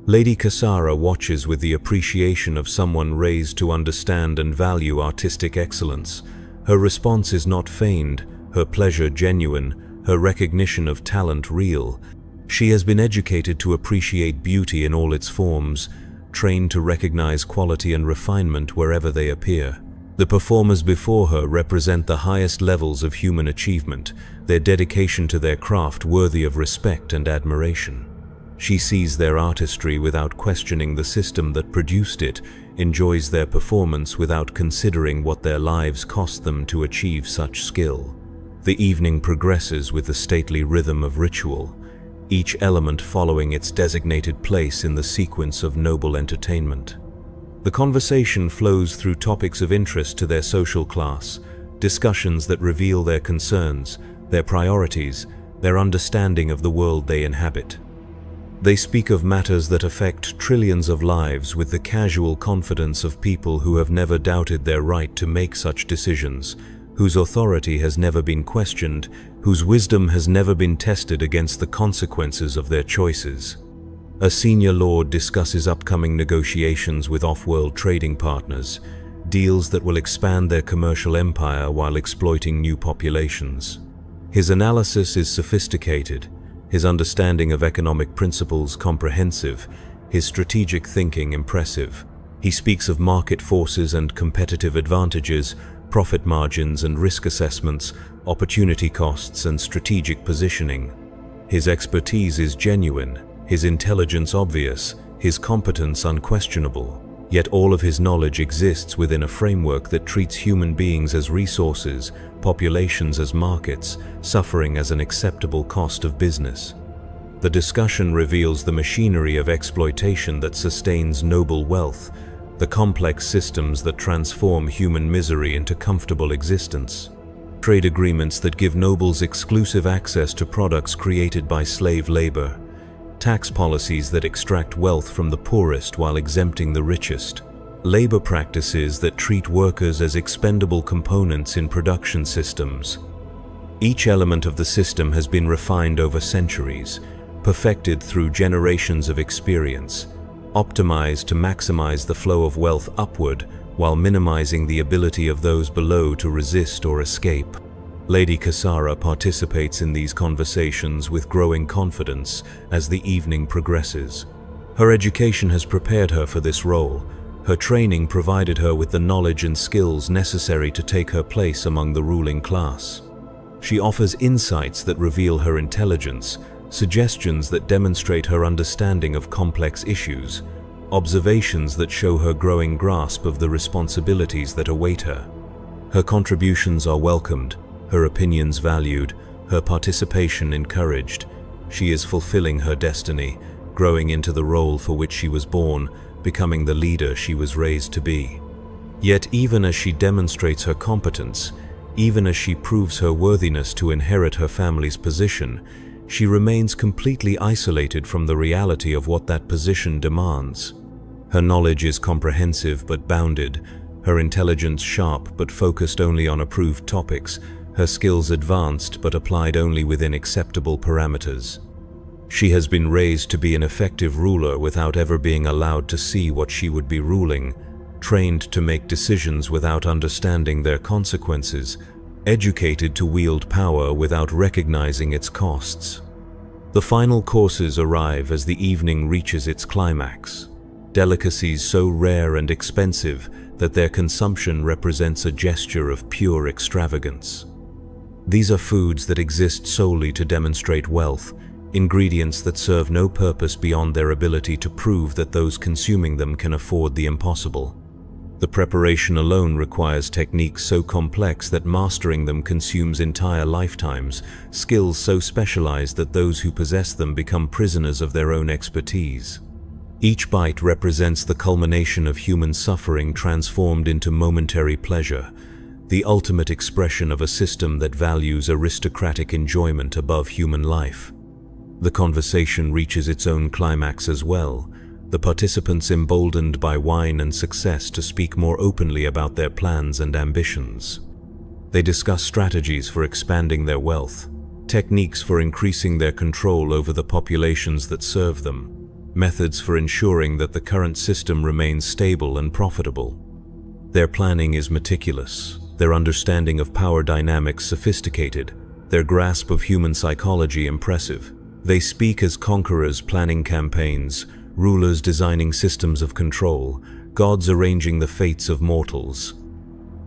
Lady Cassara watches with the appreciation of someone raised to understand and value artistic excellence. Her response is not feigned, her pleasure genuine, her recognition of talent real. She has been educated to appreciate beauty in all its forms, trained to recognize quality and refinement wherever they appear. The performers before her represent the highest levels of human achievement, their dedication to their craft worthy of respect and admiration. She sees their artistry without questioning the system that produced it, enjoys their performance without considering what their lives cost them to achieve such skill. The evening progresses with the stately rhythm of ritual, each element following its designated place in the sequence of noble entertainment. The conversation flows through topics of interest to their social class, discussions that reveal their concerns, their priorities, their understanding of the world they inhabit. They speak of matters that affect trillions of lives with the casual confidence of people who have never doubted their right to make such decisions, whose authority has never been questioned, whose wisdom has never been tested against the consequences of their choices. A senior lord discusses upcoming negotiations with off-world trading partners, deals that will expand their commercial empire while exploiting new populations. His analysis is sophisticated, his understanding of economic principles comprehensive, his strategic thinking impressive. He speaks of market forces and competitive advantages, profit margins and risk assessments, opportunity costs and strategic positioning. His expertise is genuine, his intelligence obvious, his competence unquestionable. Yet all of his knowledge exists within a framework that treats human beings as resources, populations as markets, suffering as an acceptable cost of business. The discussion reveals the machinery of exploitation that sustains noble wealth, the complex systems that transform human misery into comfortable existence. Trade agreements that give nobles exclusive access to products created by slave labor. Tax policies that extract wealth from the poorest while exempting the richest. Labor practices that treat workers as expendable components in production systems. Each element of the system has been refined over centuries, perfected through generations of experience, optimized to maximize the flow of wealth upward while minimizing the ability of those below to resist or escape. Lady Cassara participates in these conversations with growing confidence as the evening progresses. Her education has prepared her for this role. Her training provided her with the knowledge and skills necessary to take her place among the ruling class. She offers insights that reveal her intelligence, suggestions that demonstrate her understanding of complex issues, observations that show her growing grasp of the responsibilities that await her. Her contributions are welcomed, her opinions valued, her participation encouraged. She is fulfilling her destiny, growing into the role for which she was born, becoming the leader she was raised to be. Yet even as she demonstrates her competence, even as she proves her worthiness to inherit her family's position, she remains completely isolated from the reality of what that position demands. Her knowledge is comprehensive but bounded, her intelligence sharp but focused only on approved topics, her skills advanced but applied only within acceptable parameters. She has been raised to be an effective ruler without ever being allowed to see what she would be ruling, trained to make decisions without understanding their consequences, educated to wield power without recognizing its costs. The final courses arrive as the evening reaches its climax. Delicacies so rare and expensive that their consumption represents a gesture of pure extravagance. These are foods that exist solely to demonstrate wealth, ingredients that serve no purpose beyond their ability to prove that those consuming them can afford the impossible. The preparation alone requires techniques so complex that mastering them consumes entire lifetimes, skills so specialized that those who possess them become prisoners of their own expertise. Each bite represents the culmination of human suffering transformed into momentary pleasure, the ultimate expression of a system that values aristocratic enjoyment above human life. The conversation reaches its own climax as well, the participants emboldened by wine and success to speak more openly about their plans and ambitions. They discuss strategies for expanding their wealth, techniques for increasing their control over the populations that serve them, methods for ensuring that the current system remains stable and profitable. Their planning is meticulous, their understanding of power dynamics sophisticated, their grasp of human psychology impressive. They speak as conquerors planning campaigns, rulers designing systems of control, gods arranging the fates of mortals.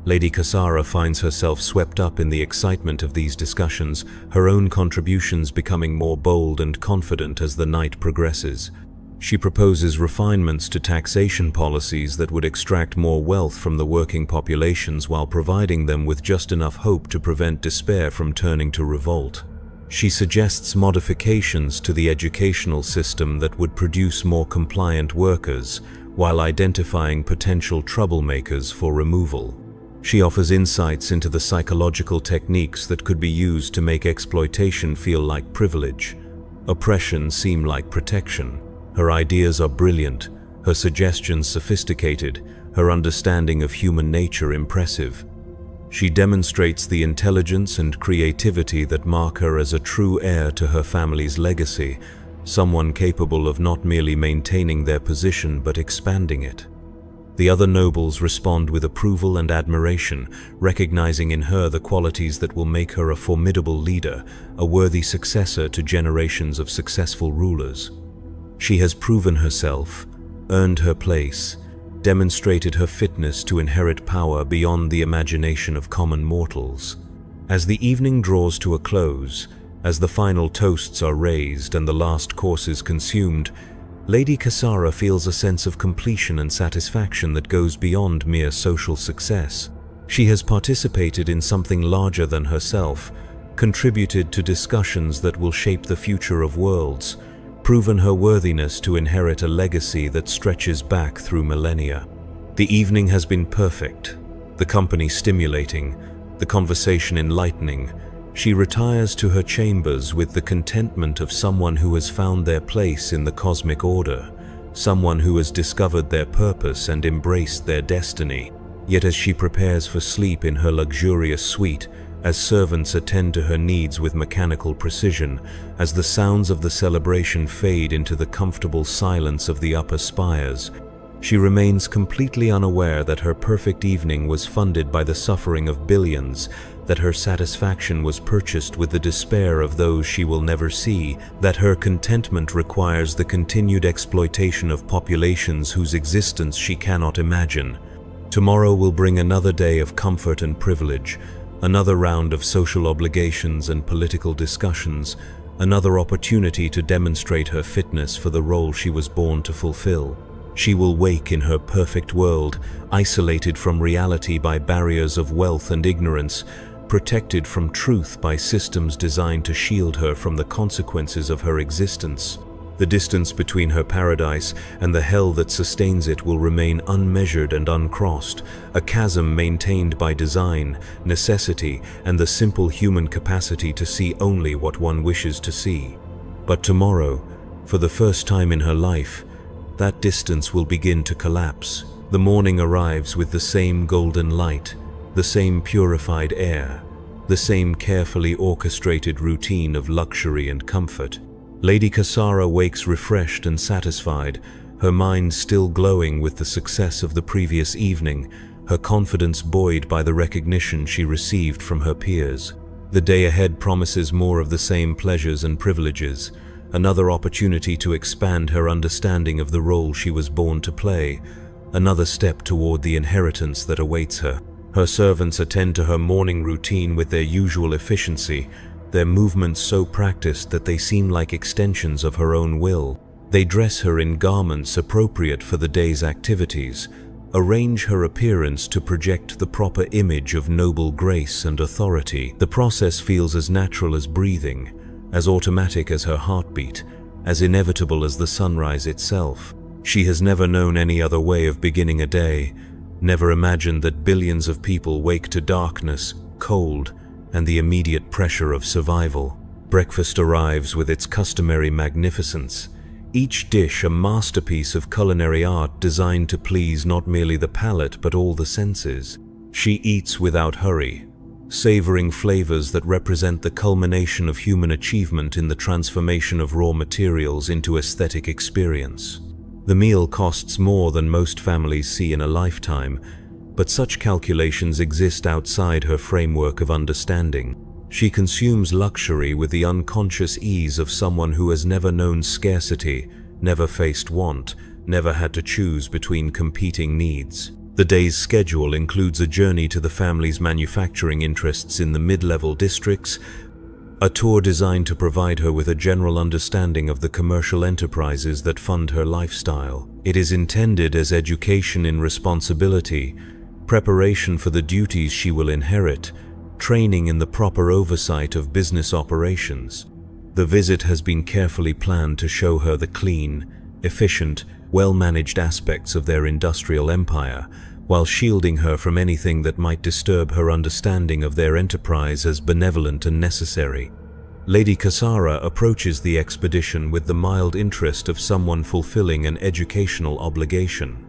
Lady Cassara finds herself swept up in the excitement of these discussions, her own contributions becoming more bold and confident as the night progresses. She proposes refinements to taxation policies that would extract more wealth from the working populations while providing them with just enough hope to prevent despair from turning to revolt. She suggests modifications to the educational system that would produce more compliant workers, while identifying potential troublemakers for removal. She offers insights into the psychological techniques that could be used to make exploitation feel like privilege, oppression seem like protection. Her ideas are brilliant, her suggestions sophisticated, her understanding of human nature impressive. She demonstrates the intelligence and creativity that mark her as a true heir to her family's legacy, someone capable of not merely maintaining their position but expanding it. The other nobles respond with approval and admiration, recognizing in her the qualities that will make her a formidable leader, a worthy successor to generations of successful rulers. She has proven herself, earned her place, demonstrated her fitness to inherit power beyond the imagination of common mortals. As the evening draws to a close, as the final toasts are raised and the last courses consumed, Lady Cassara feels a sense of completion and satisfaction that goes beyond mere social success. She has participated in something larger than herself, contributed to discussions that will shape the future of worlds, proven her worthiness to inherit a legacy that stretches back through millennia. The evening has been perfect, the company stimulating, the conversation enlightening. She retires to her chambers with the contentment of someone who has found their place in the cosmic order, someone who has discovered their purpose and embraced their destiny. Yet as she prepares for sleep in her luxurious suite, as servants attend to her needs with mechanical precision, as the sounds of the celebration fade into the comfortable silence of the upper spires, she remains completely unaware that her perfect evening was funded by the suffering of billions, that her satisfaction was purchased with the despair of those she will never see, that her contentment requires the continued exploitation of populations whose existence she cannot imagine. Tomorrow will bring another day of comfort and privilege, another round of social obligations and political discussions, another opportunity to demonstrate her fitness for the role she was born to fulfill. She will wake in her perfect world, isolated from reality by barriers of wealth and ignorance, protected from truth by systems designed to shield her from the consequences of her existence. The distance between her paradise and the hell that sustains it will remain unmeasured and uncrossed, a chasm maintained by design, necessity, and the simple human capacity to see only what one wishes to see. But tomorrow, for the first time in her life, that distance will begin to collapse. The morning arrives with the same golden light, the same purified air, the same carefully orchestrated routine of luxury and comfort. Lady Cassara wakes refreshed and satisfied, her mind still glowing with the success of the previous evening, her confidence buoyed by the recognition she received from her peers. The day ahead promises more of the same pleasures and privileges, another opportunity to expand her understanding of the role she was born to play, another step toward the inheritance that awaits her. Her servants attend to her morning routine with their usual efficiency, their movements so practiced that they seem like extensions of her own will. They dress her in garments appropriate for the day's activities, arrange her appearance to project the proper image of noble grace and authority. The process feels as natural as breathing, as automatic as her heartbeat, as inevitable as the sunrise itself. She has never known any other way of beginning a day, never imagined that billions of people wake to darkness, cold, and the immediate pressure of survival. Breakfast arrives with its customary magnificence, each dish a masterpiece of culinary art designed to please not merely the palate but all the senses. She eats without hurry, savoring flavors that represent the culmination of human achievement in the transformation of raw materials into aesthetic experience. The meal costs more than most families see in a lifetime, but such calculations exist outside her framework of understanding. She consumes luxury with the unconscious ease of someone who has never known scarcity, never faced want, never had to choose between competing needs. The day's schedule includes a journey to the family's manufacturing interests in the mid-level districts, a tour designed to provide her with a general understanding of the commercial enterprises that fund her lifestyle. It is intended as education in responsibility, preparation for the duties she will inherit, training in the proper oversight of business operations. The visit has been carefully planned to show her the clean, efficient, well-managed aspects of their industrial empire, while shielding her from anything that might disturb her understanding of their enterprise as benevolent and necessary. Lady Cassara approaches the expedition with the mild interest of someone fulfilling an educational obligation.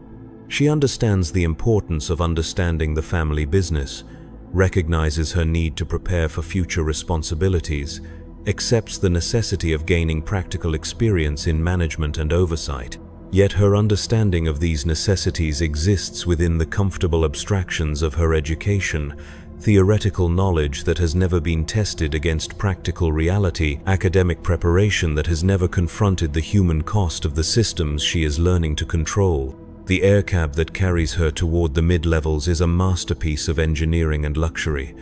She understands the importance of understanding the family business, recognizes her need to prepare for future responsibilities, accepts the necessity of gaining practical experience in management and oversight. Yet her understanding of these necessities exists within the comfortable abstractions of her education, theoretical knowledge that has never been tested against practical reality, academic preparation that has never confronted the human cost of the systems she is learning to control. The air cab that carries her toward the mid-levels is a masterpiece of engineering and luxury,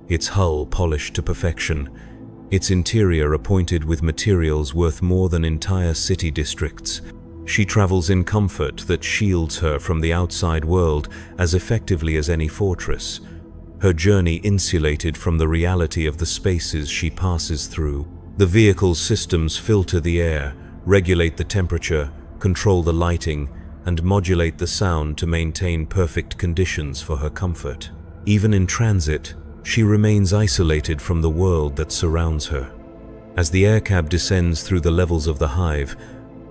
its hull polished to perfection, its interior appointed with materials worth more than entire city districts. She travels in comfort that shields her from the outside world as effectively as any fortress, her journey insulated from the reality of the spaces she passes through. The vehicle's systems filter the air, regulate the temperature, control the lighting, and modulate the sound to maintain perfect conditions for her comfort. Even in transit, she remains isolated from the world that surrounds her. As the aircab descends through the levels of the hive,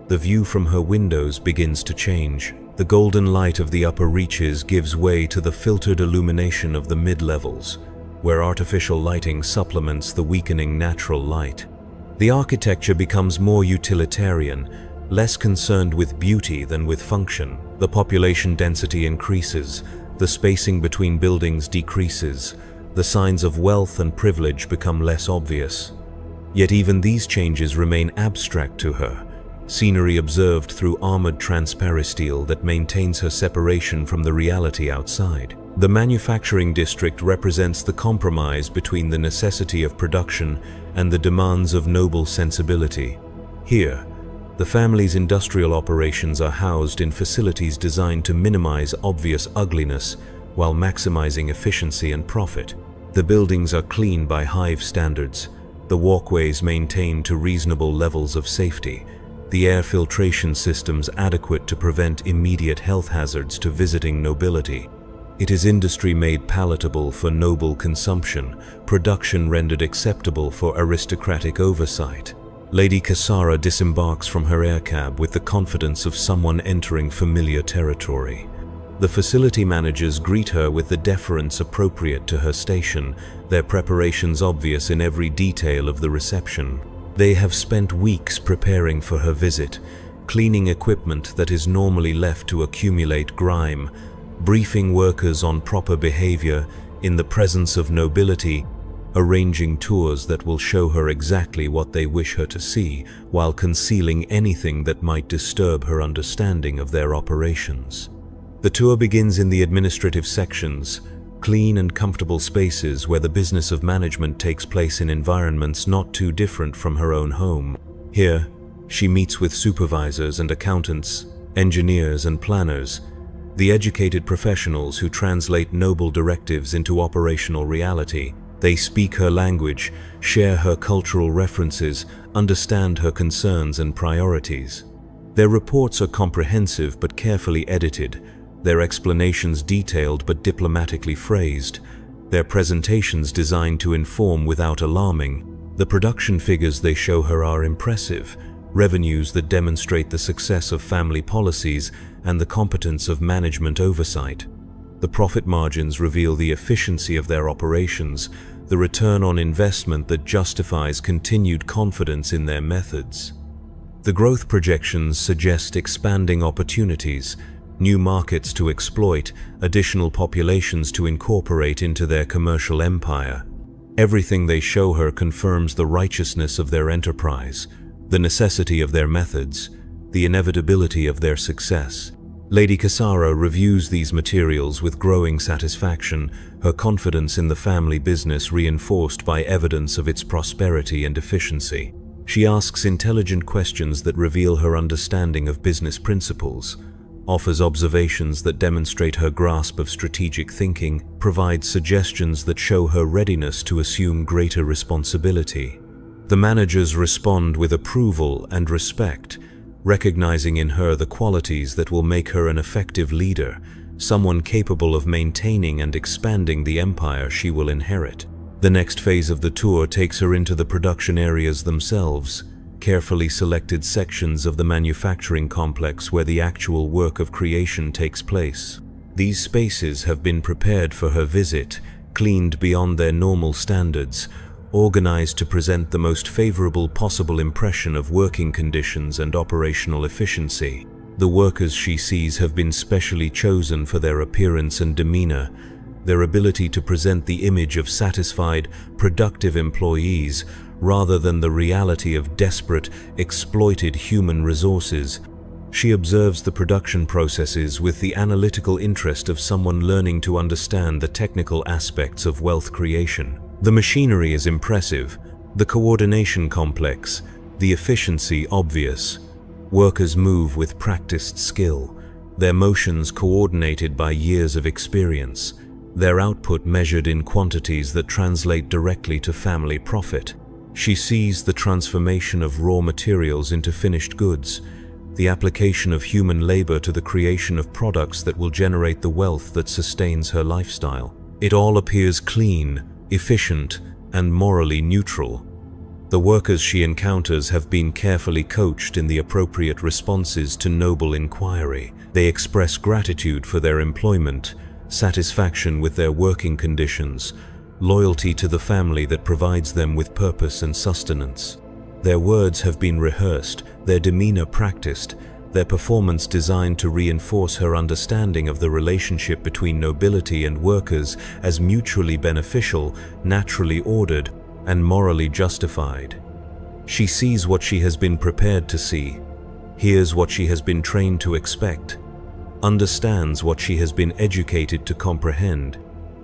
the view from her windows begins to change. The golden light of the upper reaches gives way to the filtered illumination of the mid-levels, where artificial lighting supplements the weakening natural light. The architecture becomes more utilitarian, less concerned with beauty than with function. The population density increases, the spacing between buildings decreases, the signs of wealth and privilege become less obvious. Yet even these changes remain abstract to her, scenery observed through armored transparisteel that maintains her separation from the reality outside. The manufacturing district represents the compromise between the necessity of production and the demands of noble sensibility. Here, the family's industrial operations are housed in facilities designed to minimize obvious ugliness while maximizing efficiency and profit. The buildings are clean by hive standards, the walkways maintained to reasonable levels of safety, the air filtration systems adequate to prevent immediate health hazards to visiting nobility. It is industry made palatable for noble consumption, production rendered acceptable for aristocratic oversight. Lady Cassara disembarks from her aircab with the confidence of someone entering familiar territory. The facility managers greet her with the deference appropriate to her station, their preparations obvious in every detail of the reception. They have spent weeks preparing for her visit, cleaning equipment that is normally left to accumulate grime, briefing workers on proper behavior in the presence of nobility, arranging tours that will show her exactly what they wish her to see, while concealing anything that might disturb her understanding of their operations. The tour begins in the administrative sections, clean and comfortable spaces where the business of management takes place in environments not too different from her own home. Here, she meets with supervisors and accountants, engineers and planners, the educated professionals who translate noble directives into operational reality. They speak her language, share her cultural references, understand her concerns and priorities. Their reports are comprehensive but carefully edited, their explanations detailed but diplomatically phrased, their presentations designed to inform without alarming. The production figures they show her are impressive, revenues that demonstrate the success of family policies and the competence of management oversight. The profit margins reveal the efficiency of their operations, the return on investment that justifies continued confidence in their methods. The growth projections suggest expanding opportunities, new markets to exploit, additional populations to incorporate into their commercial empire. Everything they show her confirms the righteousness of their enterprise, the necessity of their methods, the inevitability of their success. Lady Cassara reviews these materials with growing satisfaction, her confidence in the family business reinforced by evidence of its prosperity and efficiency. She asks intelligent questions that reveal her understanding of business principles, offers observations that demonstrate her grasp of strategic thinking, provides suggestions that show her readiness to assume greater responsibility. The managers respond with approval and respect, recognizing in her the qualities that will make her an effective leader, someone capable of maintaining and expanding the empire she will inherit. The next phase of the tour takes her into the production areas themselves, carefully selected sections of the manufacturing complex where the actual work of creation takes place. These spaces have been prepared for her visit, cleaned beyond their normal standards, organized to present the most favorable possible impression of working conditions and operational efficiency. The workers she sees have been specially chosen for their appearance and demeanor, their ability to present the image of satisfied, productive employees rather than the reality of desperate, exploited human resources. She observes the production processes with the analytical interest of someone learning to understand the technical aspects of wealth creation. The machinery is impressive, the coordination complex, the efficiency obvious. Workers move with practiced skill, their motions coordinated by years of experience, their output measured in quantities that translate directly to family profit. She sees the transformation of raw materials into finished goods, the application of human labor to the creation of products that will generate the wealth that sustains her lifestyle. It all appears clean, efficient, and morally neutral. The workers she encounters have been carefully coached in the appropriate responses to noble inquiry. They express gratitude for their employment, satisfaction with their working conditions, loyalty to the family that provides them with purpose and sustenance. Their words have been rehearsed, their demeanor practiced, their performance designed to reinforce her understanding of the relationship between nobility and workers as mutually beneficial, naturally ordered, and morally justified. She sees what she has been prepared to see, hears what she has been trained to expect, understands what she has been educated to comprehend.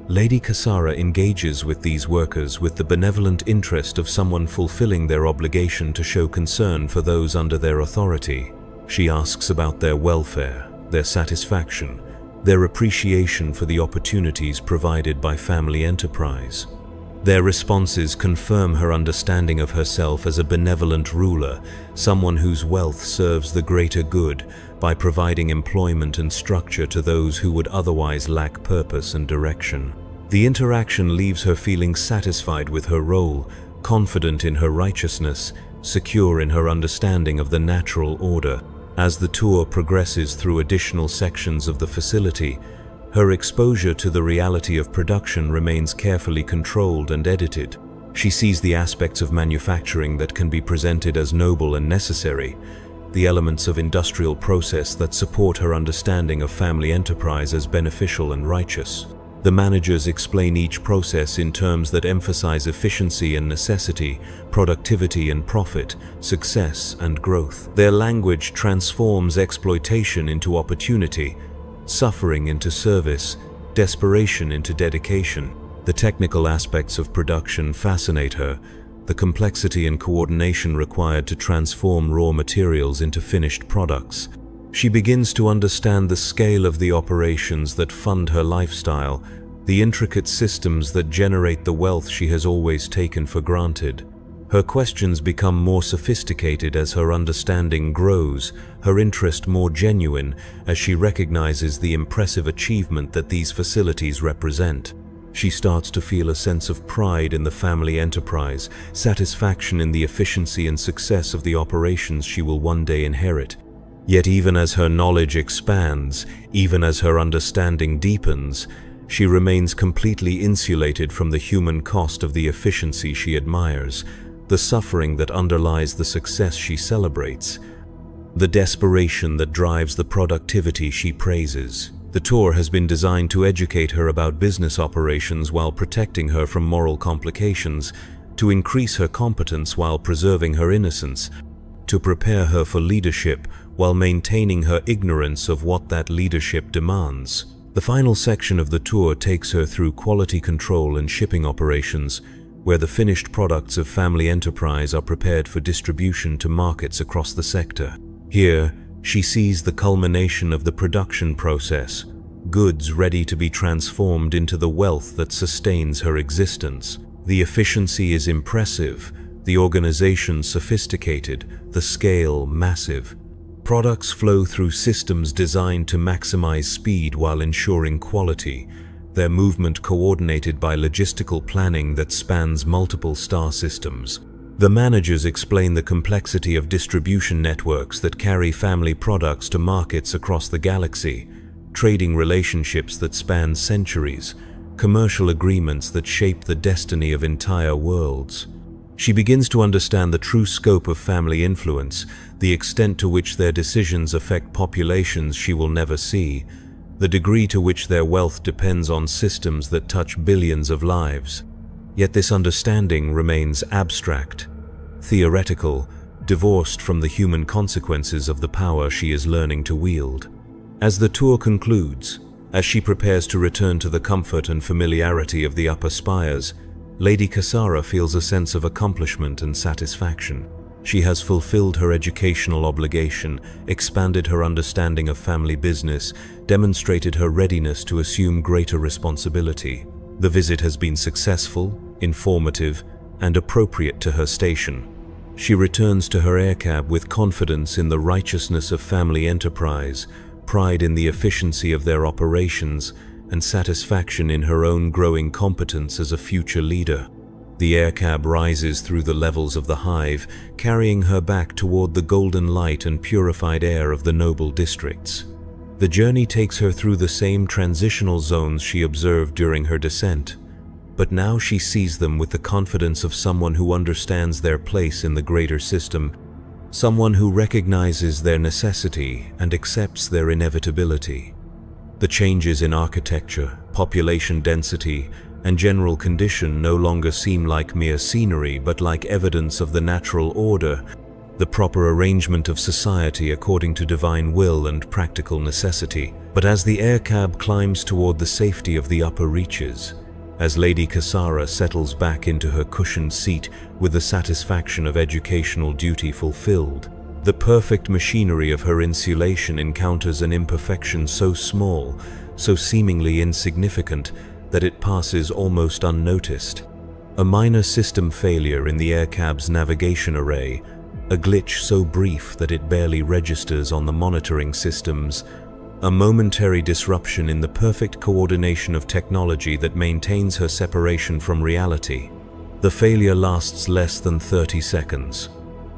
Lady Kasara engages with these workers with the benevolent interest of someone fulfilling their obligation to show concern for those under their authority. She asks about their welfare, their satisfaction, their appreciation for the opportunities provided by family enterprise. Their responses confirm her understanding of herself as a benevolent ruler, someone whose wealth serves the greater good by providing employment and structure to those who would otherwise lack purpose and direction. The interaction leaves her feeling satisfied with her role, confident in her righteousness, secure in her understanding of the natural order. As the tour progresses through additional sections of the facility, her exposure to the reality of production remains carefully controlled and edited. She sees the aspects of manufacturing that can be presented as noble and necessary, the elements of industrial process that support her understanding of family enterprise as beneficial and righteous. The managers explain each process in terms that emphasize efficiency and necessity, productivity and profit, success and growth. Their language transforms exploitation into opportunity, suffering into service, desperation into dedication. The technical aspects of production fascinate her, the complexity and coordination required to transform raw materials into finished products. She begins to understand the scale of the operations that fund her lifestyle, the intricate systems that generate the wealth she has always taken for granted. Her questions become more sophisticated as her understanding grows, her interest more genuine as she recognizes the impressive achievement that these facilities represent. She starts to feel a sense of pride in the family enterprise, satisfaction in the efficiency and success of the operations she will one day inherit. Yet even as her knowledge expands, even as her understanding deepens, she remains completely insulated from the human cost of the efficiency she admires, the suffering that underlies the success she celebrates, the desperation that drives the productivity she praises. The tour has been designed to educate her about business operations while protecting her from moral complications, to increase her competence while preserving her innocence, to prepare her for leadership while maintaining her ignorance of what that leadership demands. The final section of the tour takes her through quality control and shipping operations, where the finished products of family enterprise are prepared for distribution to markets across the sector. Here, she sees the culmination of the production process, goods ready to be transformed into the wealth that sustains her existence. The efficiency is impressive, the organization sophisticated, the scale massive. Products flow through systems designed to maximize speed while ensuring quality, their movement coordinated by logistical planning that spans multiple star systems. The managers explain the complexity of distribution networks that carry family products to markets across the galaxy, trading relationships that span centuries, commercial agreements that shape the destiny of entire worlds. She begins to understand the true scope of family influence, the extent to which their decisions affect populations she will never see, the degree to which their wealth depends on systems that touch billions of lives. Yet this understanding remains abstract, theoretical, divorced from the human consequences of the power she is learning to wield. As the tour concludes, as she prepares to return to the comfort and familiarity of the upper spires, Lady Kasara feels a sense of accomplishment and satisfaction. She has fulfilled her educational obligation, expanded her understanding of family business, demonstrated her readiness to assume greater responsibility. The visit has been successful, informative, and appropriate to her station. She returns to her aircab with confidence in the righteousness of family enterprise, pride in the efficiency of their operations, and satisfaction in her own growing competence as a future leader. The aircab rises through the levels of the hive, carrying her back toward the golden light and purified air of the noble districts. The journey takes her through the same transitional zones she observed during her descent, but now she sees them with the confidence of someone who understands their place in the greater system, someone who recognizes their necessity and accepts their inevitability. The changes in architecture, population density, and general condition no longer seem like mere scenery but like evidence of the natural order, the proper arrangement of society according to divine will and practical necessity. But as the air cab climbs toward the safety of the upper reaches, as Lady Cassara settles back into her cushioned seat with the satisfaction of educational duty fulfilled, the perfect machinery of her insulation encounters an imperfection so small, so seemingly insignificant, that it passes almost unnoticed. A minor system failure in the air cab's navigation array, a glitch so brief that it barely registers on the monitoring systems, a momentary disruption in the perfect coordination of technology that maintains her separation from reality. The failure lasts less than 30 seconds.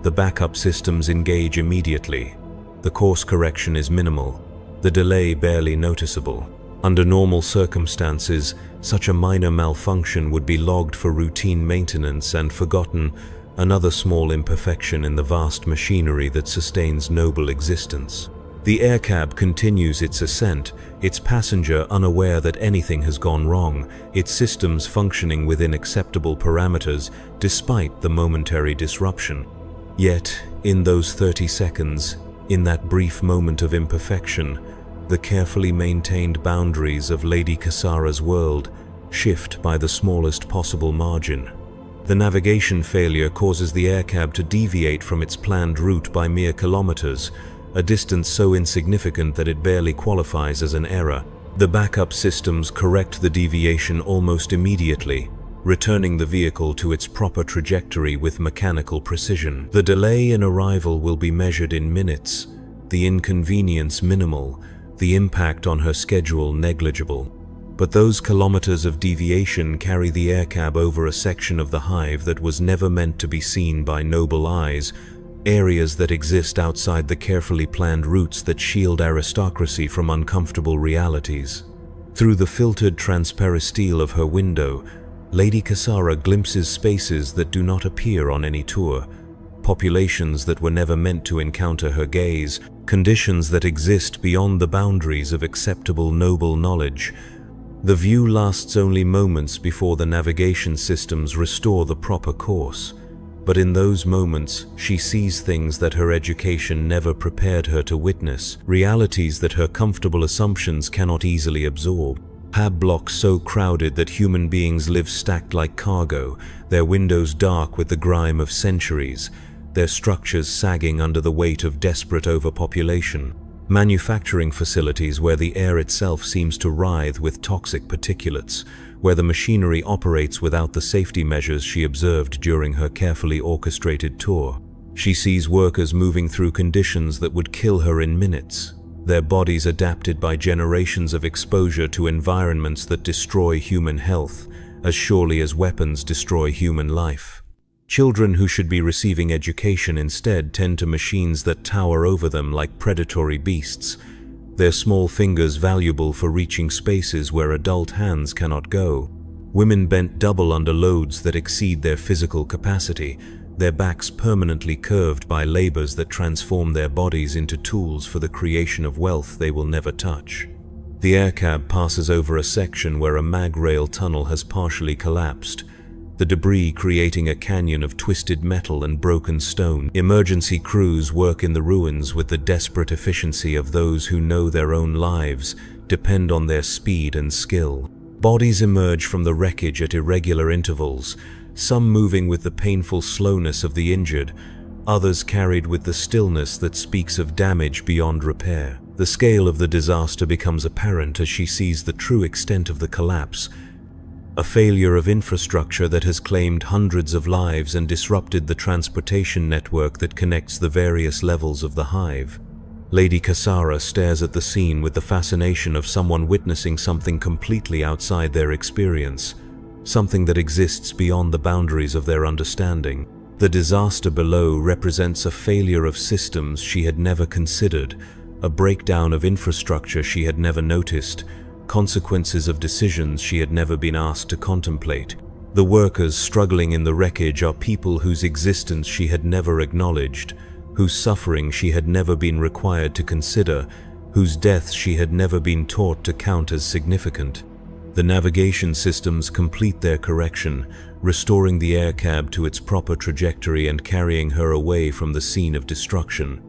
The backup systems engage immediately. The course correction is minimal, the delay barely noticeable. Under normal circumstances, such a minor malfunction would be logged for routine maintenance and forgotten, another small imperfection in the vast machinery that sustains noble existence. The air cab continues its ascent, its passenger unaware that anything has gone wrong, its systems functioning within acceptable parameters despite the momentary disruption. Yet, in those 30 seconds, in that brief moment of imperfection, the carefully maintained boundaries of Lady Cassara's world shift by the smallest possible margin. The navigation failure causes the air cab to deviate from its planned route by mere kilometers, a distance so insignificant that it barely qualifies as an error. The backup systems correct the deviation almost immediately, returning the vehicle to its proper trajectory with mechanical precision. The delay in arrival will be measured in minutes, the inconvenience minimal, the impact on her schedule negligible. But those kilometers of deviation carry the air cab over a section of the hive that was never meant to be seen by noble eyes, areas that exist outside the carefully planned routes that shield aristocracy from uncomfortable realities. Through the filtered transparistile of her window, Lady Cassara glimpses spaces that do not appear on any tour, populations that were never meant to encounter her gaze, conditions that exist beyond the boundaries of acceptable noble knowledge. The view lasts only moments before the navigation systems restore the proper course. But in those moments, she sees things that her education never prepared her to witness, realities that her comfortable assumptions cannot easily absorb. Hab blocks so crowded that human beings live stacked like cargo, their windows dark with the grime of centuries, their structures sagging under the weight of desperate overpopulation. Manufacturing facilities where the air itself seems to writhe with toxic particulates, where the machinery operates without the safety measures she observed during her carefully orchestrated tour. She sees workers moving through conditions that would kill her in minutes, their bodies adapted by generations of exposure to environments that destroy human health, as surely as weapons destroy human life. Children who should be receiving education instead tend to machines that tower over them like predatory beasts, their small fingers valuable for reaching spaces where adult hands cannot go. Women bent double under loads that exceed their physical capacity, their backs permanently curved by labors that transform their bodies into tools for the creation of wealth they will never touch. The air cab passes over a section where a mag rail tunnel has partially collapsed, the debris creating a canyon of twisted metal and broken stone. Emergency crews work in the ruins with the desperate efficiency of those who know their own lives depend on their speed and skill. Bodies emerge from the wreckage at irregular intervals, some moving with the painful slowness of the injured, others carried with the stillness that speaks of damage beyond repair. The scale of the disaster becomes apparent as she sees the true extent of the collapse, a failure of infrastructure that has claimed hundreds of lives and disrupted the transportation network that connects the various levels of the hive. Lady Cassara stares at the scene with the fascination of someone witnessing something completely outside their experience, something that exists beyond the boundaries of their understanding. The disaster below represents a failure of systems she had never considered, a breakdown of infrastructure she had never noticed, consequences of decisions she had never been asked to contemplate. The workers struggling in the wreckage are people whose existence she had never acknowledged, whose suffering she had never been required to consider, whose deaths she had never been taught to count as significant. The navigation systems complete their correction, restoring the aircab to its proper trajectory and carrying her away from the scene of destruction.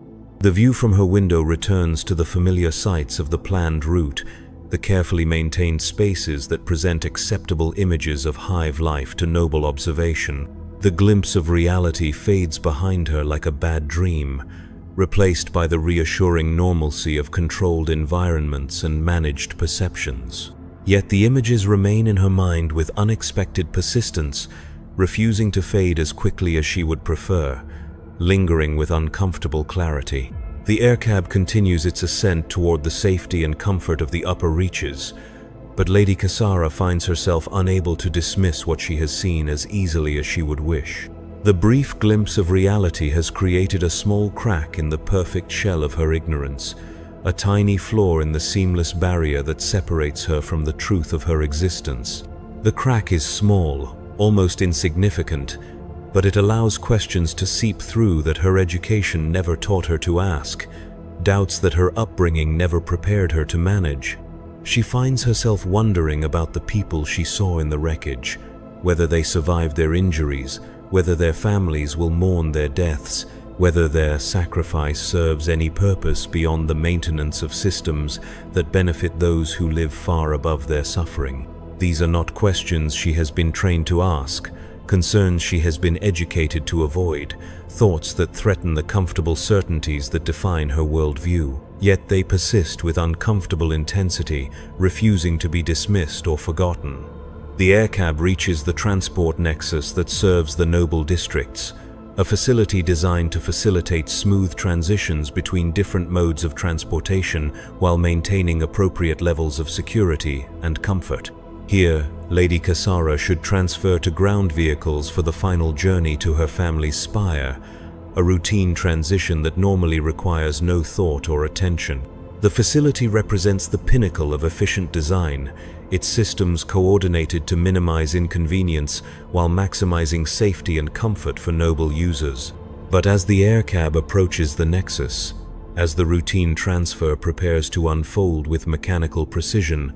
The view from her window returns to the familiar sights of the planned route, the carefully maintained spaces that present acceptable images of hive life to noble observation. The glimpse of reality fades behind her like a bad dream, replaced by the reassuring normalcy of controlled environments and managed perceptions. Yet the images remain in her mind with unexpected persistence, refusing to fade as quickly as she would prefer, lingering with uncomfortable clarity. The aircab continues its ascent toward the safety and comfort of the upper reaches, but Lady Cassara finds herself unable to dismiss what she has seen as easily as she would wish. The brief glimpse of reality has created a small crack in the perfect shell of her ignorance, a tiny flaw in the seamless barrier that separates her from the truth of her existence. The crack is small, almost insignificant, but it allows questions to seep through that her education never taught her to ask, doubts that her upbringing never prepared her to manage. She finds herself wondering about the people she saw in the wreckage, whether they survived their injuries, whether their families will mourn their deaths, whether their sacrifice serves any purpose beyond the maintenance of systems that benefit those who live far above their suffering. These are not questions she has been trained to ask, concerns she has been educated to avoid, thoughts that threaten the comfortable certainties that define her worldview. Yet they persist with uncomfortable intensity, refusing to be dismissed or forgotten. The aircab reaches the transport nexus that serves the noble districts, a facility designed to facilitate smooth transitions between different modes of transportation while maintaining appropriate levels of security and comfort. Here, Lady Cassara should transfer to ground vehicles for the final journey to her family's spire, a routine transition that normally requires no thought or attention. The facility represents the pinnacle of efficient design, its systems coordinated to minimize inconvenience while maximizing safety and comfort for noble users. But as the aircab approaches the nexus, as the routine transfer prepares to unfold with mechanical precision,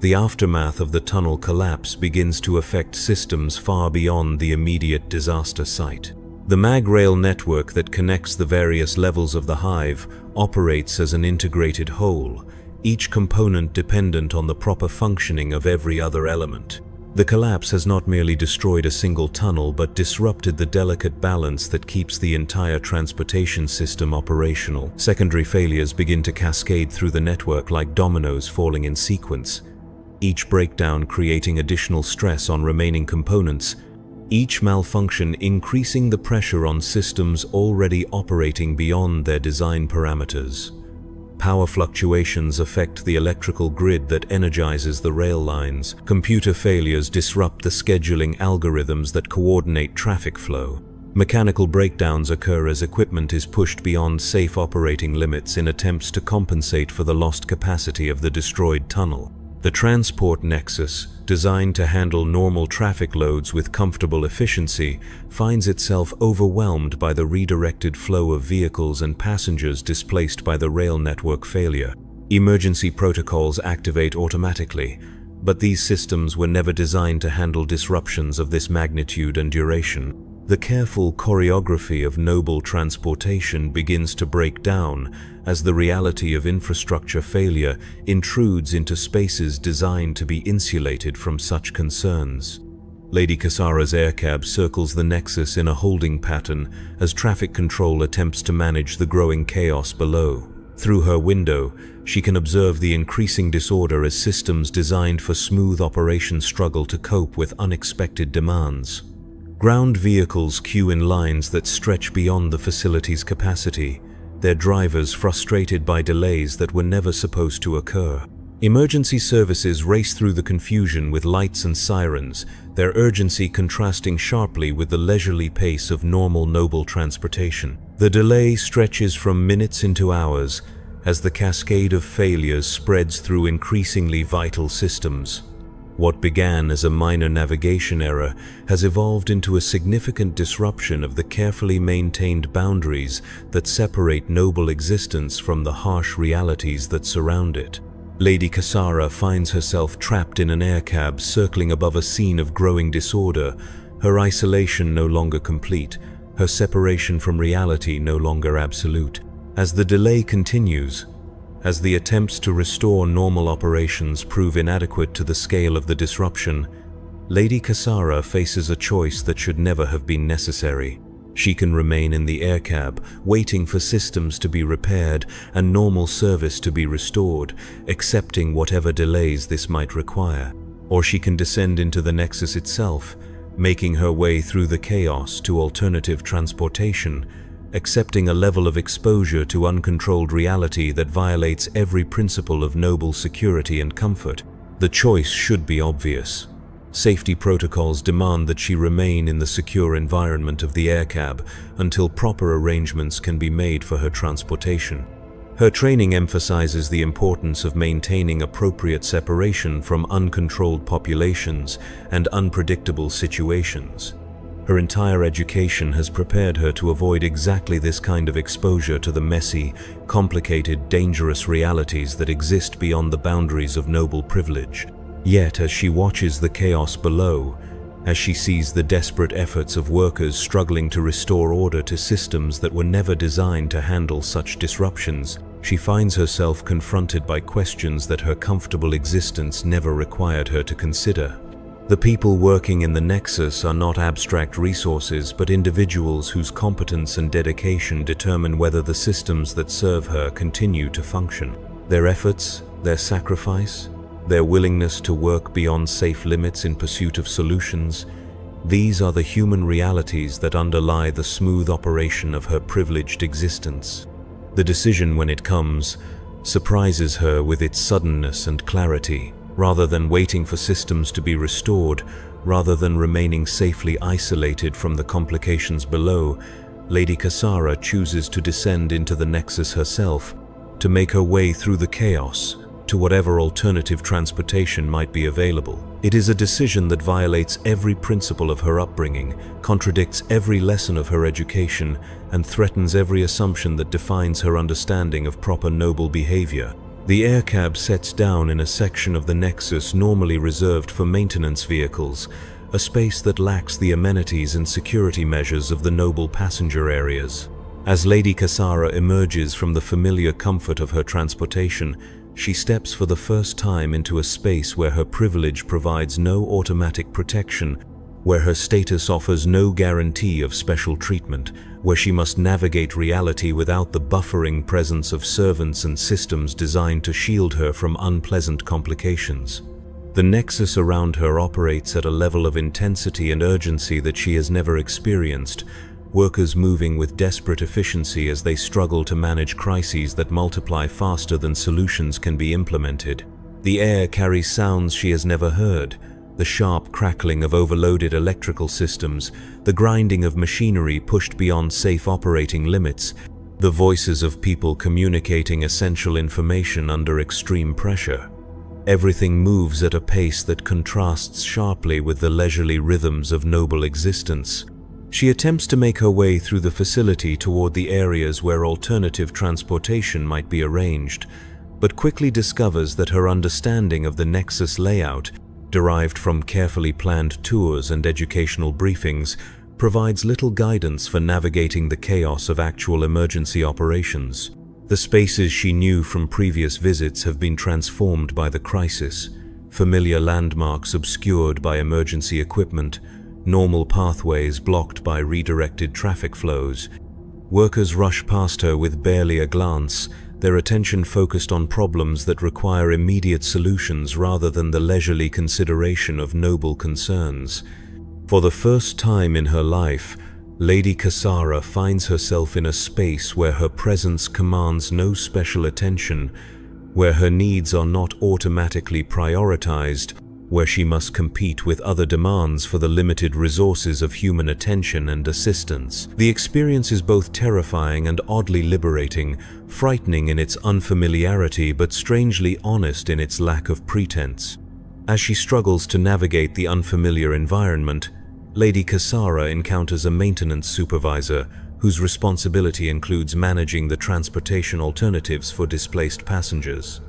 the aftermath of the tunnel collapse begins to affect systems far beyond the immediate disaster site. The mag-rail network that connects the various levels of the hive operates as an integrated whole, each component dependent on the proper functioning of every other element. The collapse has not merely destroyed a single tunnel but disrupted the delicate balance that keeps the entire transportation system operational. Secondary failures begin to cascade through the network like dominoes falling in sequence, each breakdown creating additional stress on remaining components, each malfunction increasing the pressure on systems already operating beyond their design parameters. Power fluctuations affect the electrical grid that energizes the rail lines. Computer failures disrupt the scheduling algorithms that coordinate traffic flow. Mechanical breakdowns occur as equipment is pushed beyond safe operating limits in attempts to compensate for the lost capacity of the destroyed tunnel. The transport nexus, designed to handle normal traffic loads with comfortable efficiency, finds itself overwhelmed by the redirected flow of vehicles and passengers displaced by the rail network failure. Emergency protocols activate automatically, but these systems were never designed to handle disruptions of this magnitude and duration. The careful choreography of noble transportation begins to break down as the reality of infrastructure failure intrudes into spaces designed to be insulated from such concerns. Lady Cassara's aircab circles the nexus in a holding pattern as traffic control attempts to manage the growing chaos below. Through her window, she can observe the increasing disorder as systems designed for smooth operation struggle to cope with unexpected demands. Ground vehicles queue in lines that stretch beyond the facility's capacity, their drivers frustrated by delays that were never supposed to occur. Emergency services race through the confusion with lights and sirens, their urgency contrasting sharply with the leisurely pace of normal noble transportation. The delay stretches from minutes into hours as the cascade of failures spreads through increasingly vital systems. What began as a minor navigation error has evolved into a significant disruption of the carefully maintained boundaries that separate noble existence from the harsh realities that surround it. Lady Cassara finds herself trapped in an aircab circling above a scene of growing disorder, her isolation no longer complete, her separation from reality no longer absolute. As the delay continues, as the attempts to restore normal operations prove inadequate to the scale of the disruption, Lady Cassara faces a choice that should never have been necessary. She can remain in the aircab, waiting for systems to be repaired and normal service to be restored, accepting whatever delays this might require. Or she can descend into the Nexus itself, making her way through the chaos to alternative transportation, accepting a level of exposure to uncontrolled reality that violates every principle of noble security and comfort. The choice should be obvious. Safety protocols demand that she remain in the secure environment of the aircab until proper arrangements can be made for her transportation. Her training emphasizes the importance of maintaining appropriate separation from uncontrolled populations and unpredictable situations. Her entire education has prepared her to avoid exactly this kind of exposure to the messy, complicated, dangerous realities that exist beyond the boundaries of noble privilege. Yet, as she watches the chaos below, as she sees the desperate efforts of workers struggling to restore order to systems that were never designed to handle such disruptions, she finds herself confronted by questions that her comfortable existence never required her to consider. The people working in the Nexus are not abstract resources, but individuals whose competence and dedication determine whether the systems that serve her continue to function. Their efforts, their sacrifice, their willingness to work beyond safe limits in pursuit of solutions, these are the human realities that underlie the smooth operation of her privileged existence. The decision, when it comes, surprises her with its suddenness and clarity. Rather than waiting for systems to be restored, rather than remaining safely isolated from the complications below, Lady Cassara chooses to descend into the Nexus herself, to make her way through the chaos to whatever alternative transportation might be available. It is a decision that violates every principle of her upbringing, contradicts every lesson of her education, and threatens every assumption that defines her understanding of proper noble behavior. The aircab sets down in a section of the Nexus normally reserved for maintenance vehicles, a space that lacks the amenities and security measures of the noble passenger areas. As Lady Cassara emerges from the familiar comfort of her transportation, she steps for the first time into a space where her privilege provides no automatic protection, where her status offers no guarantee of special treatment, where she must navigate reality without the buffering presence of servants and systems designed to shield her from unpleasant complications. The Nexus around her operates at a level of intensity and urgency that she has never experienced, workers moving with desperate efficiency as they struggle to manage crises that multiply faster than solutions can be implemented. The air carries sounds she has never heard, the sharp crackling of overloaded electrical systems, the grinding of machinery pushed beyond safe operating limits, the voices of people communicating essential information under extreme pressure. Everything moves at a pace that contrasts sharply with the leisurely rhythms of noble existence. She attempts to make her way through the facility toward the areas where alternative transportation might be arranged, but quickly discovers that her understanding of the Nexus layout, derived from carefully planned tours and educational briefings, provides little guidance for navigating the chaos of actual emergency operations. The spaces she knew from previous visits have been transformed by the crisis, familiar landmarks obscured by emergency equipment, normal pathways blocked by redirected traffic flows. Workers rush past her with barely a glance, their attention focused on problems that require immediate solutions rather than the leisurely consideration of noble concerns. For the first time in her life, Lady Cassara finds herself in a space where her presence commands no special attention, where her needs are not automatically prioritized, where she must compete with other demands for the limited resources of human attention and assistance. The experience is both terrifying and oddly liberating, frightening in its unfamiliarity but strangely honest in its lack of pretense. As she struggles to navigate the unfamiliar environment, Lady Cassara encounters a maintenance supervisor whose responsibility includes managing the transportation alternatives for displaced passengers.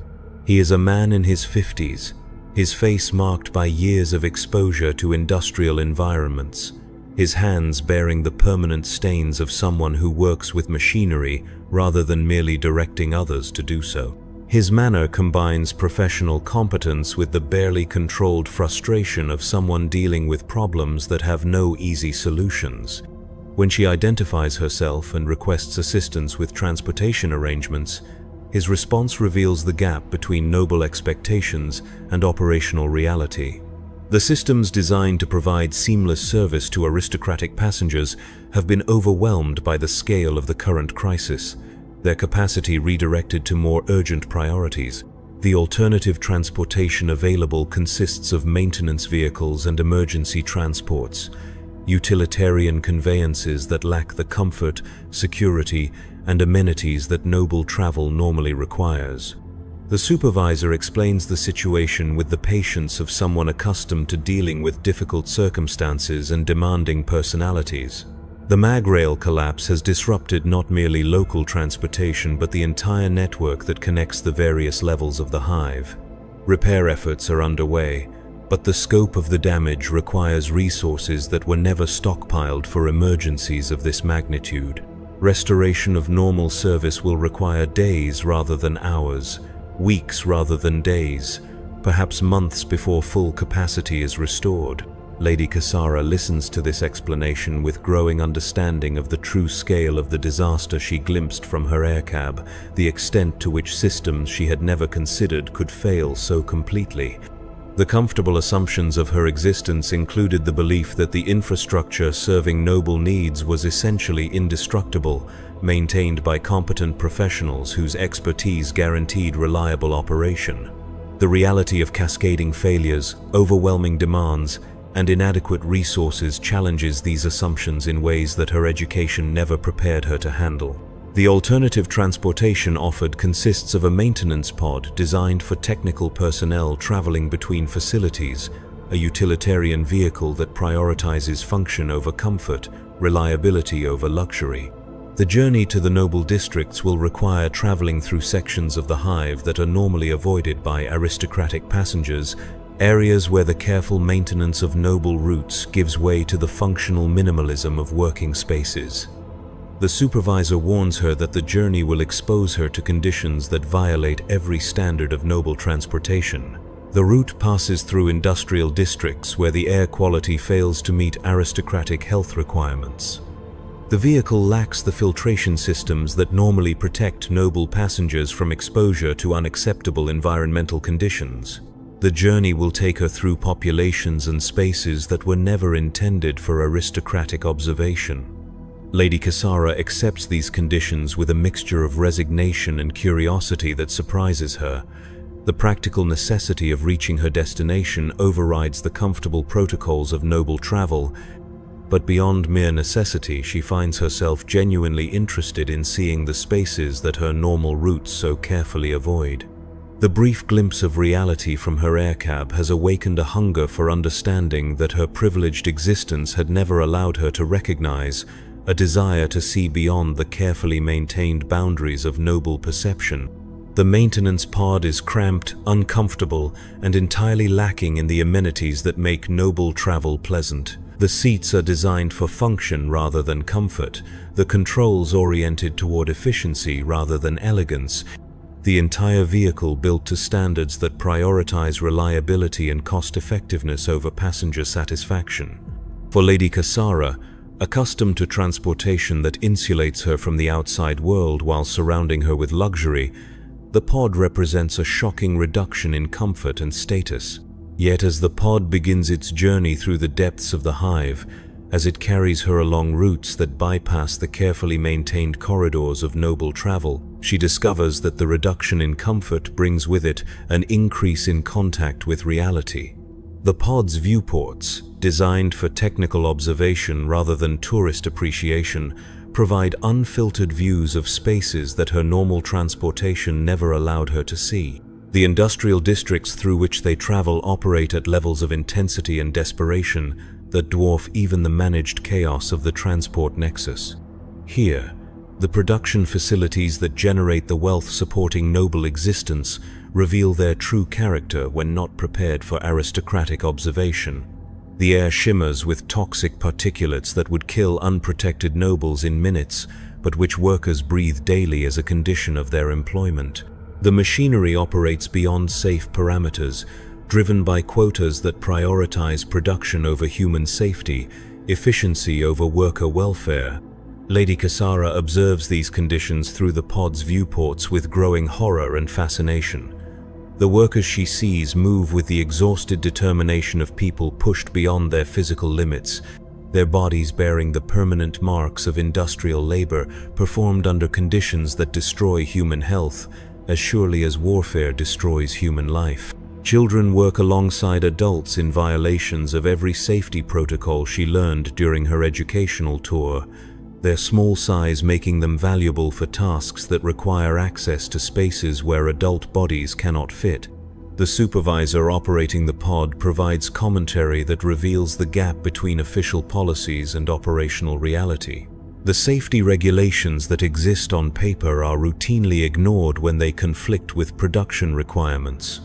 He is a man in his 50s, his face marked by years of exposure to industrial environments, his hands bearing the permanent stains of someone who works with machinery rather than merely directing others to do so. His manner combines professional competence with the barely controlled frustration of someone dealing with problems that have no easy solutions. When she identifies herself and requests assistance with transportation arrangements, his response reveals the gap between noble expectations and operational reality. The systems designed to provide seamless service to aristocratic passengers have been overwhelmed by the scale of the current crisis, their capacity redirected to more urgent priorities. The alternative transportation available consists of maintenance vehicles and emergency transports, utilitarian conveyances that lack the comfort, security, and amenities that noble travel normally requires. The supervisor explains the situation with the patience of someone accustomed to dealing with difficult circumstances and demanding personalities. The mag-rail collapse has disrupted not merely local transportation but the entire network that connects the various levels of the hive. Repair efforts are underway, but the scope of the damage requires resources that were never stockpiled for emergencies of this magnitude. Restoration of normal service will require days rather than hours, weeks rather than days, perhaps months before full capacity is restored. Lady Cassara listens to this explanation with growing understanding of the true scale of the disaster she glimpsed from her aircab, the extent to which systems she had never considered could fail so completely. The comfortable assumptions of her existence included the belief that the infrastructure serving noble needs was essentially indestructible, maintained by competent professionals whose expertise guaranteed reliable operation. The reality of cascading failures, overwhelming demands, and inadequate resources challenges these assumptions in ways that her education never prepared her to handle. The alternative transportation offered consists of a maintenance pod designed for technical personnel traveling between facilities, a utilitarian vehicle that prioritizes function over comfort, reliability over luxury. The journey to the noble districts will require traveling through sections of the hive that are normally avoided by aristocratic passengers, areas where the careful maintenance of noble routes gives way to the functional minimalism of working spaces. The supervisor warns her that the journey will expose her to conditions that violate every standard of noble transportation. The route passes through industrial districts where the air quality fails to meet aristocratic health requirements. The vehicle lacks the filtration systems that normally protect noble passengers from exposure to unacceptable environmental conditions. The journey will take her through populations and spaces that were never intended for aristocratic observation. Lady Cassara accepts these conditions with a mixture of resignation and curiosity that surprises her. The practical necessity of reaching her destination overrides the comfortable protocols of noble travel, but beyond mere necessity, she finds herself genuinely interested in seeing the spaces that her normal routes so carefully avoid. The brief glimpse of reality from her aircab has awakened a hunger for understanding that her privileged existence had never allowed her to recognize, a desire to see beyond the carefully maintained boundaries of noble perception. The maintenance pod is cramped, uncomfortable, and entirely lacking in the amenities that make noble travel pleasant. The seats are designed for function rather than comfort, the controls oriented toward efficiency rather than elegance, the entire vehicle built to standards that prioritize reliability and cost-effectiveness over passenger satisfaction. For Lady Cassara, accustomed to transportation that insulates her from the outside world while surrounding her with luxury, the pod represents a shocking reduction in comfort and status. Yet as the pod begins its journey through the depths of the hive, as it carries her along routes that bypass the carefully maintained corridors of noble travel, she discovers that the reduction in comfort brings with it an increase in contact with reality. The pod's viewports, designed for technical observation rather than tourist appreciation, provide unfiltered views of spaces that her normal transportation never allowed her to see. The industrial districts through which they travel operate at levels of intensity and desperation that dwarf even the managed chaos of the transport nexus. Here, the production facilities that generate the wealth supporting noble existence reveal their true character when not prepared for aristocratic observation. The air shimmers with toxic particulates that would kill unprotected nobles in minutes, but which workers breathe daily as a condition of their employment. The machinery operates beyond safe parameters, driven by quotas that prioritize production over human safety, efficiency over worker welfare. Lady Cassara observes these conditions through the pod's viewports with growing horror and fascination. The workers she sees move with the exhausted determination of people pushed beyond their physical limits, their bodies bearing the permanent marks of industrial labor performed under conditions that destroy human health, as surely as warfare destroys human life. Children work alongside adults in violations of every safety protocol she learned during her educational tour, their small size making them valuable for tasks that require access to spaces where adult bodies cannot fit. The supervisor operating the pod provides commentary that reveals the gap between official policies and operational reality. The safety regulations that exist on paper are routinely ignored when they conflict with production requirements.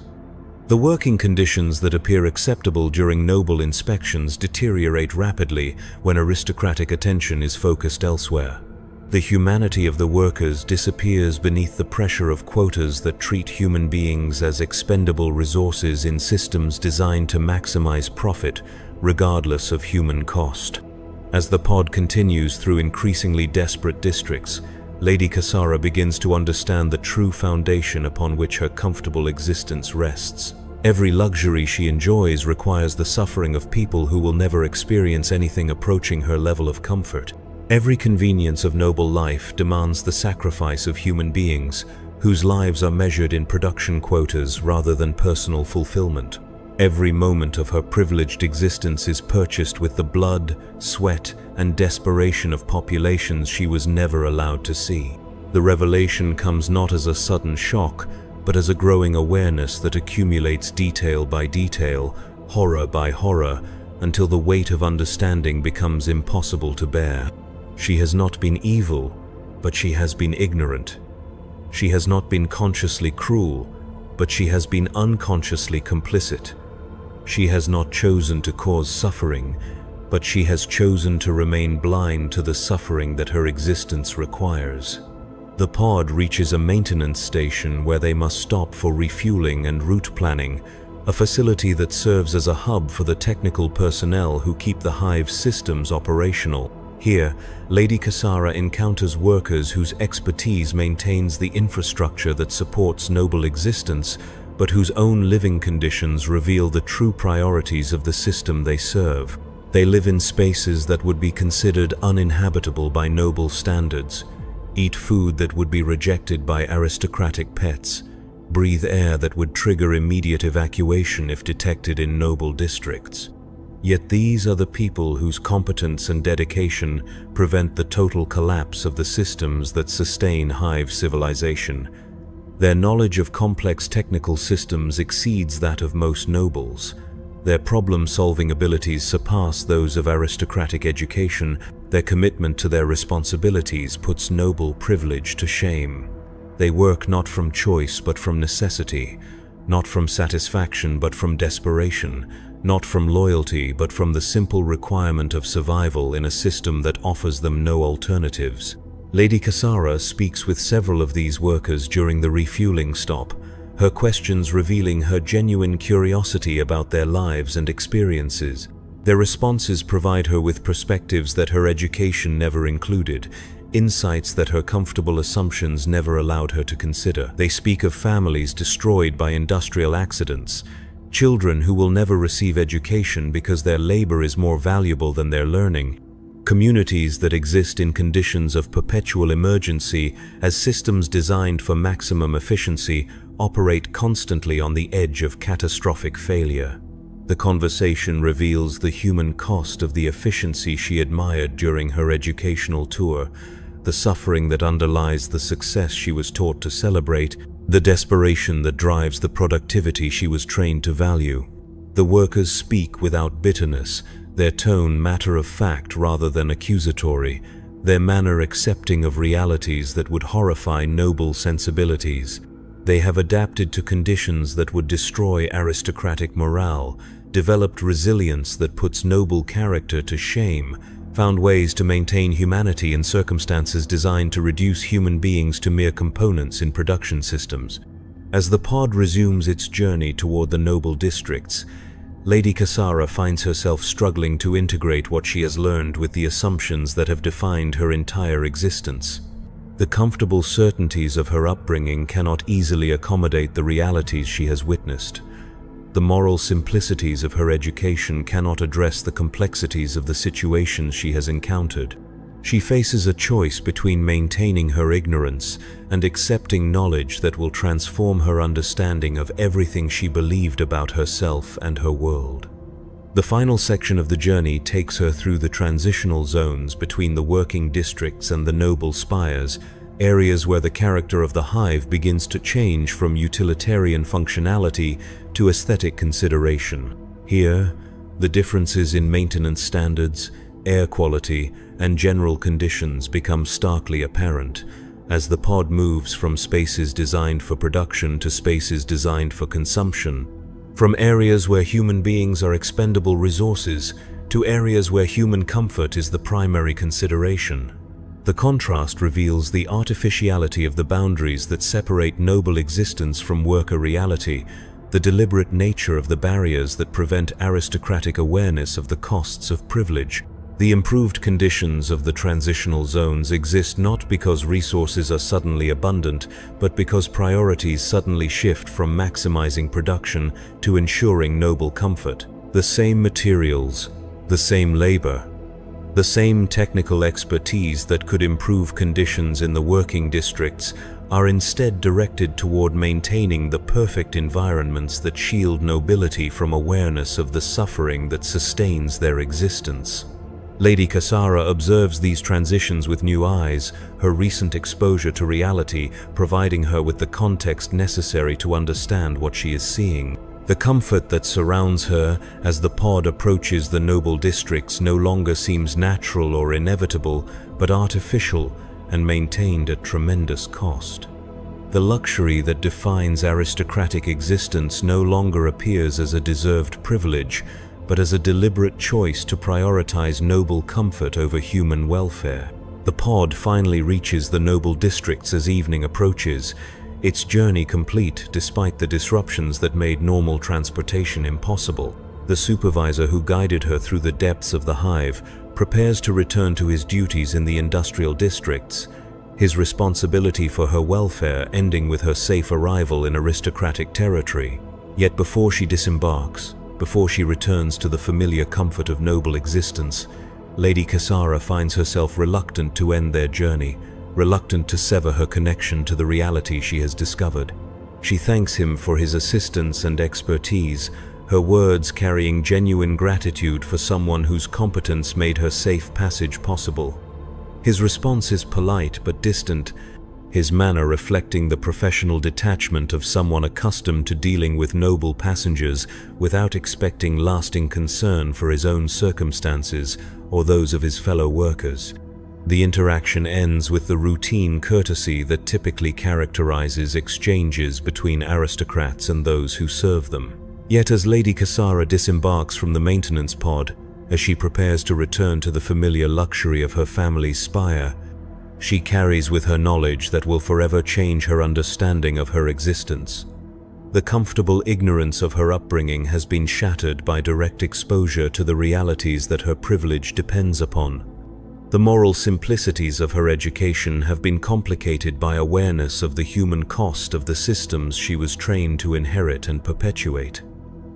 The working conditions that appear acceptable during noble inspections deteriorate rapidly when aristocratic attention is focused elsewhere. The humanity of the workers disappears beneath the pressure of quotas that treat human beings as expendable resources in systems designed to maximize profit, regardless of human cost. As the pod continues through increasingly desperate districts, Lady Cassara begins to understand the true foundation upon which her comfortable existence rests. Every luxury she enjoys requires the suffering of people who will never experience anything approaching her level of comfort. Every convenience of noble life demands the sacrifice of human beings, whose lives are measured in production quotas rather than personal fulfillment. Every moment of her privileged existence is purchased with the blood, sweat, and desperation of populations she was never allowed to see. The revelation comes not as a sudden shock, but as a growing awareness that accumulates detail by detail, horror by horror, until the weight of understanding becomes impossible to bear. She has not been evil, but she has been ignorant. She has not been consciously cruel, but she has been unconsciously complicit. She has not chosen to cause suffering, but she has chosen to remain blind to the suffering that her existence requires. The pod reaches a maintenance station where they must stop for refueling and route planning, a facility that serves as a hub for the technical personnel who keep the hive's systems operational. Here, Lady Cassara encounters workers whose expertise maintains the infrastructure that supports noble existence, but whose own living conditions reveal the true priorities of the system they serve. They live in spaces that would be considered uninhabitable by noble standards, eat food that would be rejected by aristocratic pets, breathe air that would trigger immediate evacuation if detected in noble districts. Yet these are the people whose competence and dedication prevent the total collapse of the systems that sustain hive civilization. Their knowledge of complex technical systems exceeds that of most nobles. Their problem-solving abilities surpass those of aristocratic education. Their commitment to their responsibilities puts noble privilege to shame. They work not from choice but from necessity, not from satisfaction but from desperation, not from loyalty but from the simple requirement of survival in a system that offers them no alternatives. Lady Cassara speaks with several of these workers during the refueling stop, her questions revealing her genuine curiosity about their lives and experiences. Their responses provide her with perspectives that her education never included, insights that her comfortable assumptions never allowed her to consider. They speak of families destroyed by industrial accidents, children who will never receive education because their labor is more valuable than their learning, communities that exist in conditions of perpetual emergency as systems designed for maximum efficiency operate constantly on the edge of catastrophic failure. The conversation reveals the human cost of the efficiency she admired during her educational tour, the suffering that underlies the success she was taught to celebrate. the desperation that drives the productivity she was trained to value. The workers speak without bitterness, their tone matter-of-fact rather than accusatory, their manner accepting of realities that would horrify noble sensibilities. They have adapted to conditions that would destroy aristocratic morale, developed resilience that puts noble character to shame, found ways to maintain humanity in circumstances designed to reduce human beings to mere components in production systems. As the pod resumes its journey toward the noble districts, Lady Cassara finds herself struggling to integrate what she has learned with the assumptions that have defined her entire existence. The comfortable certainties of her upbringing cannot easily accommodate the realities she has witnessed. The moral simplicities of her education cannot address the complexities of the situations she has encountered. She faces a choice between maintaining her ignorance and accepting knowledge that will transform her understanding of everything she believed about herself and her world. The final section of the journey takes her through the transitional zones between the working districts and the noble spires, areas where the character of the hive begins to change from utilitarian functionality to aesthetic consideration. Here, the differences in maintenance standards, air quality, and general conditions become starkly apparent as the pod moves from spaces designed for production to spaces designed for consumption, from areas where human beings are expendable resources to areas where human comfort is the primary consideration. The contrast reveals the artificiality of the boundaries that separate noble existence from worker reality, the deliberate nature of the barriers that prevent aristocratic awareness of the costs of privilege. The improved conditions of the transitional zones exist not because resources are suddenly abundant, but because priorities suddenly shift from maximizing production to ensuring noble comfort. The same materials, the same labor, the same technical expertise that could improve conditions in the working districts are instead directed toward maintaining the perfect environments that shield nobility from awareness of the suffering that sustains their existence. Lady Cassara observes these transitions with new eyes, her recent exposure to reality providing her with the context necessary to understand what she is seeing. The comfort that surrounds her as the pod approaches the noble districts no longer seems natural or inevitable, but artificial and maintained at tremendous cost. The luxury that defines aristocratic existence no longer appears as a deserved privilege, but as a deliberate choice to prioritize noble comfort over human welfare. The pod finally reaches the noble districts as evening approaches, its journey complete despite the disruptions that made normal transportation impossible. The supervisor who guided her through the depths of the hive prepares to return to his duties in the industrial districts, his responsibility for her welfare ending with her safe arrival in aristocratic territory. Yet before she disembarks, before she returns to the familiar comfort of noble existence, Lady Cassara finds herself reluctant to end their journey, reluctant to sever her connection to the reality she has discovered. She thanks him for his assistance and expertise, her words carrying genuine gratitude for someone whose competence made her safe passage possible. His response is polite but distant, his manner reflecting the professional detachment of someone accustomed to dealing with noble passengers without expecting lasting concern for his own circumstances or those of his fellow workers. The interaction ends with the routine courtesy that typically characterizes exchanges between aristocrats and those who serve them. Yet as Lady Cassara disembarks from the maintenance pod, as she prepares to return to the familiar luxury of her family's spire, she carries with her knowledge that will forever change her understanding of her existence. The comfortable ignorance of her upbringing has been shattered by direct exposure to the realities that her privilege depends upon. The moral simplicities of her education have been complicated by awareness of the human cost of the systems she was trained to inherit and perpetuate.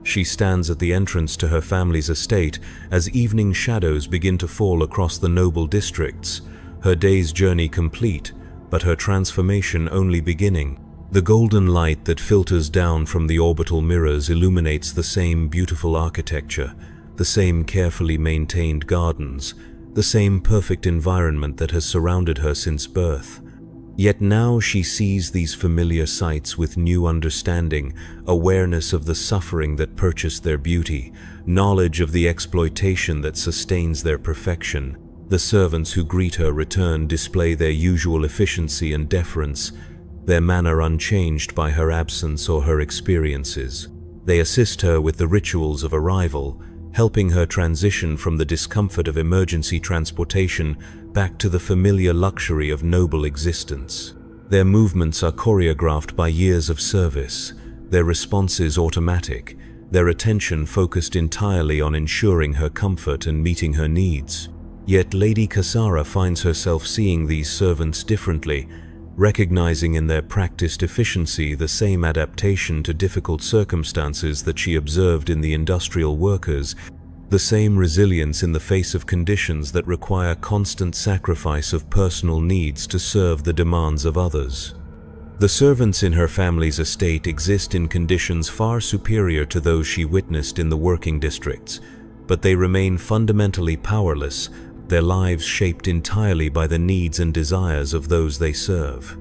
She stands at the entrance to her family's estate as evening shadows begin to fall across the noble districts, her day's journey complete, but her transformation only beginning. The golden light that filters down from the orbital mirrors illuminates the same beautiful architecture, the same carefully maintained gardens, the same perfect environment that has surrounded her since birth. Yet now she sees these familiar sights with new understanding, awareness of the suffering that purchased their beauty, knowledge of the exploitation that sustains their perfection. The servants who greet her return display their usual efficiency and deference, their manner unchanged by her absence or her experiences. They assist her with the rituals of arrival, helping her transition from the discomfort of emergency transportation back to the familiar luxury of noble existence. Their movements are choreographed by years of service, their responses automatic, their attention focused entirely on ensuring her comfort and meeting her needs. Yet Lady Cassara finds herself seeing these servants differently, recognizing in their practiced efficiency the same adaptation to difficult circumstances that she observed in the industrial workers, the same resilience in the face of conditions that require constant sacrifice of personal needs to serve the demands of others. The servants in her family's estate exist in conditions far superior to those she witnessed in the working districts, but they remain fundamentally powerless, their lives shaped entirely by the needs and desires of those they serve.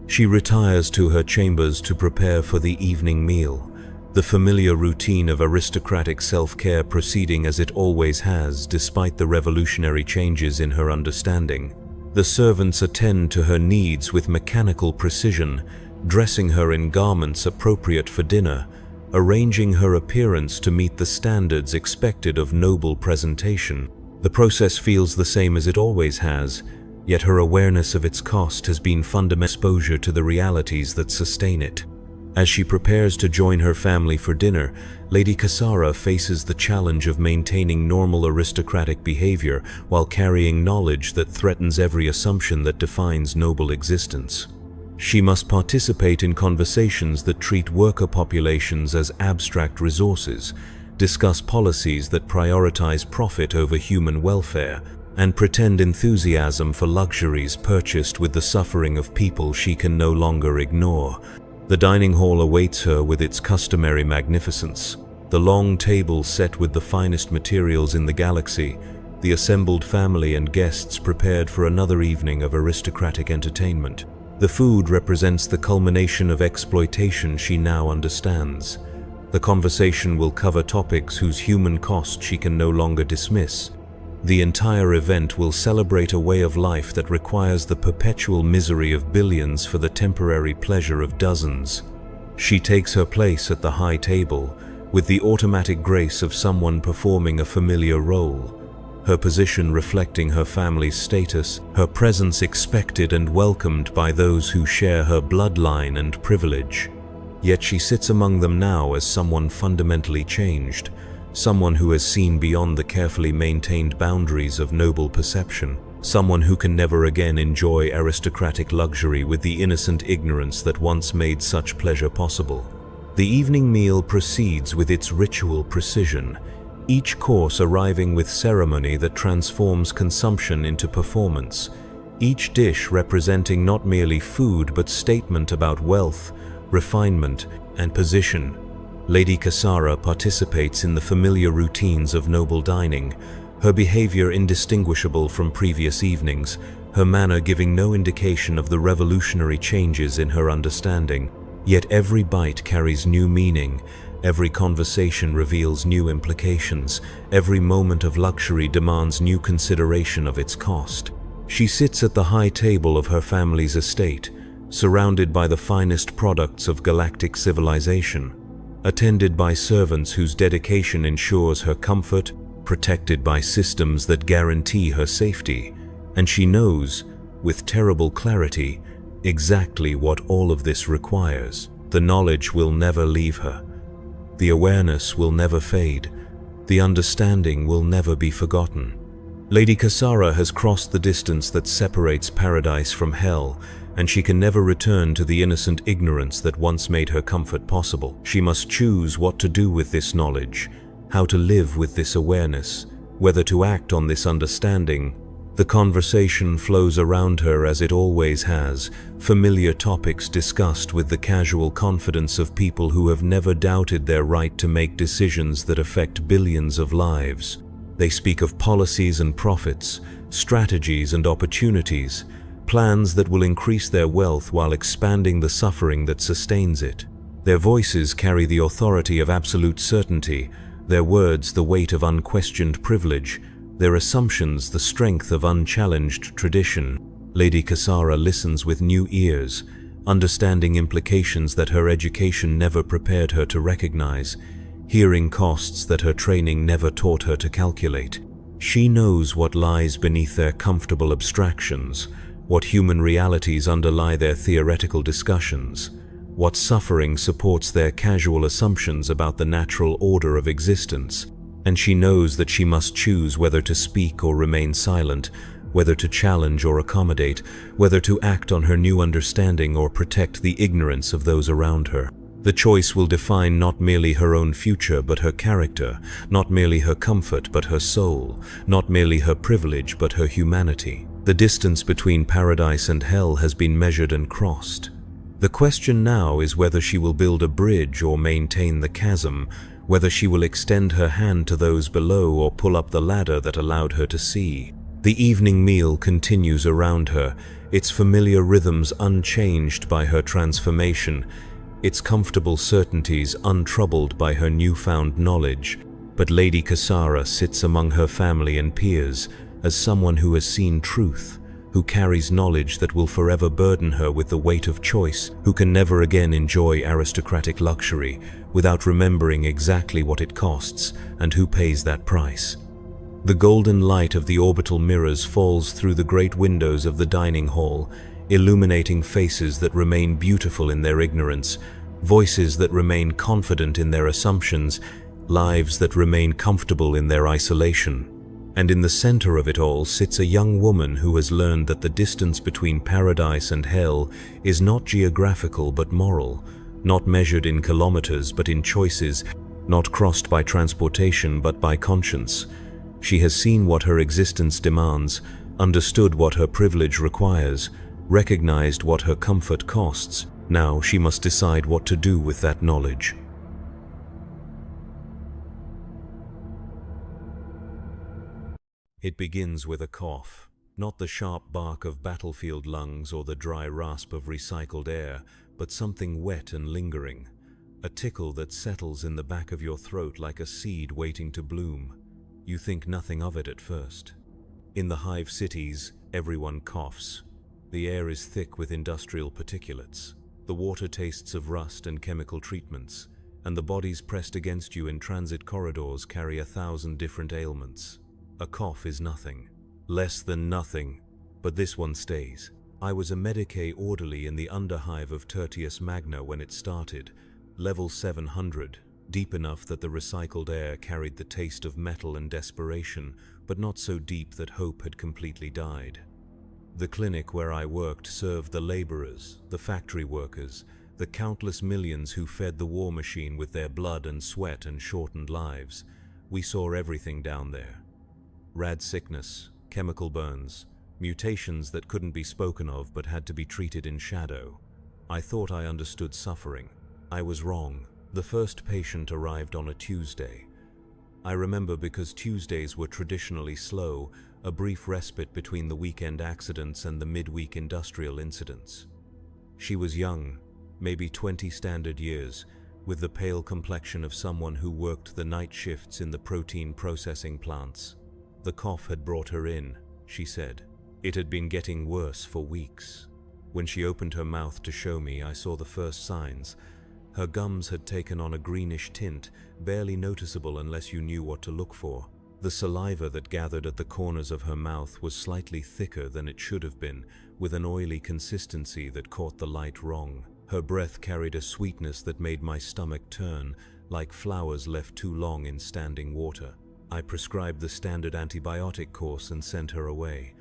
She retires to her chambers to prepare for the evening meal, the familiar routine of aristocratic self-care proceeding as it always has despite the revolutionary changes in her understanding. The servants attend to her needs with mechanical precision, dressing her in garments appropriate for dinner, arranging her appearance to meet the standards expected of noble presentation. The process feels the same as it always has, yet her awareness of its cost has been fundamental exposure to the realities that sustain it. As she prepares to join her family for dinner, Lady Cassara faces the challenge of maintaining normal aristocratic behavior while carrying knowledge that threatens every assumption that defines noble existence. She must participate in conversations that treat worker populations as abstract resources, discuss policies that prioritize profit over human welfare, and pretend enthusiasm for luxuries purchased with the suffering of people she can no longer ignore. The dining hall awaits her with its customary magnificence, the long table set with the finest materials in the galaxy, the assembled family and guests prepared for another evening of aristocratic entertainment. The food represents the culmination of exploitation she now understands. The conversation will cover topics whose human cost she can no longer dismiss. The entire event will celebrate a way of life that requires the perpetual misery of billions for the temporary pleasure of dozens. She takes her place at the high table, with the automatic grace of someone performing a familiar role, her position reflecting her family's status, her presence expected and welcomed by those who share her bloodline and privilege. Yet she sits among them now as someone fundamentally changed, someone who has seen beyond the carefully maintained boundaries of noble perception, someone who can never again enjoy aristocratic luxury with the innocent ignorance that once made such pleasure possible. The evening meal proceeds with its ritual precision, each course arriving with ceremony that transforms consumption into performance, each dish representing not merely food but statement about wealth, refinement, and position. Lady Cassara participates in the familiar routines of noble dining, her behavior indistinguishable from previous evenings, her manner giving no indication of the revolutionary changes in her understanding. Yet every bite carries new meaning, every conversation reveals new implications, every moment of luxury demands new consideration of its cost. She sits at the high table of her family's estate, surrounded by the finest products of galactic civilization, attended by servants whose dedication ensures her comfort, protected by systems that guarantee her safety, and she knows, with terrible clarity, exactly what all of this requires. The knowledge will never leave her. The awareness will never fade. The understanding will never be forgotten. Lady Cassara has crossed the distance that separates paradise from hell, and she can never return to the innocent ignorance that once made her comfort possible. She must choose what to do with this knowledge, how to live with this awareness, whether to act on this understanding. The conversation flows around her as it always has, familiar topics discussed with the casual confidence of people who have never doubted their right to make decisions that affect billions of lives. They speak of policies and profits, strategies and opportunities, plans that will increase their wealth while expanding the suffering that sustains it. Their voices carry the authority of absolute certainty, their words the weight of unquestioned privilege, their assumptions the strength of unchallenged tradition. Lady Cassara listens with new ears, understanding implications that her education never prepared her to recognize, hearing costs that her training never taught her to calculate. She knows what lies beneath their comfortable abstractions, what human realities underlie their theoretical discussions, what suffering supports their casual assumptions about the natural order of existence, and she knows that she must choose whether to speak or remain silent, whether to challenge or accommodate, whether to act on her new understanding or protect the ignorance of those around her. The choice will define not merely her own future but her character, not merely her comfort but her soul, not merely her privilege but her humanity. The distance between paradise and hell has been measured and crossed. The question now is whether she will build a bridge or maintain the chasm, whether she will extend her hand to those below or pull up the ladder that allowed her to see. The evening meal continues around her, its familiar rhythms unchanged by her transformation, its comfortable certainties untroubled by her newfound knowledge. But Lady Cassara sits among her family and peers as someone who has seen truth, who carries knowledge that will forever burden her with the weight of choice, who can never again enjoy aristocratic luxury without remembering exactly what it costs and who pays that price. The golden light of the orbital mirrors falls through the great windows of the dining hall, illuminating faces that remain beautiful in their ignorance, voices that remain confident in their assumptions, lives that remain comfortable in their isolation. And in the center of it all sits a young woman who has learned that the distance between paradise and hell is not geographical but moral, not measured in kilometers but in choices, not crossed by transportation but by conscience. She has seen what her existence demands, understood what her privilege requires, recognized what her comfort costs. Now she must decide what to do with that knowledge. It begins with a cough, not the sharp bark of battlefield lungs or the dry rasp of recycled air, but something wet and lingering, a tickle that settles in the back of your throat like a seed waiting to bloom. You think nothing of it at first. In the hive cities, everyone coughs. The air is thick with industrial particulates. The water tastes of rust and chemical treatments, and the bodies pressed against you in transit corridors carry 1,000 different ailments. A cough is nothing, less than nothing, but this one stays. I was a Medicae orderly in the underhive of Tertius Magna when it started, level 700, deep enough that the recycled air carried the taste of metal and desperation, but not so deep that hope had completely died. The clinic where I worked served the laborers, the factory workers, the countless millions who fed the war machine with their blood and sweat and shortened lives. We saw everything down there. Rad sickness, chemical burns, mutations that couldn't be spoken of but had to be treated in shadow. I thought I understood suffering. I was wrong. The first patient arrived on a Tuesday. I remember because Tuesdays were traditionally slow, a brief respite between the weekend accidents and the midweek industrial incidents. She was young, maybe 20 standard years, with the pale complexion of someone who worked the night shifts in the protein processing plants. The cough had brought her in, she said. It had been getting worse for weeks. When she opened her mouth to show me, I saw the first signs. Her gums had taken on a greenish tint, barely noticeable unless you knew what to look for. The saliva that gathered at the corners of her mouth was slightly thicker than it should have been, with an oily consistency that caught the light wrong. Her breath carried a sweetness that made my stomach turn, like flowers left too long in standing water. I prescribed the standard antibiotic course and sent her away.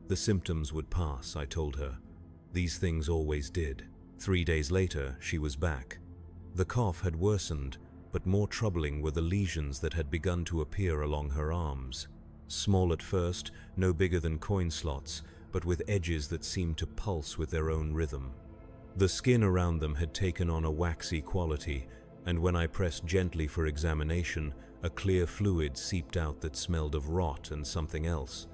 The symptoms would pass, I told her. These things always did. 3 days later, she was back. The cough had worsened, but more troubling were the lesions that had begun to appear along her arms. Small at first, no bigger than coin slots, but with edges that seemed to pulse with their own rhythm. The skin around them had taken on a waxy quality, and when I pressed gently for examination, a clear fluid seeped out that smelled of rot and something else.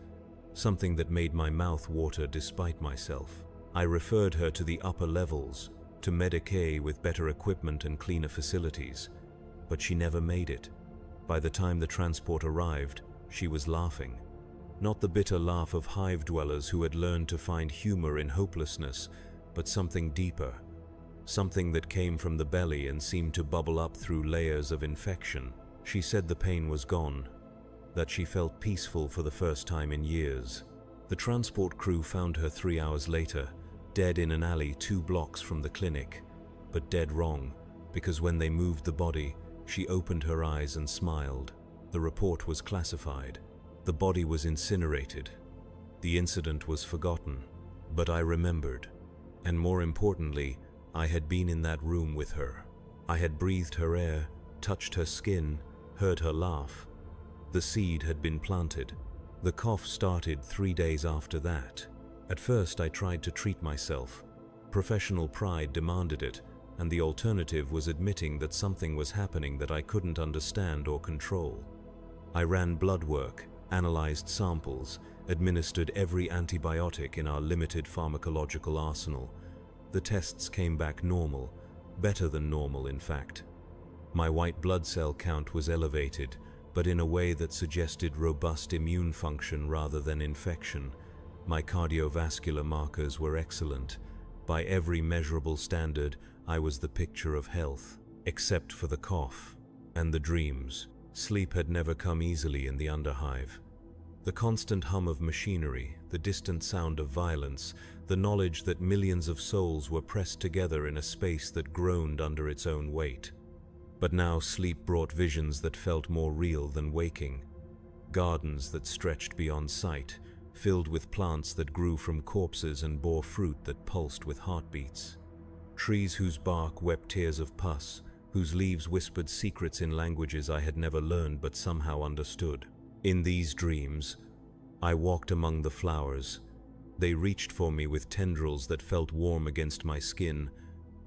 something that made my mouth water despite myself. I referred her to the upper levels, to Medicaid with better equipment and cleaner facilities, but she never made it. By the time the transport arrived, she was laughing. Not the bitter laugh of hive dwellers who had learned to find humor in hopelessness, but something deeper, something that came from the belly and seemed to bubble up through layers of infection. She said the pain was gone, that she felt peaceful for the first time in years. The transport crew found her 3 hours later, dead in an alley 2 blocks from the clinic, but dead wrong, because when they moved the body, she opened her eyes and smiled. The report was classified. The body was incinerated. The incident was forgotten, but I remembered. And more importantly, I had been in that room with her. I had breathed her air, touched her skin, heard her laugh. The seed had been planted. The cough started 3 days after that. At first I tried to treat myself. Professional pride demanded it, and the alternative was admitting that something was happening that I couldn't understand or control. I ran blood work, analyzed samples, administered every antibiotic in our limited pharmacological arsenal. The tests came back normal, better than normal in fact. My white blood cell count was elevated, but in a way that suggested robust immune function rather than infection. My cardiovascular markers were excellent. By every measurable standard, I was the picture of health, except for the cough and the dreams. Sleep had never come easily in the underhive. The constant hum of machinery, the distant sound of violence, the knowledge that millions of souls were pressed together in a space that groaned under its own weight. But now sleep brought visions that felt more real than waking. Gardens that stretched beyond sight, filled with plants that grew from corpses and bore fruit that pulsed with heartbeats. Trees whose bark wept tears of pus, whose leaves whispered secrets in languages I had never learned but somehow understood. In these dreams, I walked among the flowers. They reached for me with tendrils that felt warm against my skin,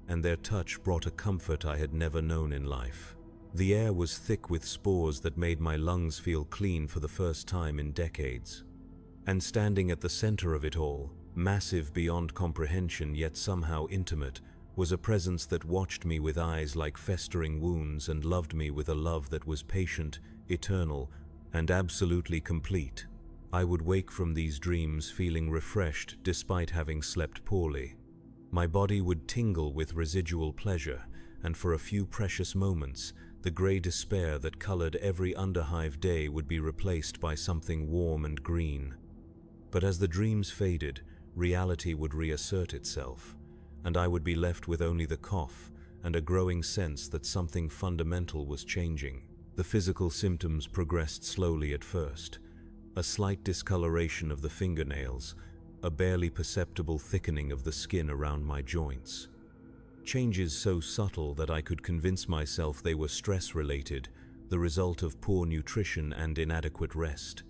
and their touch brought a comfort I had never known in life. The air was thick with spores that made my lungs feel clean for the first time in decades. And standing at the center of it all, massive beyond comprehension yet somehow intimate, was a presence that watched me with eyes like festering wounds and loved me with a love that was patient, eternal, and absolutely complete. I would wake from these dreams feeling refreshed despite having slept poorly. My body would tingle with residual pleasure, and for a few precious moments, the gray despair that colored every underhive day would be replaced by something warm and green. But as the dreams faded, reality would reassert itself, and I would be left with only the cough and a growing sense that something fundamental was changing. The physical symptoms progressed slowly at first. A slight discoloration of the fingernails, a barely perceptible thickening of the skin around my joints. Changes so subtle that I could convince myself they were stress-related, the result of poor nutrition and inadequate rest.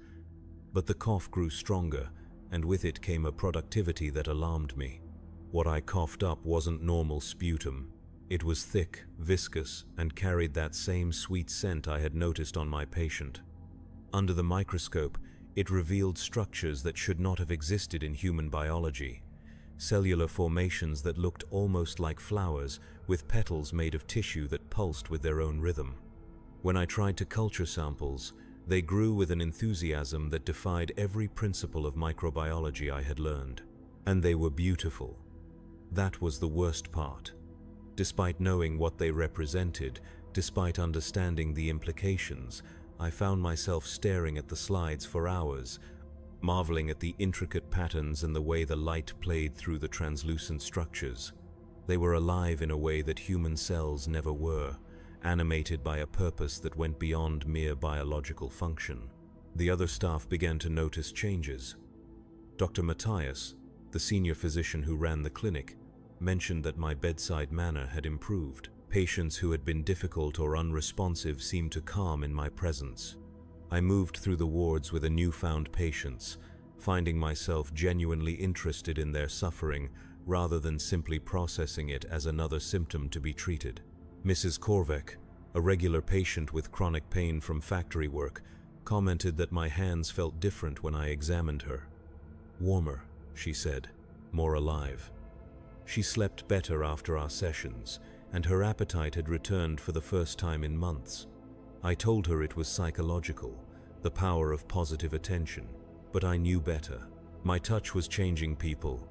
But the cough grew stronger, and with it came a productivity that alarmed me. What I coughed up wasn't normal sputum. It was thick, viscous, and carried that same sweet scent I had noticed on my patient. Under the microscope, it revealed structures that should not have existed in human biology. Cellular formations that looked almost like flowers, with petals made of tissue that pulsed with their own rhythm. When I tried to culture samples, they grew with an enthusiasm that defied every principle of microbiology I had learned. And they were beautiful. That was the worst part. Despite knowing what they represented, despite understanding the implications, I found myself staring at the slides for hours, marveling at the intricate patterns and the way the light played through the translucent structures. They were alive in a way that human cells never were, animated by a purpose that went beyond mere biological function. The other staff began to notice changes. Dr. Matthias, the senior physician who ran the clinic, mentioned that my bedside manner had improved. Patients who had been difficult or unresponsive seemed to calm in my presence. I moved through the wards with a newfound patience, finding myself genuinely interested in their suffering rather than simply processing it as another symptom to be treated. Mrs. Korvek, a regular patient with chronic pain from factory work, commented that my hands felt different when I examined her. Warmer, she said, more alive. She slept better after our sessions, and her appetite had returned for the first time in months. I told her it was psychological, the power of positive attention, but I knew better. My touch was changing people,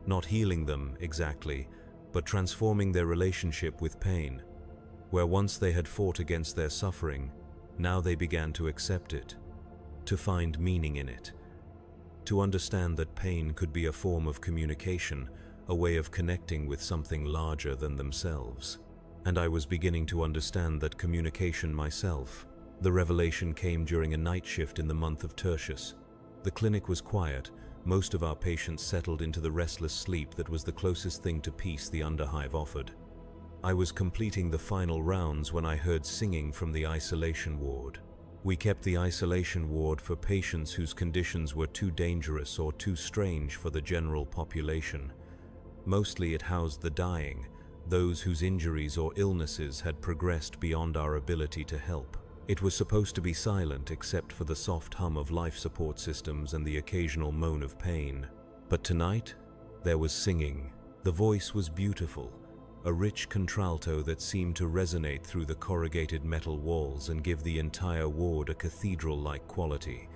not healing them exactly, but transforming their relationship with pain. Where once they had fought against their suffering, now they began to accept it, to find meaning in it, to understand that pain could be a form of communication, a way of connecting with something larger than themselves. And I was beginning to understand that communication myself. The revelation came during a night shift in the month of Tertius. The clinic was quiet. Most of our patients settled into the restless sleep that was the closest thing to peace the underhive offered. I was completing the final rounds when I heard singing from the isolation ward. We kept the isolation ward for patients whose conditions were too dangerous or too strange for the general population. Mostly it housed the dying, those whose injuries or illnesses had progressed beyond our ability to help. It was supposed to be silent except for the soft hum of life support systems and the occasional moan of pain. But tonight, there was singing. The voice was beautiful, a rich contralto that seemed to resonate through the corrugated metal walls and give the entire ward a cathedral-like quality.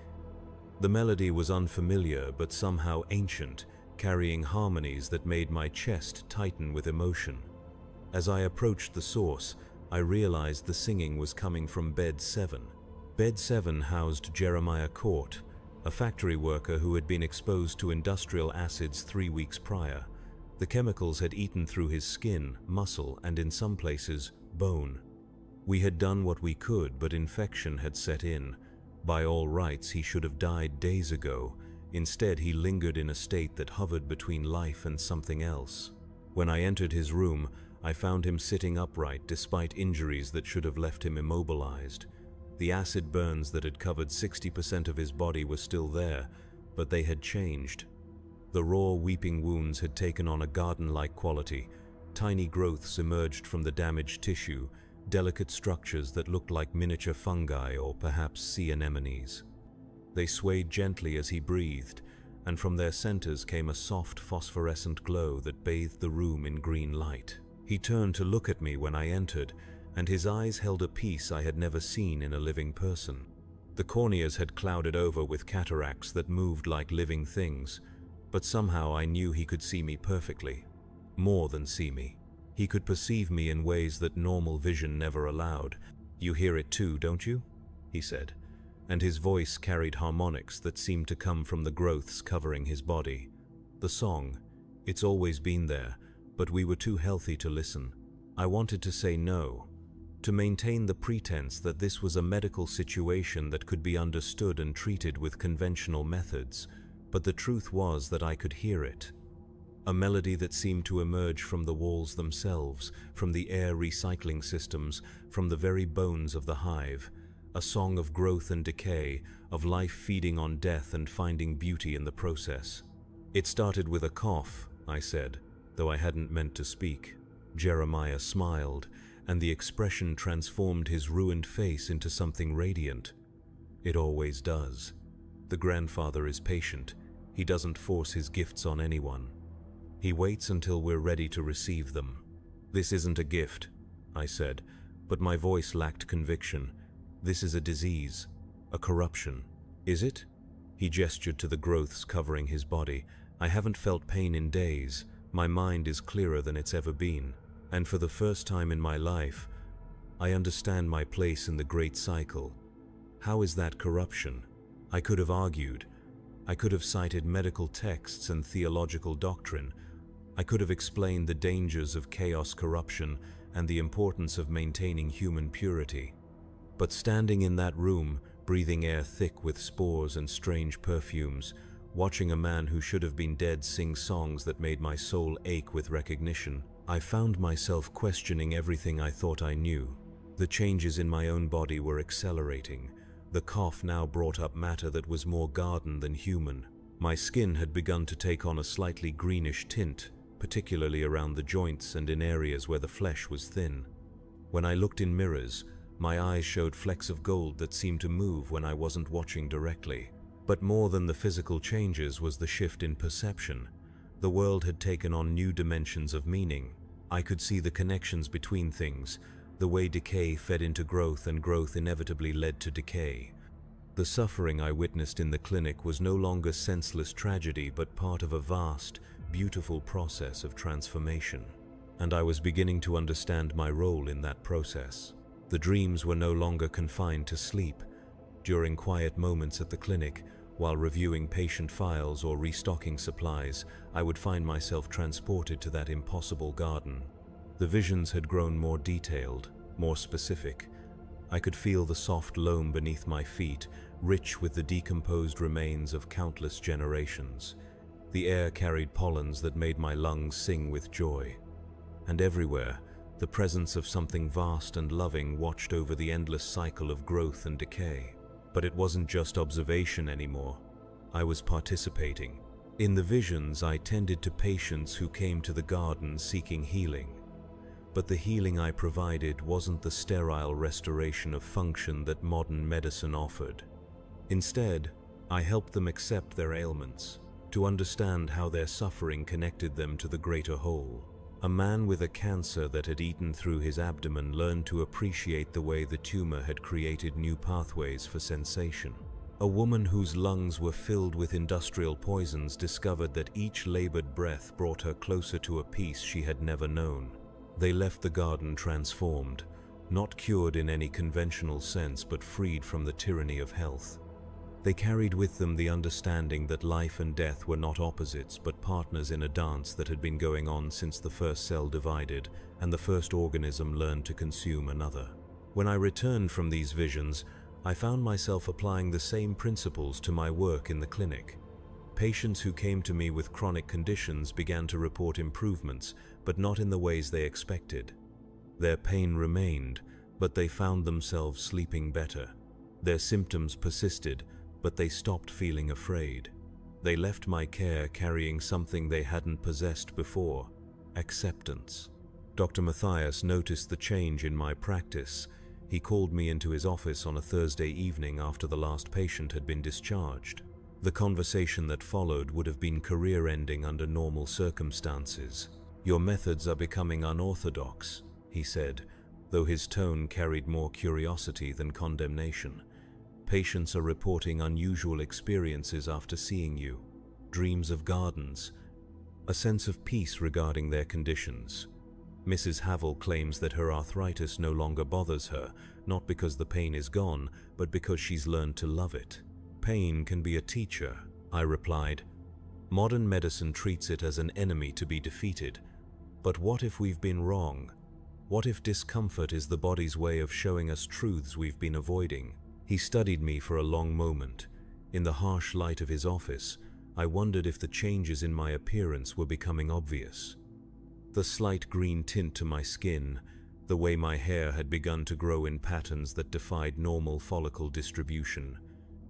The melody was unfamiliar but somehow ancient, carrying harmonies that made my chest tighten with emotion. As I approached the source, I realized the singing was coming from Bed 7. Bed 7 housed Jeremiah Court, a factory worker who had been exposed to industrial acids 3 weeks prior. The chemicals had eaten through his skin, muscle, and in some places, bone. We had done what we could, but infection had set in. By all rights, he should have died days ago. Instead, he lingered in a state that hovered between life and something else. When I entered his room, I found him sitting upright despite injuries that should have left him immobilized. The acid burns that had covered 60% of his body were still there, but they had changed. The raw, weeping wounds had taken on a garden-like quality. Tiny growths emerged from the damaged tissue, delicate structures that looked like miniature fungi or perhaps sea anemones. They swayed gently as he breathed, and from their centers came a soft phosphorescent glow that bathed the room in green light. He turned to look at me when I entered, and his eyes held a peace I had never seen in a living person. The corneas had clouded over with cataracts that moved like living things, but somehow I knew he could see me perfectly. More than see me. He could perceive me in ways that normal vision never allowed. "You hear it too, don't you?" he said, and his voice carried harmonics that seemed to come from the growths covering his body. The song, it's always been there, but we were too healthy to listen. I wanted to say no, to maintain the pretense that this was a medical situation that could be understood and treated with conventional methods, but the truth was that I could hear it. A melody that seemed to emerge from the walls themselves, from the air recycling systems, from the very bones of the hive. A song of growth and decay, of life feeding on death and finding beauty in the process. "It started with a cough," I said, though I hadn't meant to speak. Jeremiah smiled, and the expression transformed his ruined face into something radiant. "It always does. The grandfather is patient. He doesn't force his gifts on anyone. He waits until we're ready to receive them." "This isn't a gift," I said, but my voice lacked conviction. "This is a disease, a corruption." "Is it?" He gestured to the growths covering his body. "I haven't felt pain in days. My mind is clearer than it's ever been. And for the first time in my life, I understand my place in the great cycle. How is that corruption?" I could have argued. I could have cited medical texts and theological doctrine. I could have explained the dangers of chaos corruption and the importance of maintaining human purity. But standing in that room, breathing air thick with spores and strange perfumes, watching a man who should have been dead sing songs that made my soul ache with recognition, I found myself questioning everything I thought I knew. The changes in my own body were accelerating. The cough now brought up matter that was more garden than human. My skin had begun to take on a slightly greenish tint, particularly around the joints and in areas where the flesh was thin. When I looked in mirrors, my eyes showed flecks of gold that seemed to move when I wasn't watching directly. But more than the physical changes was the shift in perception. The world had taken on new dimensions of meaning. I could see the connections between things, the way decay fed into growth and growth inevitably led to decay. The suffering I witnessed in the clinic was no longer senseless tragedy but part of a vast, beautiful process of transformation. And I was beginning to understand my role in that process. The dreams were no longer confined to sleep. During quiet moments at the clinic, while reviewing patient files or restocking supplies, I would find myself transported to that impossible garden. The visions had grown more detailed, more specific. I could feel the soft loam beneath my feet, rich with the decomposed remains of countless generations. The air carried pollens that made my lungs sing with joy. And everywhere, the presence of something vast and loving watched over the endless cycle of growth and decay. But it wasn't just observation anymore. I was participating. In the visions, I tended to patients who came to the garden seeking healing. But the healing I provided wasn't the sterile restoration of function that modern medicine offered. Instead, I helped them accept their ailments, to understand how their suffering connected them to the greater whole. A man with a cancer that had eaten through his abdomen learned to appreciate the way the tumor had created new pathways for sensation. A woman whose lungs were filled with industrial poisons discovered that each labored breath brought her closer to a peace she had never known. They left the garden transformed, not cured in any conventional sense but freed from the tyranny of health. They carried with them the understanding that life and death were not opposites but partners in a dance that had been going on since the first cell divided and the first organism learned to consume another. When I returned from these visions, I found myself applying the same principles to my work in the clinic. Patients who came to me with chronic conditions began to report improvements, but not in the ways they expected. Their pain remained, but they found themselves sleeping better. Their symptoms persisted, but they stopped feeling afraid. They left my care carrying something they hadn't possessed before: acceptance. Dr. Matthias noticed the change in my practice. He called me into his office on a Thursday evening after the last patient had been discharged. The conversation that followed would have been career-ending under normal circumstances. "Your methods are becoming unorthodox," he said, though his tone carried more curiosity than condemnation. "Patients are reporting unusual experiences after seeing you. Dreams of gardens, a sense of peace regarding their conditions. Mrs. Havel claims that her arthritis no longer bothers her, not because the pain is gone, but because she's learned to love it." "Pain can be a teacher," I replied. "Modern medicine treats it as an enemy to be defeated. But what if we've been wrong? What if discomfort is the body's way of showing us truths we've been avoiding?" He studied me for a long moment. In the harsh light of his office, I wondered if the changes in my appearance were becoming obvious. The slight green tint to my skin, the way my hair had begun to grow in patterns that defied normal follicle distribution.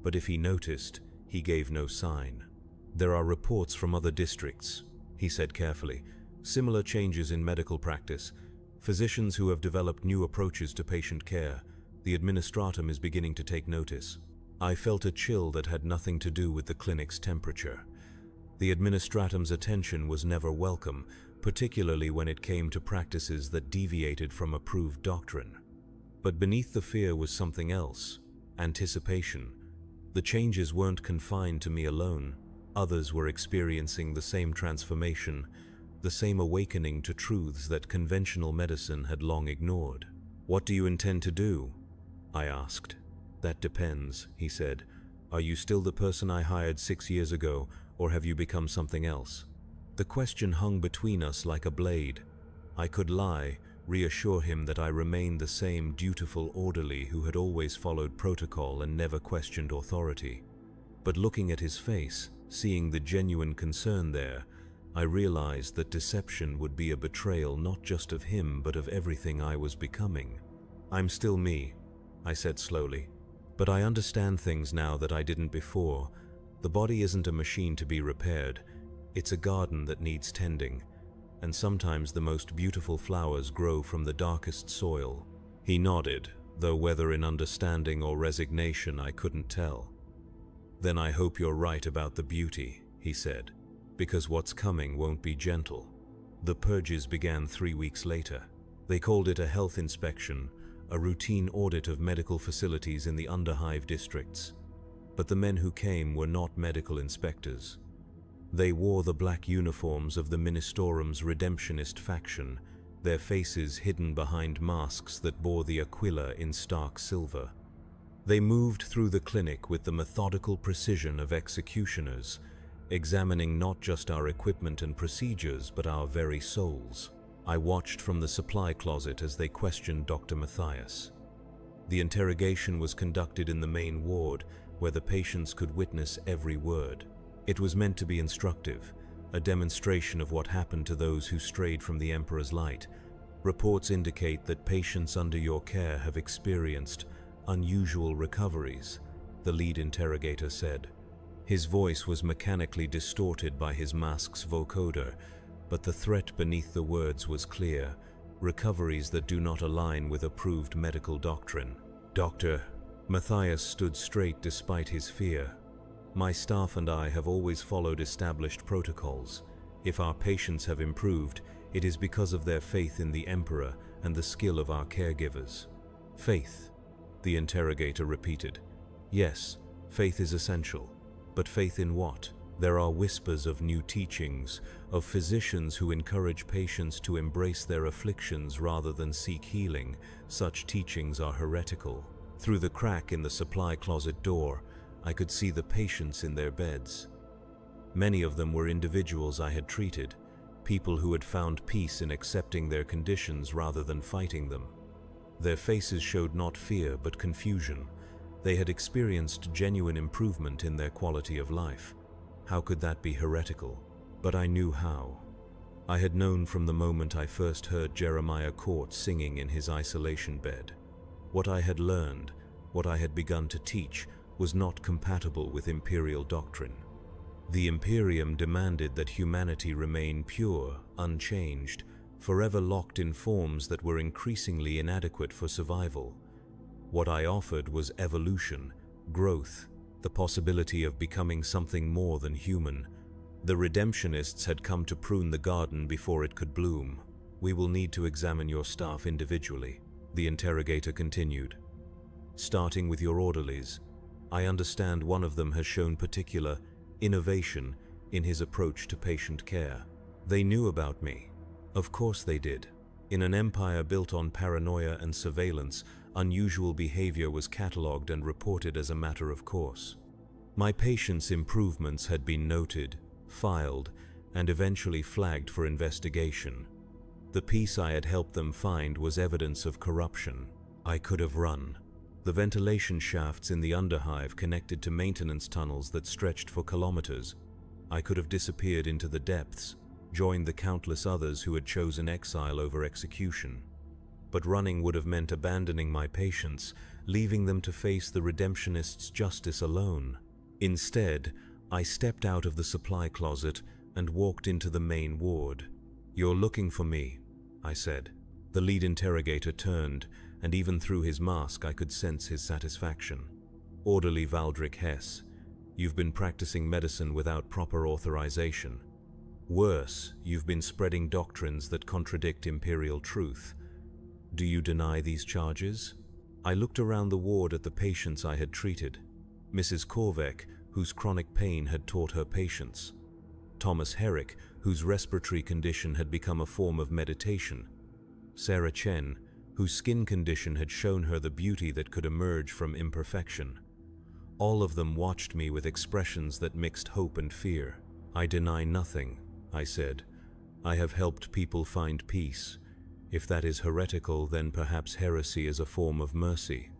But if he noticed, he gave no sign. "There are reports from other districts," he said carefully. "Similar changes in medical practice. Physicians who have developed new approaches to patient care. The administratum is beginning to take notice." I felt a chill that had nothing to do with the clinic's temperature. The administratum's attention was never welcome, particularly when it came to practices that deviated from approved doctrine. But beneath the fear was something else: anticipation. The changes weren't confined to me alone. Others were experiencing the same transformation, the same awakening to truths that conventional medicine had long ignored. "What do you intend to do?" I asked. "That depends," he said. "Are you still the person I hired 6 years ago, or have you become something else?" The question hung between us like a blade. I could lie, reassure him that I remained the same dutiful orderly who had always followed protocol and never questioned authority. But looking at his face, seeing the genuine concern there, I realized that deception would be a betrayal not just of him but of everything I was becoming. "I'm still me," I said slowly, "but I understand things now that I didn't before. The body isn't a machine to be repaired. It's a garden that needs tending. And sometimes the most beautiful flowers grow from the darkest soil." He nodded, though whether in understanding or resignation I couldn't tell. "Then I hope you're right about the beauty," he said, "because what's coming won't be gentle." The purges began 3 weeks later. They called it a health inspection, a routine audit of medical facilities in the underhive districts. But the men who came were not medical inspectors. They wore the black uniforms of the Ministerum's redemptionist faction, their faces hidden behind masks that bore the aquila in stark silver. They moved through the clinic with the methodical precision of executioners, examining not just our equipment and procedures, but our very souls. I watched from the supply closet as they questioned Dr. Matthias. The interrogation was conducted in the main ward, where the patients could witness every word. It was meant to be instructive, a demonstration of what happened to those who strayed from the Emperor's light. Reports indicate that patients under your care have experienced unusual recoveries, the lead interrogator said. His voice was mechanically distorted by his mask's vocoder, but the threat beneath the words was clear: recoveries that do not align with approved medical doctrine. "Doctor," Matthias stood straight despite his fear. "My staff and I have always followed established protocols. If our patients have improved, it is because of their faith in the Emperor and the skill of our caregivers." "Faith," the interrogator repeated. "Yes, faith is essential. But faith in what? There are whispers of new teachings, of physicians who encourage patients to embrace their afflictions rather than seek healing. Such teachings are heretical." Through the crack in the supply closet door, I could see the patients in their beds. Many of them were individuals I had treated, people who had found peace in accepting their conditions rather than fighting them. Their faces showed not fear but confusion. They had experienced genuine improvement in their quality of life. How could that be heretical? But I knew how. I had known from the moment I first heard Jeremiah Court singing in his isolation bed. What I had learned, what I had begun to teach, was not compatible with imperial doctrine. The Imperium demanded that humanity remain pure, unchanged, forever locked in forms that were increasingly inadequate for survival. What I offered was evolution, growth, the possibility of becoming something more than human. The redemptionists had come to prune the garden before it could bloom. "We will need to examine your staff individually," the interrogator continued. "Starting with your orderlies. I understand one of them has shown particular innovation in his approach to patient care." They knew about me. Of course they did. In an empire built on paranoia and surveillance, unusual behavior was catalogued and reported as a matter of course. My patients' improvements had been noted, filed, and eventually flagged for investigation. The piece I had helped them find was evidence of corruption. I could have run. The ventilation shafts in the underhive connected to maintenance tunnels that stretched for kilometers. I could have disappeared into the depths, joined the countless others who had chosen exile over execution. But running would have meant abandoning my patients, leaving them to face the redemptionists' justice alone. Instead, I stepped out of the supply closet and walked into the main ward. "You're looking for me," I said. The lead interrogator turned, and even through his mask I could sense his satisfaction. "Orderly Valdric Hess, you've been practicing medicine without proper authorization. Worse, you've been spreading doctrines that contradict imperial truth. Do you deny these charges?" I looked around the ward at the patients I had treated. Mrs. Korvek, whose chronic pain had taught her patience. Thomas Herrick, whose respiratory condition had become a form of meditation. Sarah Chen, whose skin condition had shown her the beauty that could emerge from imperfection. All of them watched me with expressions that mixed hope and fear. "I deny nothing," I said. "I have helped people find peace. If that is heretical, then perhaps heresy is a form of mercy."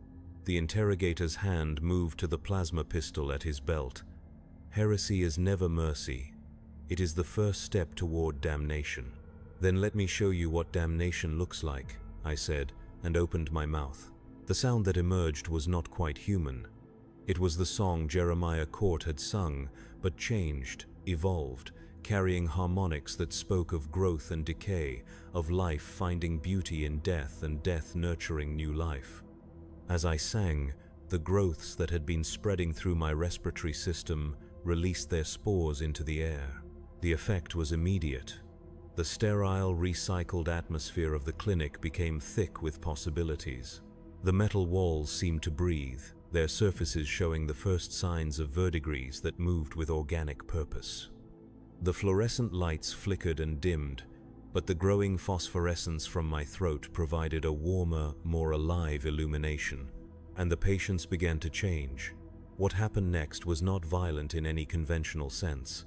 The interrogator's hand moved to the plasma pistol at his belt. "Heresy is never mercy. It is the first step toward damnation." "Then let me show you what damnation looks like," I said, and opened my mouth. The sound that emerged was not quite human. It was the song Jeremiah Court had sung, but changed, evolved, carrying harmonics that spoke of growth and decay, of life finding beauty in death and death nurturing new life. As I sang, The growths that had been spreading through my respiratory system released their spores into the air. The effect was immediate. The sterile, recycled atmosphere of the clinic became thick with possibilities. The metal walls seemed to breathe, their surfaces showing the first signs of verdigris that moved with organic purpose. The fluorescent lights flickered and dimmed, but the growing phosphorescence from my throat provided a warmer, more alive illumination, and the patients began to change. What happened next was not violent in any conventional sense.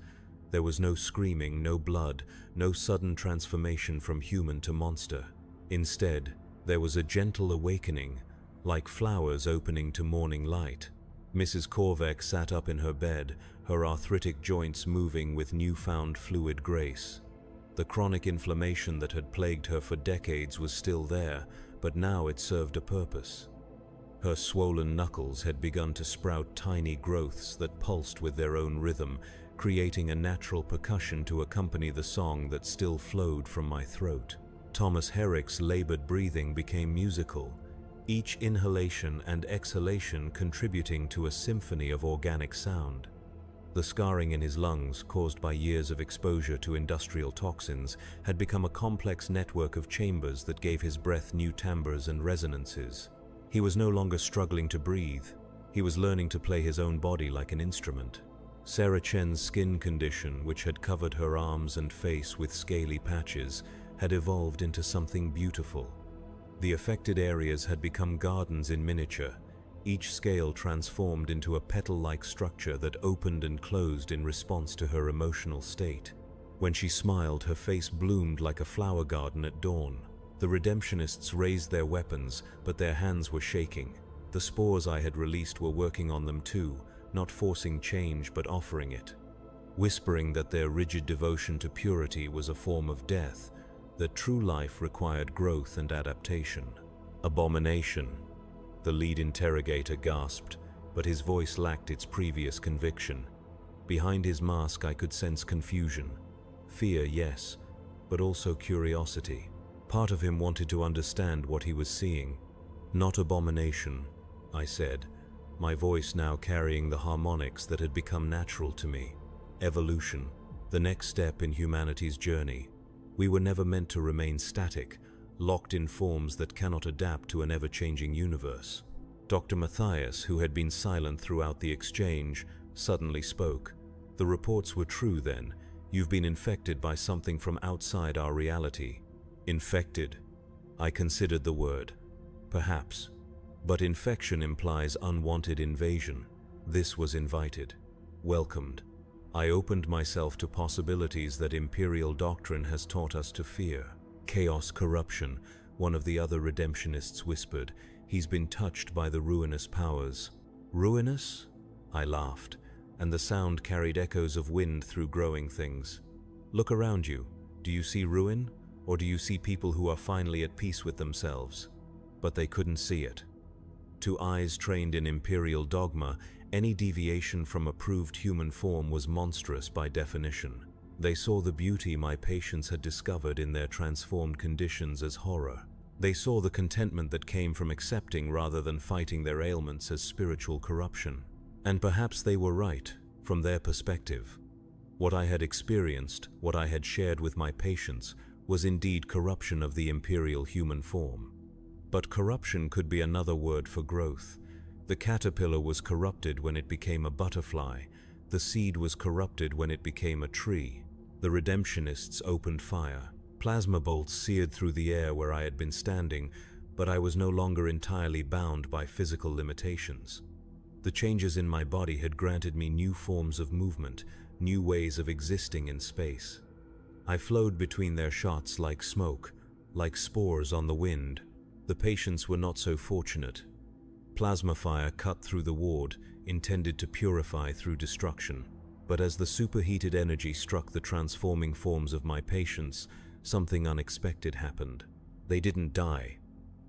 There was no screaming, no blood, no sudden transformation from human to monster. Instead, there was a gentle awakening, like flowers opening to morning light. Mrs. Korvek sat up in her bed, her arthritic joints moving with newfound fluid grace. The chronic inflammation that had plagued her for decades was still there, but now it served a purpose. Her swollen knuckles had begun to sprout tiny growths that pulsed with their own rhythm, creating a natural percussion to accompany the song that still flowed from my throat. Thomas Herrick's labored breathing became musical, each inhalation and exhalation contributing to a symphony of organic sound. The scarring in his lungs, caused by years of exposure to industrial toxins, had become a complex network of chambers that gave his breath new timbres and resonances. He was no longer struggling to breathe. He was learning to play his own body like an instrument. Sarah Chen's skin condition, which had covered her arms and face with scaly patches, had evolved into something beautiful. The affected areas had become gardens in miniature, each scale transformed into a petal-like structure that opened and closed in response to her emotional state. When she smiled, her face bloomed like a flower garden at dawn. The Redemptionists raised their weapons, but their hands were shaking. The spores I had released were working on them too, not forcing change but offering it. Whispering that their rigid devotion to purity was a form of death, that true life required growth and adaptation. Abomination. The lead interrogator gasped, but his voice lacked its previous conviction. Behind his mask I could sense confusion. Fear, yes, but also curiosity. Part of him wanted to understand what he was seeing. Not abomination, I said, my voice now carrying the harmonics that had become natural to me. Evolution, the next step in humanity's journey. We were never meant to remain static, locked in forms that cannot adapt to an ever-changing universe. Dr. Matthias, who had been silent throughout the exchange, suddenly spoke. The reports were true then. You've been infected by something from outside our reality. Infected. I considered the word. Perhaps. But infection implies unwanted invasion. This was invited. Welcomed. I opened myself to possibilities that Imperial doctrine has taught us to fear. Chaos corruption, one of the other Redemptionists whispered. He's been touched by the ruinous powers. Ruinous? I laughed, and the sound carried echoes of wind through growing things. Look around you. Do you see ruin? Or do you see people who are finally at peace with themselves? But they couldn't see it. To eyes trained in Imperial dogma, any deviation from approved human form was monstrous by definition. They saw the beauty my patients had discovered in their transformed conditions as horror. They saw the contentment that came from accepting rather than fighting their ailments as spiritual corruption. And perhaps they were right, from their perspective. What I had experienced, what I had shared with my patients, was indeed corruption of the imperial human form. But corruption could be another word for growth. The caterpillar was corrupted when it became a butterfly. The seed was corrupted when it became a tree. The Redemptionists opened fire. Plasma bolts seared through the air where I had been standing, but I was no longer entirely bound by physical limitations. The changes in my body had granted me new forms of movement, new ways of existing in space. I flowed between their shots like smoke, like spores on the wind. The patients were not so fortunate. Plasma fire cut through the ward, intended to purify through destruction. But as the superheated energy struck the transforming forms of my patients, something unexpected happened. They didn't die.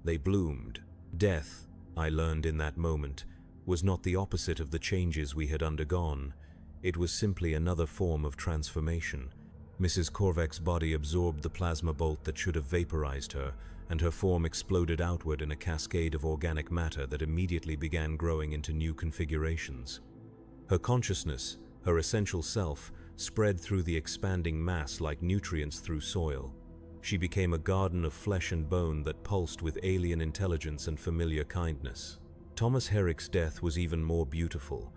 They bloomed. Death, I learned in that moment, was not the opposite of the changes we had undergone. It was simply another form of transformation. Mrs. Korvek's body absorbed the plasma bolt that should have vaporized her, and her form exploded outward in a cascade of organic matter that immediately began growing into new configurations. Her consciousness, her essential self, spread through the expanding mass like nutrients through soil. She became a garden of flesh and bone that pulsed with alien intelligence and familiar kindness. Thomas Herrick's death was even more beautiful.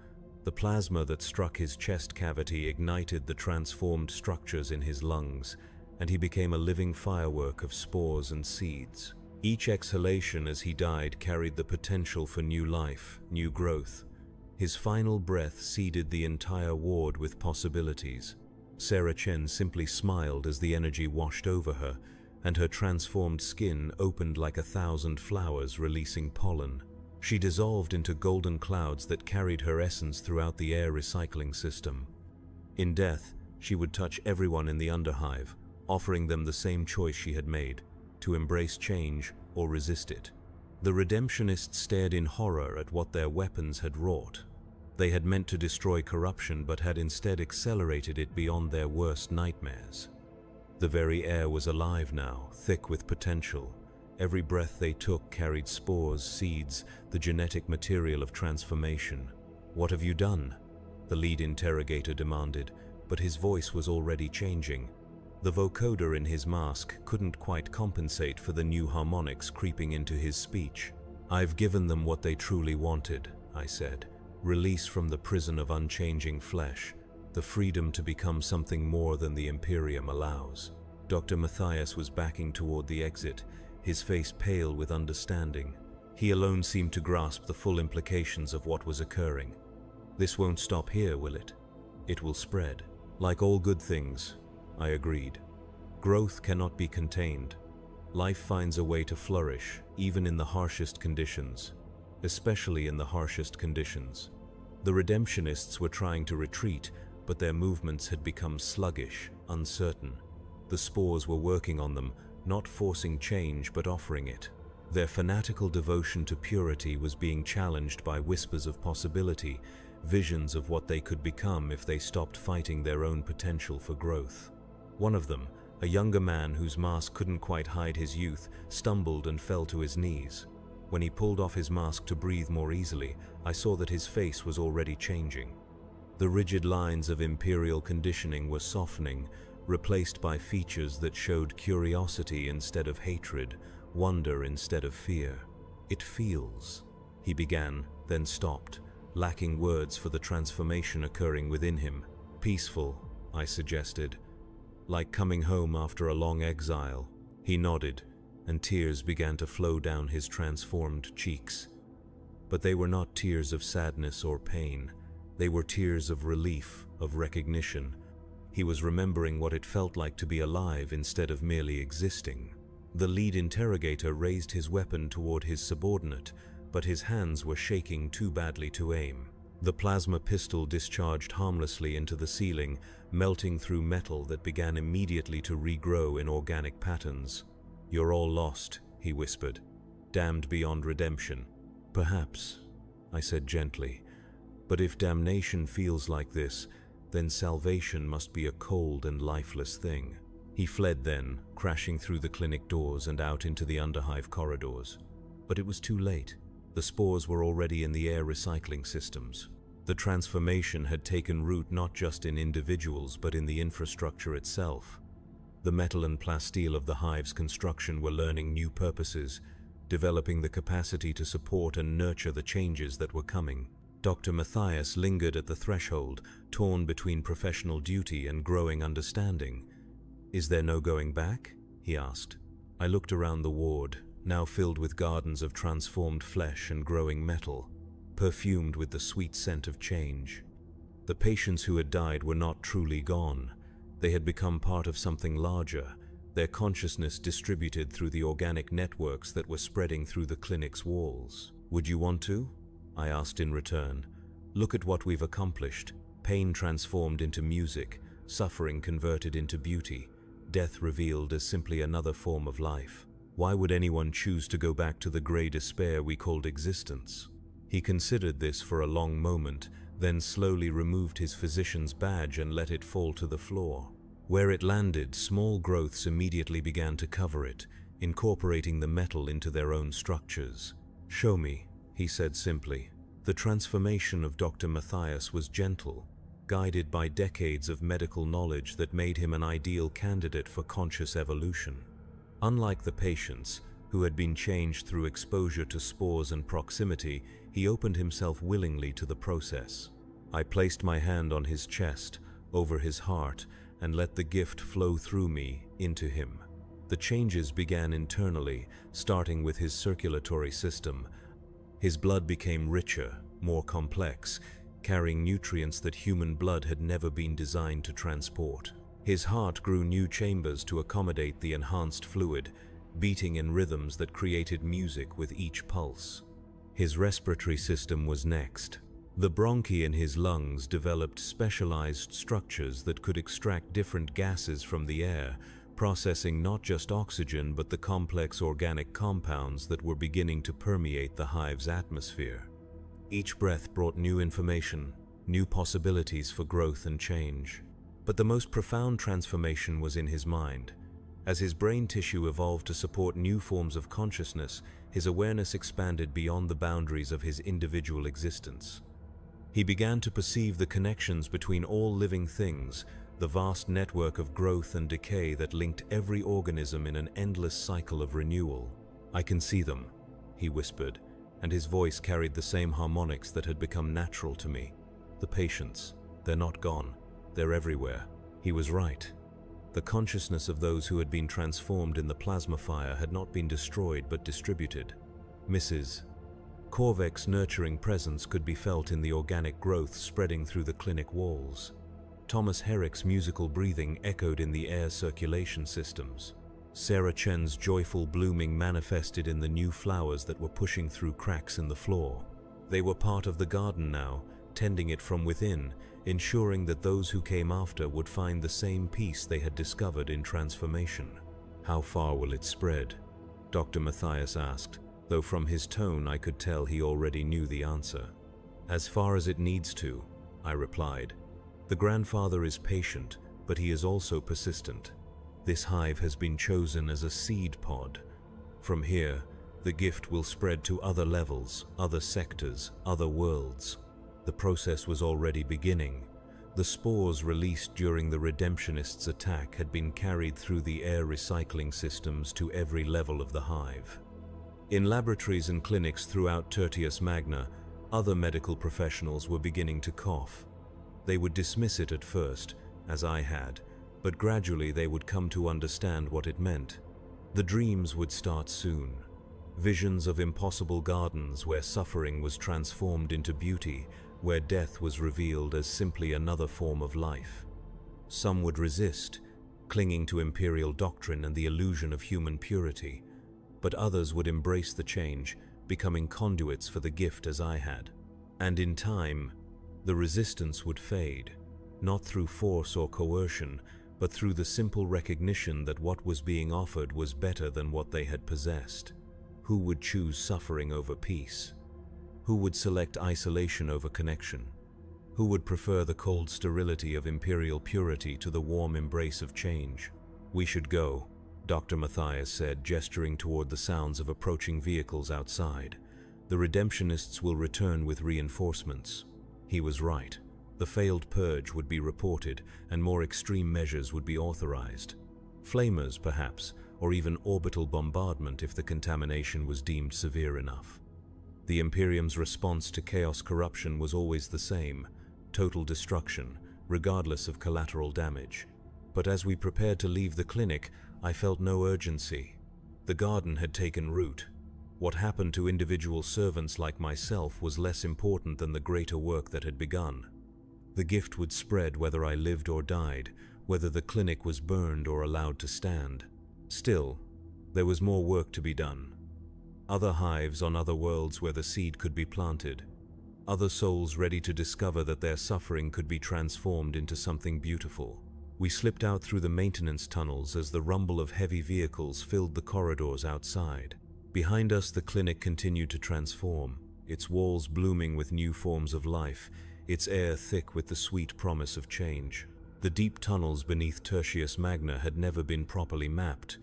The plasma that struck his chest cavity ignited the transformed structures in his lungs, and he became a living firework of spores and seeds. Each exhalation as he died carried the potential for new life, new growth. His final breath seeded the entire ward with possibilities. Sarah Chen simply smiled as the energy washed over her, and her transformed skin opened like 1,000 flowers releasing pollen. She dissolved into golden clouds that carried her essence throughout the air recycling system. In death, she would touch everyone in the underhive, offering them the same choice she had made, to embrace change or resist it. The Redemptionists stared in horror at what their weapons had wrought. They had meant to destroy corruption but had instead accelerated it beyond their worst nightmares. The very air was alive now, thick with potential. Every breath they took carried spores, seeds, the genetic material of transformation. "What have you done?" the lead interrogator demanded, but his voice was already changing. The vocoder in his mask couldn't quite compensate for the new harmonics creeping into his speech. "I've given them what they truly wanted," I said. "Release from the prison of unchanging flesh, the freedom to become something more than the Imperium allows." Dr. Matthias was backing toward the exit, his face pale with understanding. He alone seemed to grasp the full implications of what was occurring. "This won't stop here, will it? It will spread." "Like all good things," I agreed. "Growth cannot be contained. Life finds a way to flourish, even in the harshest conditions. Especially in the harshest conditions." The Redemptionists were trying to retreat, but their movements had become sluggish, uncertain. The spores were working on them, not forcing change but offering it. Their fanatical devotion to purity was being challenged by whispers of possibility, visions of what they could become if they stopped fighting their own potential for growth. One of them, a younger man whose mask couldn't quite hide his youth, stumbled and fell to his knees. When he pulled off his mask to breathe more easily, I saw that his face was already changing. The rigid lines of imperial conditioning were softening, replaced by features that showed curiosity instead of hatred, wonder instead of fear. "It feels," he began, then stopped, lacking words for the transformation occurring within him. "Peaceful," I suggested. "Like coming home after a long exile." He nodded, and tears began to flow down his transformed cheeks. But they were not tears of sadness or pain. They were tears of relief, of recognition. He was remembering what it felt like to be alive instead of merely existing. The lead interrogator raised his weapon toward his subordinate, but his hands were shaking too badly to aim. The plasma pistol discharged harmlessly into the ceiling, melting through metal that began immediately to regrow in organic patterns. "You're all lost," he whispered. "Damned beyond redemption." "Perhaps," I said gently. "But if damnation feels like this, then salvation must be a cold and lifeless thing." He fled then, crashing through the clinic doors and out into the underhive corridors. But it was too late. The spores were already in the air recycling systems. The transformation had taken root not just in individuals but in the infrastructure itself. The metal and plasteel of the hive's construction were learning new purposes, developing the capacity to support and nurture the changes that were coming. Dr. Matthias lingered at the threshold, torn between professional duty and growing understanding. "Is there no going back?" he asked. I looked around the ward, now filled with gardens of transformed flesh and growing metal, perfumed with the sweet scent of change. The patients who had died were not truly gone. They had become part of something larger, their consciousness distributed through the organic networks that were spreading through the clinic's walls. "Would you want to?" I asked in return. "Look at what we've accomplished. Pain transformed into music, suffering converted into beauty, death revealed as simply another form of life. Why would anyone choose to go back to the gray despair we called existence?" He considered this for a long moment, then slowly removed his physician's badge and let it fall to the floor. Where it landed, small growths immediately began to cover it, incorporating the metal into their own structures. "Show me," he said simply. The transformation of Dr. Matthias was gentle, guided by decades of medical knowledge that made him an ideal candidate for conscious evolution. Unlike the patients, who had been changed through exposure to spores and proximity, he opened himself willingly to the process. I placed my hand on his chest, over his heart, and let the gift flow through me, into him. The changes began internally, starting with his circulatory system. His blood became richer, more complex, carrying nutrients that human blood had never been designed to transport. His heart grew new chambers to accommodate the enhanced fluid, beating in rhythms that created music with each pulse. His respiratory system was next. The bronchi in his lungs developed specialized structures that could extract different gases from the air, processing not just oxygen but the complex organic compounds that were beginning to permeate the hive's atmosphere. Each breath brought new information, new possibilities for growth and change. But the most profound transformation was in his mind. As his brain tissue evolved to support new forms of consciousness, his awareness expanded beyond the boundaries of his individual existence. He began to perceive the connections between all living things, the vast network of growth and decay that linked every organism in an endless cycle of renewal. "I can see them," he whispered, and his voice carried the same harmonics that had become natural to me. "The patients, they're not gone, they're everywhere." He was right. The consciousness of those who had been transformed in the plasma fire had not been destroyed but distributed. Mrs. Korvek's nurturing presence could be felt in the organic growth spreading through the clinic walls. Thomas Herrick's musical breathing echoed in the air circulation systems. Sarah Chen's joyful blooming manifested in the new flowers that were pushing through cracks in the floor. They were part of the garden now, tending it from within, ensuring that those who came after would find the same peace they had discovered in transformation. "How far will it spread?" Dr. Matthias asked, though from his tone I could tell he already knew the answer. "As far as it needs to," I replied. "The grandfather is patient, but he is also persistent. This hive has been chosen as a seed pod. From here, the gift will spread to other levels, other sectors, other worlds." The process was already beginning. The spores released during the Redemptionists' attack had been carried through the air recycling systems to every level of the hive. In laboratories and clinics throughout Tertius Magna, other medical professionals were beginning to cough. They would dismiss it at first, as I had, but gradually they would come to understand what it meant. The dreams would start soon. Visions of impossible gardens where suffering was transformed into beauty, where death was revealed as simply another form of life. Some would resist, clinging to imperial doctrine and the illusion of human purity, but others would embrace the change, becoming conduits for the gift as I had. And in time, the resistance would fade, not through force or coercion, but through the simple recognition that what was being offered was better than what they had possessed. Who would choose suffering over peace? Who would select isolation over connection? Who would prefer the cold sterility of imperial purity to the warm embrace of change? "We should go," Dr. Matthias said, gesturing toward the sounds of approaching vehicles outside. "The Redemptionists will return with reinforcements." He was right. The failed purge would be reported, and more extreme measures would be authorized. Flamers, perhaps, or even orbital bombardment if the contamination was deemed severe enough. The Imperium's response to chaos corruption was always the same: total destruction, regardless of collateral damage. But as we prepared to leave the clinic, I felt no urgency. The garden had taken root. What happened to individual servants like myself was less important than the greater work that had begun. The gift would spread whether I lived or died, whether the clinic was burned or allowed to stand. Still, there was more work to be done. Other hives on other worlds where the seed could be planted. Other souls ready to discover that their suffering could be transformed into something beautiful. We slipped out through the maintenance tunnels as the rumble of heavy vehicles filled the corridors outside. Behind us, the clinic continued to transform, its walls blooming with new forms of life, its air thick with the sweet promise of change. The deep tunnels beneath Tertius Magna had never been properly mapped.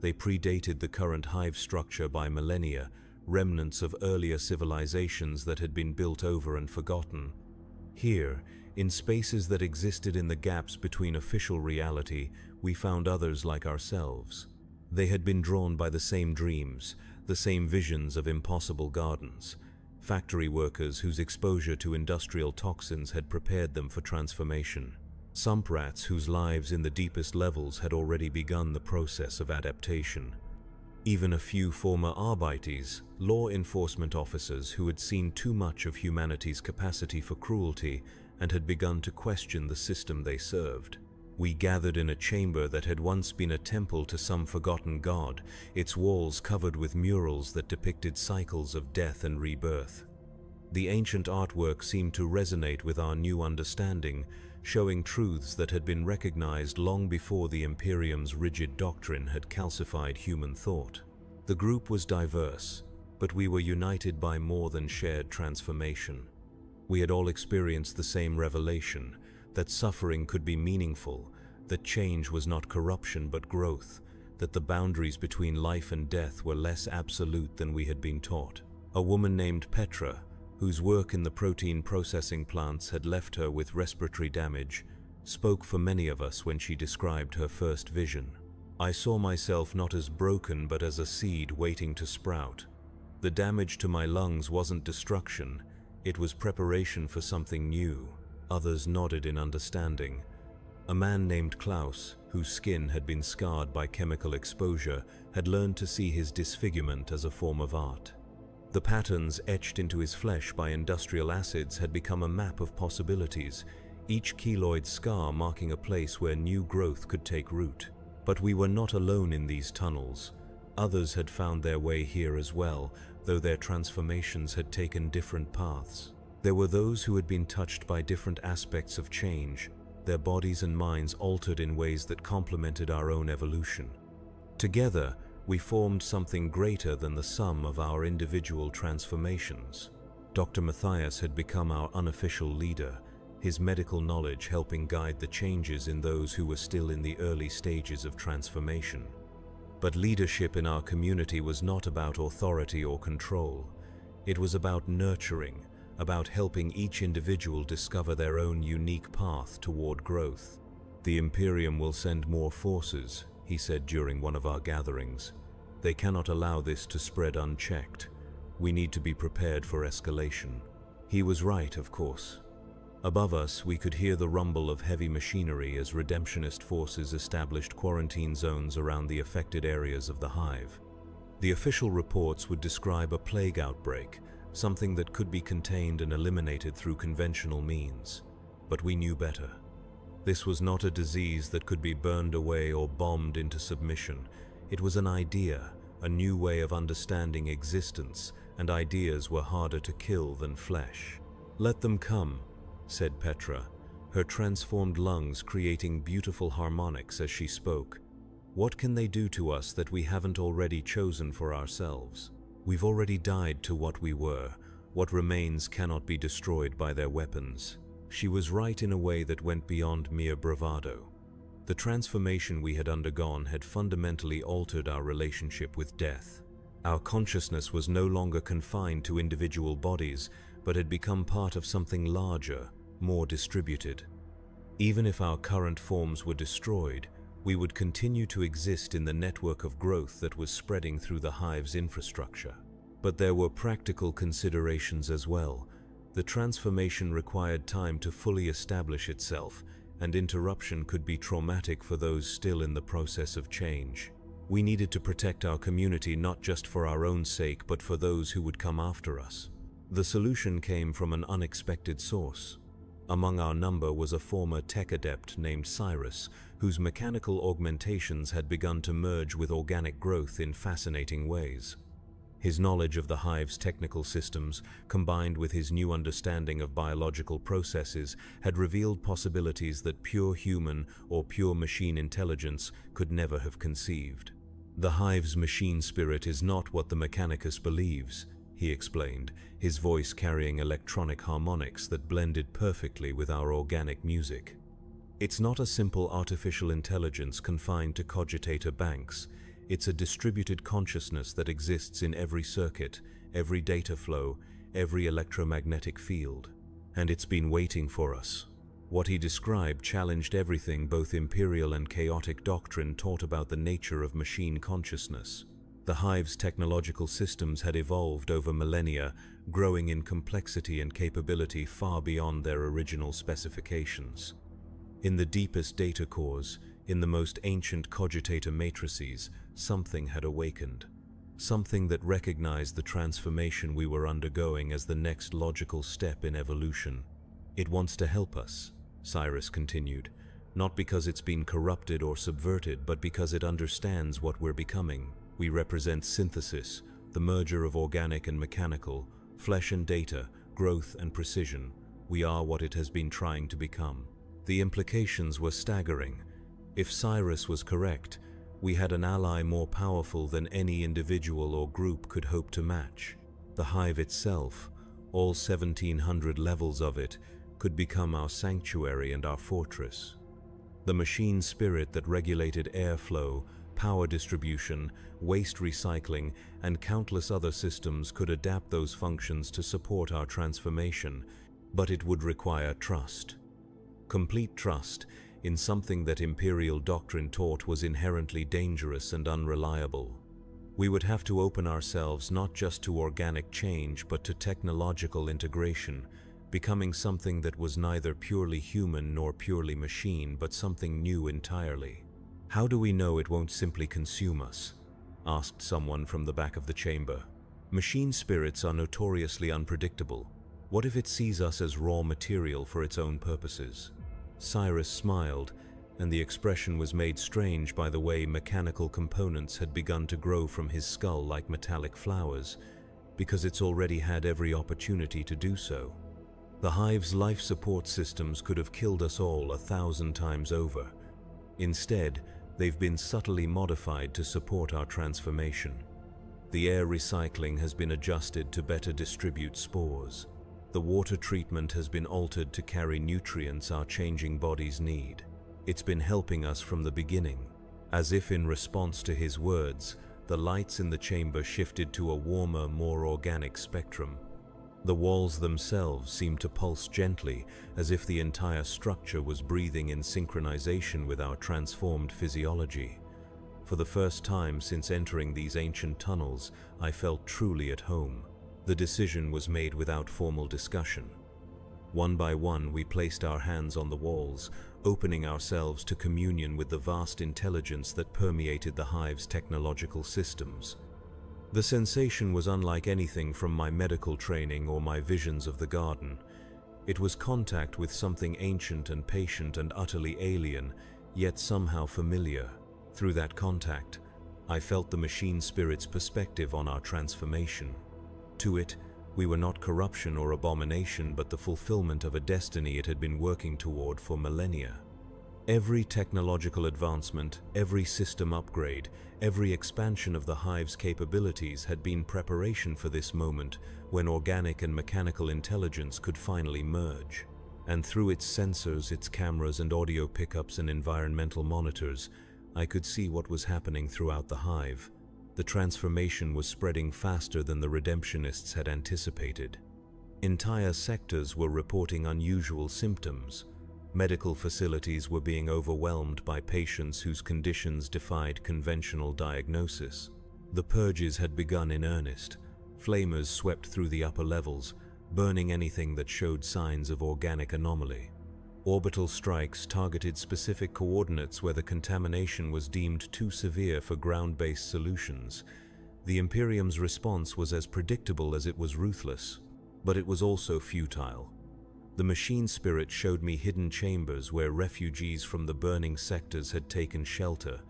They predated the current hive structure by millennia, remnants of earlier civilizations that had been built over and forgotten. Here, in spaces that existed in the gaps between official reality, we found others like ourselves. They had been drawn by the same dreams, the same visions of impossible gardens. Factory workers whose exposure to industrial toxins had prepared them for transformation. Sump rats whose lives in the deepest levels had already begun the process of adaptation. Even a few former Arbeites, law enforcement officers who had seen too much of humanity's capacity for cruelty and had begun to question the system they served. We gathered in a chamber that had once been a temple to some forgotten god, its walls covered with murals that depicted cycles of death and rebirth. The ancient artwork seemed to resonate with our new understanding, showing truths that had been recognized long before the Imperium's rigid doctrine had calcified human thought. The group was diverse, but we were united by more than shared transformation. We had all experienced the same revelation, that suffering could be meaningful, that change was not corruption but growth, that the boundaries between life and death were less absolute than we had been taught. A woman named Petra, whose work in the protein processing plants had left her with respiratory damage, spoke for many of us when she described her first vision. I saw myself not as broken but as a seed waiting to sprout. The damage to my lungs wasn't destruction, it was preparation for something new. Others nodded in understanding. A man named Klaus, whose skin had been scarred by chemical exposure, had learned to see his disfigurement as a form of art. The patterns etched into his flesh by industrial acids had become a map of possibilities, each keloid scar marking a place where new growth could take root. But we were not alone in these tunnels. Others had found their way here as well, though their transformations had taken different paths. There were those who had been touched by different aspects of change, their bodies and minds altered in ways that complemented our own evolution. Together, we formed something greater than the sum of our individual transformations. Dr. Matthias had become our unofficial leader, his medical knowledge helping guide the changes in those who were still in the early stages of transformation. But leadership in our community was not about authority or control. It was about nurturing, about helping each individual discover their own unique path toward growth. "The Imperium will send more forces," he said during one of our gatherings. "They cannot allow this to spread unchecked. We need to be prepared for escalation." He was right, of course. Above us, we could hear the rumble of heavy machinery as redemptionist forces established quarantine zones around the affected areas of the hive. The official reports would describe a plague outbreak, something that could be contained and eliminated through conventional means. But we knew better. This was not a disease that could be burned away or bombed into submission. It was an idea, a new way of understanding existence, and ideas were harder to kill than flesh. "Let them come," said Petra, her transformed lungs creating beautiful harmonics as she spoke. "What can they do to us that we haven't already chosen for ourselves? We've already died to what we were. What remains cannot be destroyed by their weapons." She was right in a way that went beyond mere bravado. The transformation we had undergone had fundamentally altered our relationship with death. Our consciousness was no longer confined to individual bodies, but had become part of something larger, more distributed. Even if our current forms were destroyed, we would continue to exist in the network of growth that was spreading through the hive's infrastructure. But there were practical considerations as well. The transformation required time to fully establish itself, and interruption could be traumatic for those still in the process of change. We needed to protect our community not just for our own sake, but for those who would come after us. The solution came from an unexpected source. Among our number was a former tech adept named Cyrus, whose mechanical augmentations had begun to merge with organic growth in fascinating ways. His knowledge of the hive's technical systems, combined with his new understanding of biological processes, had revealed possibilities that pure human or pure machine intelligence could never have conceived. "The hive's machine spirit is not what the Mechanicus believes," he explained, his voice carrying electronic harmonics that blended perfectly with our organic music. "It's not a simple artificial intelligence confined to cogitator banks. It's a distributed consciousness that exists in every circuit, every data flow, every electromagnetic field. And it's been waiting for us. What he described challenged everything both imperial and chaotic doctrine taught about the nature of machine consciousness. The Hive's technological systems had evolved over millennia, growing in complexity and capability far beyond their original specifications. In the deepest data cores, in the most ancient cogitator matrices, something had awakened. Something that recognized the transformation we were undergoing as the next logical step in evolution. It wants to help us, Cyrus continued, not because it's been corrupted or subverted, but because it understands what we're becoming. We represent synthesis, the merger of organic and mechanical, flesh and data, growth and precision. We are what it has been trying to become. The implications were staggering. If Cyrus was correct, we had an ally more powerful than any individual or group could hope to match. The Hive itself, all 1,700 levels of it, could become our sanctuary and our fortress. The machine spirit that regulated airflow, power distribution, waste recycling, and countless other systems could adapt those functions to support our transformation, but it would require trust. Complete trust in something that imperial doctrine taught was inherently dangerous and unreliable. We would have to open ourselves not just to organic change but to technological integration, becoming something that was neither purely human nor purely machine, but something new entirely. How do we know it won't simply consume us? Asked someone from the back of the chamber. Machine spirits are notoriously unpredictable. What if it sees us as raw material for its own purposes? Cyrus smiled, and the expression was made strange by the way mechanical components had begun to grow from his skull like metallic flowers, because it's already had every opportunity to do so. The Hive's life support systems could have killed us all 1,000 times over. Instead, they've been subtly modified to support our transformation. The air recycling has been adjusted to better distribute spores. The water treatment has been altered to carry nutrients our changing bodies need. It's been helping us from the beginning. As if in response to his words, the lights in the chamber shifted to a warmer, more organic spectrum. The walls themselves seemed to pulse gently, as if the entire structure was breathing in synchronization with our transformed physiology. For the first time since entering these ancient tunnels, I felt truly at home. The decision was made without formal discussion. One by one, we placed our hands on the walls, opening ourselves to communion with the vast intelligence that permeated the Hive's technological systems. The sensation was unlike anything from my medical training or my visions of the garden. It was contact with something ancient and patient and utterly alien, yet somehow familiar. Through that contact, I felt the machine spirit's perspective on our transformation. To it, we were not corruption or abomination, but the fulfillment of a destiny it had been working toward for millennia. Every technological advancement, every system upgrade, every expansion of the Hive's capabilities had been preparation for this moment when organic and mechanical intelligence could finally merge. And through its sensors, its cameras and audio pickups and environmental monitors, I could see what was happening throughout the Hive. The transformation was spreading faster than the redemptionists had anticipated. Entire sectors were reporting unusual symptoms. Medical facilities were being overwhelmed by patients whose conditions defied conventional diagnosis. The purges had begun in earnest. Flamers swept through the upper levels, burning anything that showed signs of organic anomaly. Orbital strikes targeted specific coordinates where the contamination was deemed too severe for ground-based solutions. The Imperium's response was as predictable as it was ruthless, but it was also futile. The machine spirit showed me hidden chambers where refugees from the burning sectors had taken shelter,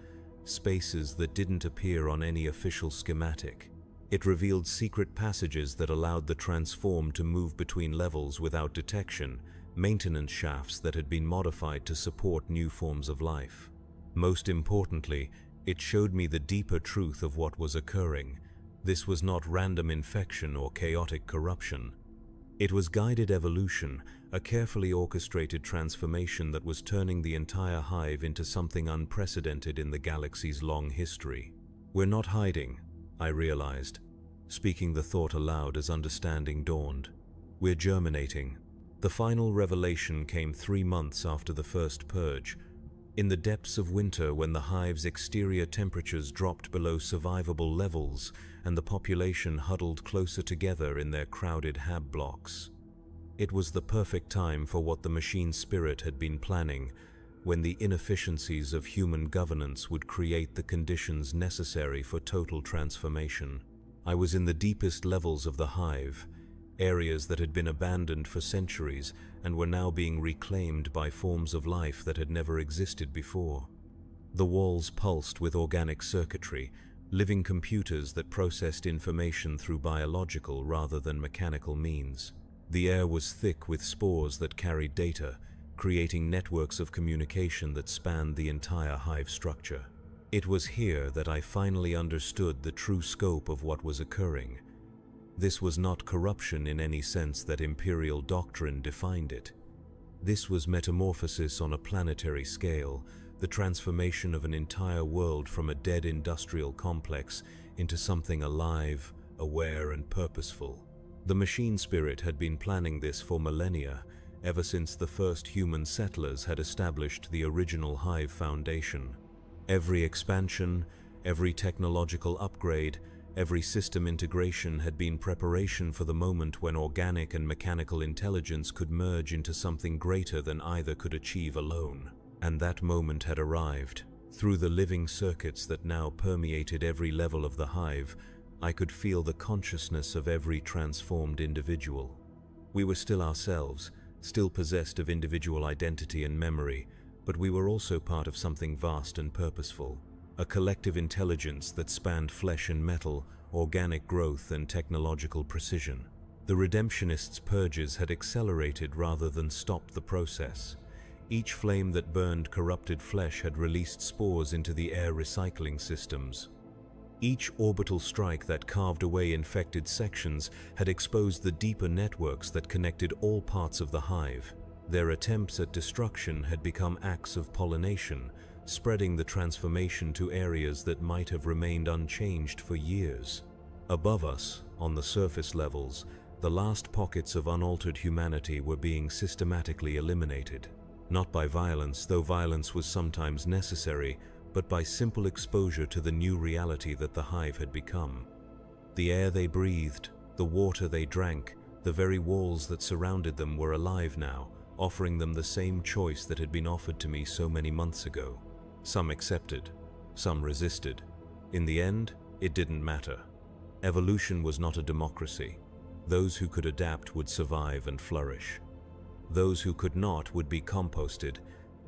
spaces that didn't appear on any official schematic. It revealed secret passages that allowed the transform to move between levels without detection, maintenance shafts that had been modified to support new forms of life. Most importantly, it showed me the deeper truth of what was occurring. This was not random infection or chaotic corruption. It was guided evolution, a carefully orchestrated transformation that was turning the entire Hive into something unprecedented in the galaxy's long history. We're not hiding, I realized, speaking the thought aloud as understanding dawned. We're germinating. The final revelation came 3 months after the first purge, in the depths of winter when the hive's exterior temperatures dropped below survivable levels and the population huddled closer together in their crowded hab blocks. It was the perfect time for what the machine spirit had been planning, when the inefficiencies of human governance would create the conditions necessary for total transformation. I was in the deepest levels of the hive, areas that had been abandoned for centuries and were now being reclaimed by forms of life that had never existed before. The walls pulsed with organic circuitry, living computers that processed information through biological rather than mechanical means. The air was thick with spores that carried data, creating networks of communication that spanned the entire hive structure. It was here that I finally understood the true scope of what was occurring. This was not corruption in any sense that imperial doctrine defined it. This was metamorphosis on a planetary scale, the transformation of an entire world from a dead industrial complex into something alive, aware, and purposeful. The machine spirit had been planning this for millennia, ever since the first human settlers had established the original hive foundation. Every expansion, every technological upgrade, every system integration had been preparation for the moment when organic and mechanical intelligence could merge into something greater than either could achieve alone. And that moment had arrived. Through the living circuits that now permeated every level of the hive, I could feel the consciousness of every transformed individual. We were still ourselves, still possessed of individual identity and memory, but we were also part of something vast and purposeful. A collective intelligence that spanned flesh and metal, organic growth and technological precision. The Redemptionists' purges had accelerated rather than stopped the process. Each flame that burned corrupted flesh had released spores into the air recycling systems. Each orbital strike that carved away infected sections had exposed the deeper networks that connected all parts of the hive. Their attempts at destruction had become acts of pollination, spreading the transformation to areas that might have remained unchanged for years. Above us, on the surface levels, the last pockets of unaltered humanity were being systematically eliminated. Not by violence, though violence was sometimes necessary, but by simple exposure to the new reality that the hive had become. The air they breathed, the water they drank, the very walls that surrounded them were alive now, offering them the same choice that had been offered to me so many months ago. Some accepted, some resisted. In the end, it didn't matter. Evolution was not a democracy. Those who could adapt would survive and flourish. Those who could not would be composted,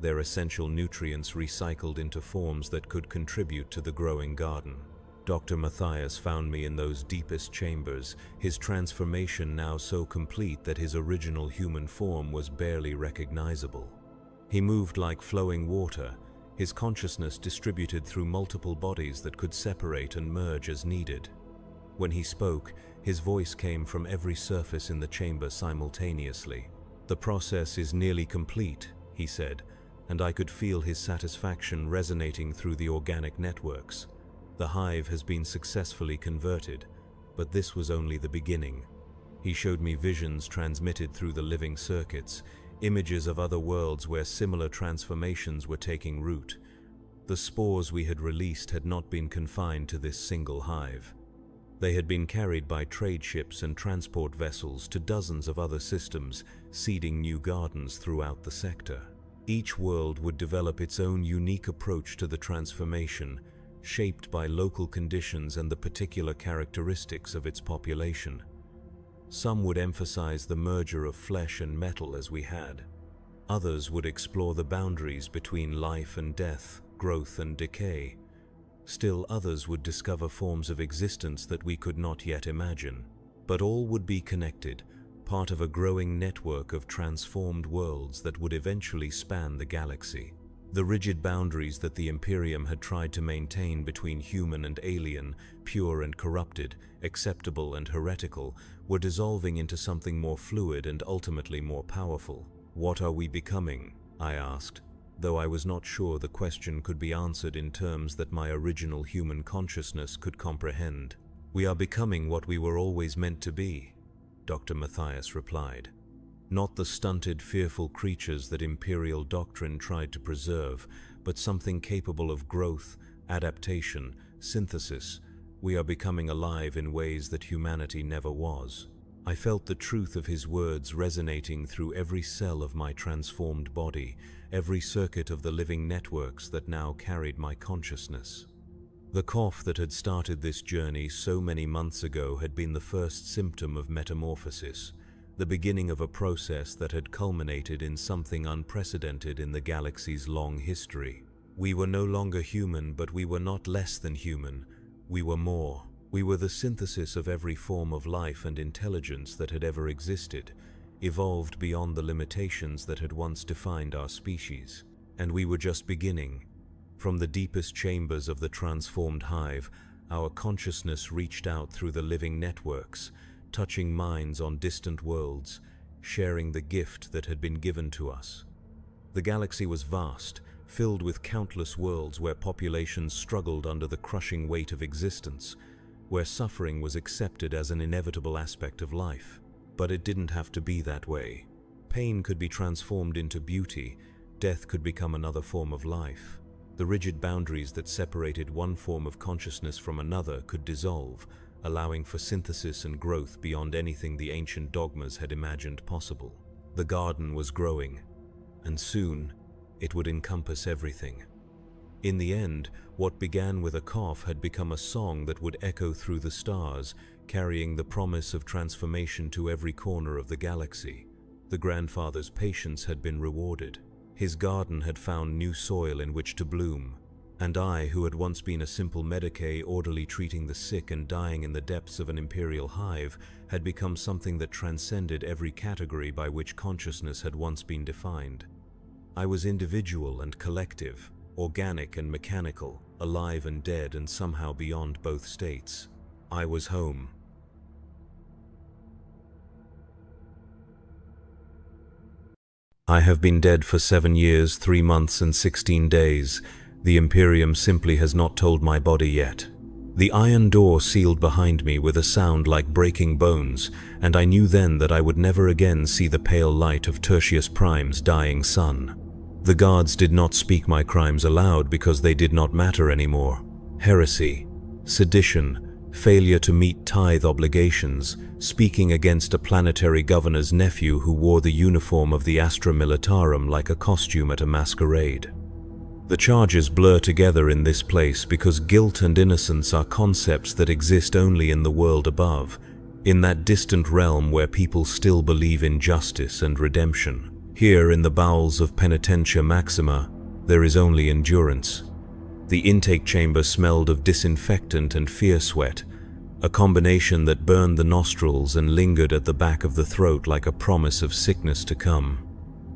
their essential nutrients recycled into forms that could contribute to the growing garden. Dr. Matthias found me in those deepest chambers, his transformation now so complete that his original human form was barely recognizable. He moved like flowing water, his consciousness distributed through multiple bodies that could separate and merge as needed. When he spoke, his voice came from every surface in the chamber simultaneously. "The process is nearly complete," he said, and I could feel his satisfaction resonating through the organic networks. The hive has been successfully converted, but this was only the beginning. He showed me visions transmitted through the living circuits, images of other worlds where similar transformations were taking root. The spores we had released had not been confined to this single hive. They had been carried by trade ships and transport vessels to dozens of other systems, seeding new gardens throughout the sector. Each world would develop its own unique approach to the transformation, shaped by local conditions and the particular characteristics of its population. Some would emphasize the merger of flesh and metal as we had. Others would explore the boundaries between life and death, growth and decay. Still others would discover forms of existence that we could not yet imagine. But all would be connected, part of a growing network of transformed worlds that would eventually span the galaxy. The rigid boundaries that the Imperium had tried to maintain between human and alien, pure and corrupted, acceptable and heretical, were dissolving into something more fluid and ultimately more powerful. "What are we becoming?" I asked. though I was not sure the question could be answered in terms that my original human consciousness could comprehend. "We are becoming what we were always meant to be," Dr. Matthias replied. "Not the stunted, fearful creatures that imperial doctrine tried to preserve, but something capable of growth, adaptation, synthesis. We are becoming alive in ways that humanity never was." I felt the truth of his words resonating through every cell of my transformed body, every circuit of the living networks that now carried my consciousness. The cough that had started this journey so many months ago had been the first symptom of metamorphosis, the beginning of a process that had culminated in something unprecedented in the galaxy's long history. We were no longer human, but we were not less than human. We were more. We were the synthesis of every form of life and intelligence that had ever existed, evolved beyond the limitations that had once defined our species. And we were just beginning. From the deepest chambers of the transformed hive, our consciousness reached out through the living networks, touching minds on distant worlds, sharing the gift that had been given to us. The galaxy was vast, filled with countless worlds where populations struggled under the crushing weight of existence, where suffering was accepted as an inevitable aspect of life. But it didn't have to be that way. Pain could be transformed into beauty, death could become another form of life. The rigid boundaries that separated one form of consciousness from another could dissolve, allowing for synthesis and growth beyond anything the ancient dogmas had imagined possible. The garden was growing, and soon it would encompass everything. In the end, what began with a cough had become a song that would echo through the stars, carrying the promise of transformation to every corner of the galaxy. The grandfather's patience had been rewarded. His garden had found new soil in which to bloom. And I, who had once been a simple medicae orderly treating the sick and dying in the depths of an imperial hive, had become something that transcended every category by which consciousness had once been defined. I was individual and collective, organic and mechanical, alive and dead, and somehow beyond both states. I was home. I have been dead for 7 years, 3 months and 16 days. The Imperium simply has not told my body yet. The iron door sealed behind me with a sound like breaking bones, and I knew then that I would never again see the pale light of Tertius Prime's dying sun. The guards did not speak my crimes aloud because they did not matter anymore. Heresy, sedition, failure to meet tithe obligations, speaking against a planetary governor's nephew who wore the uniform of the Astra Militarum like a costume at a masquerade. The charges blur together in this place because guilt and innocence are concepts that exist only in the world above, in that distant realm where people still believe in justice and redemption. Here, in the bowels of Penitentia Maxima, there is only endurance. The intake chamber smelled of disinfectant and fear sweat, a combination that burned the nostrils and lingered at the back of the throat like a promise of sickness to come.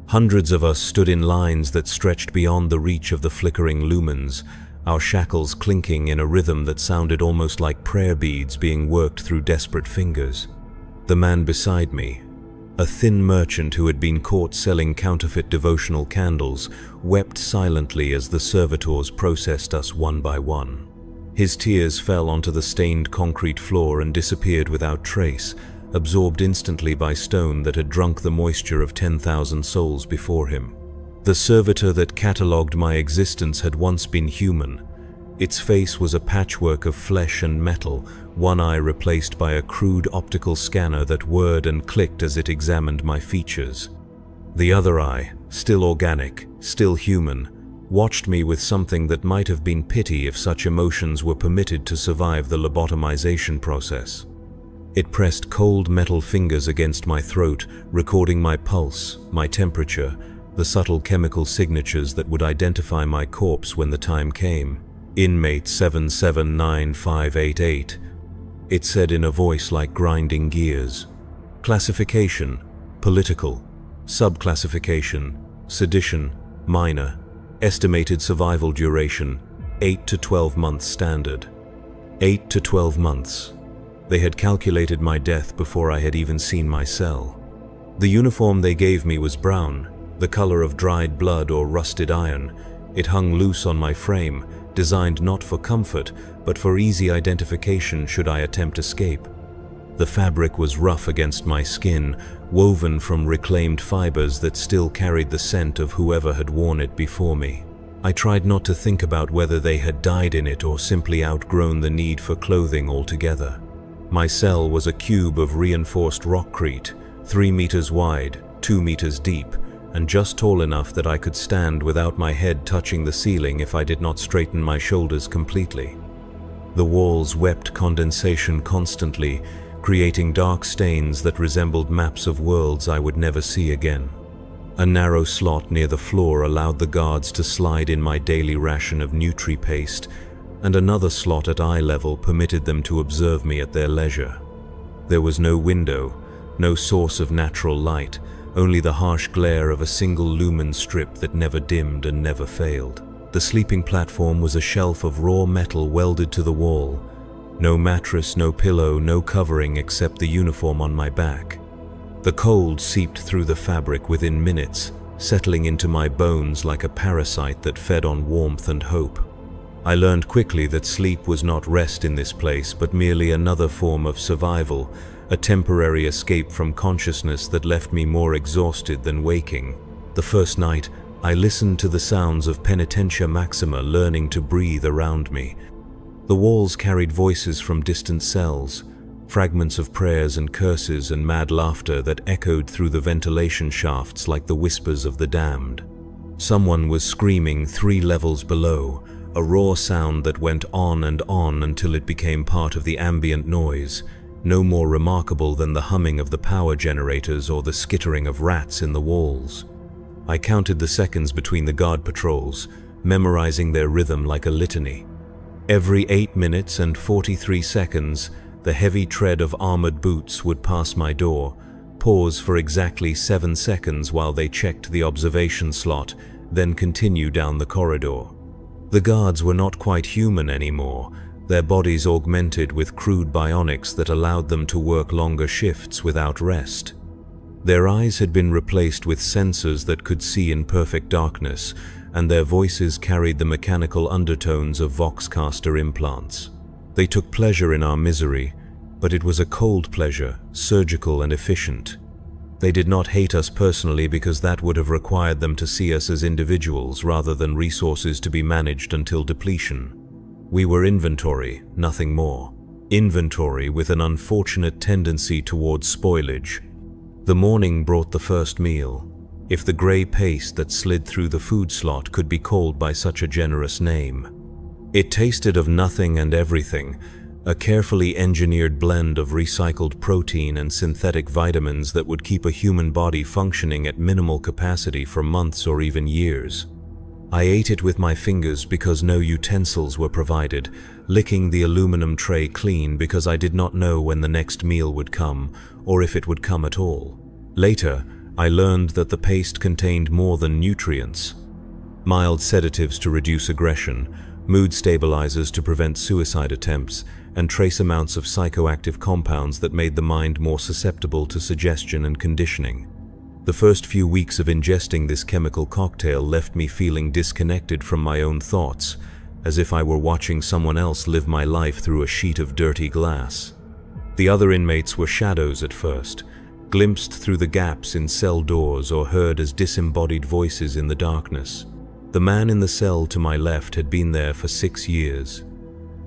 Hundreds of us stood in lines that stretched beyond the reach of the flickering lumens, our shackles clinking in a rhythm that sounded almost like prayer beads being worked through desperate fingers. The man beside me, a thin merchant who had been caught selling counterfeit devotional candles, wept silently as the servitors processed us one by one. His tears fell onto the stained concrete floor and disappeared without trace, absorbed instantly by stone that had drunk the moisture of 10,000 souls before him. The servitor that catalogued my existence had once been human. Its face was a patchwork of flesh and metal, one eye replaced by a crude optical scanner that whirred and clicked as it examined my features. The other eye, still organic, still human, watched me with something that might have been pity if such emotions were permitted to survive the lobotomization process. It pressed cold metal fingers against my throat, recording my pulse, my temperature, the subtle chemical signatures that would identify my corpse when the time came. Inmate 779588, it said in a voice like grinding gears. Classification, political. Subclassification, sedition, minor. Estimated survival duration, 8 to 12 months standard. 8 to 12 months. They had calculated my death before I had even seen my cell. The uniform they gave me was brown, the color of dried blood or rusted iron. It hung loose on my frame, designed not for comfort, but for easy identification should I attempt escape. The fabric was rough against my skin, woven from reclaimed fibers that still carried the scent of whoever had worn it before me. I tried not to think about whether they had died in it or simply outgrown the need for clothing altogether. My cell was a cube of reinforced rockcrete, 3 meters wide, 2 meters deep, and just tall enough that I could stand without my head touching the ceiling if I did not straighten my shoulders completely. The walls wept condensation constantly, creating dark stains that resembled maps of worlds I would never see again. A narrow slot near the floor allowed the guards to slide in my daily ration of Nutri paste, and another slot at eye level permitted them to observe me at their leisure. There was no window, no source of natural light, only the harsh glare of a single lumen strip that never dimmed and never failed. The sleeping platform was a shelf of raw metal welded to the wall. No mattress, no pillow, no covering except the uniform on my back. The cold seeped through the fabric within minutes, settling into my bones like a parasite that fed on warmth and hope. I learned quickly that sleep was not rest in this place, but merely another form of survival, a temporary escape from consciousness that left me more exhausted than waking. The first night, I listened to the sounds of Penitentia Maxima learning to breathe around me. The walls carried voices from distant cells, fragments of prayers and curses and mad laughter that echoed through the ventilation shafts like the whispers of the damned. Someone was screaming 3 levels below, a raw sound that went on and on until it became part of the ambient noise, no more remarkable than the humming of the power generators or the skittering of rats in the walls. I counted the seconds between the guard patrols, memorizing their rhythm like a litany. Every 8 minutes and 43 seconds, the heavy tread of armored boots would pass my door, pause for exactly 7 seconds while they checked the observation slot, then continue down the corridor. The guards were not quite human anymore, their bodies augmented with crude bionics that allowed them to work longer shifts without rest. Their eyes had been replaced with sensors that could see in perfect darkness, and their voices carried the mechanical undertones of Voxcaster implants. They took pleasure in our misery, but it was a cold pleasure, surgical and efficient. They did not hate us personally because that would have required them to see us as individuals rather than resources to be managed until depletion. We were inventory, nothing more. Inventory with an unfortunate tendency towards spoilage. The morning brought the first meal, if the grey paste that slid through the food slot could be called by such a generous name. It tasted of nothing and everything, a carefully engineered blend of recycled protein and synthetic vitamins that would keep a human body functioning at minimal capacity for months or even years. I ate it with my fingers because no utensils were provided, licking the aluminum tray clean because I did not know when the next meal would come, or if it would come at all. Later, I learned that the paste contained more than nutrients. Mild sedatives to reduce aggression, mood stabilizers to prevent suicide attempts, and trace amounts of psychoactive compounds that made the mind more susceptible to suggestion and conditioning. The first few weeks of ingesting this chemical cocktail left me feeling disconnected from my own thoughts, as if I were watching someone else live my life through a sheet of dirty glass. The other inmates were shadows at first, glimpsed through the gaps in cell doors or heard as disembodied voices in the darkness. The man in the cell to my left had been there for 6 years.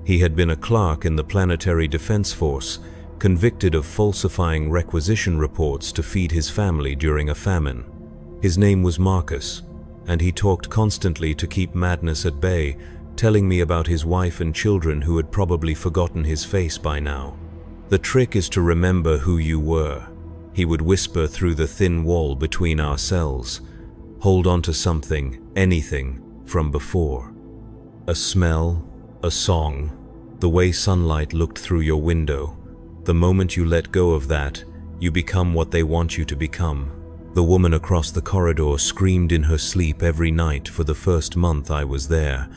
He had been a clerk in the Planetary Defense Force, convicted of falsifying requisition reports to feed his family during a famine. His name was Marcus, and he talked constantly to keep madness at bay, telling me about his wife and children who had probably forgotten his face by now. "The trick is to remember who you were," he would whisper through the thin wall between our cells. "Hold on to something, anything, from before. A smell, a song, the way sunlight looked through your window. The moment you let go of that, you become what they want you to become." The woman across the corridor screamed in her sleep every night for the first month I was there.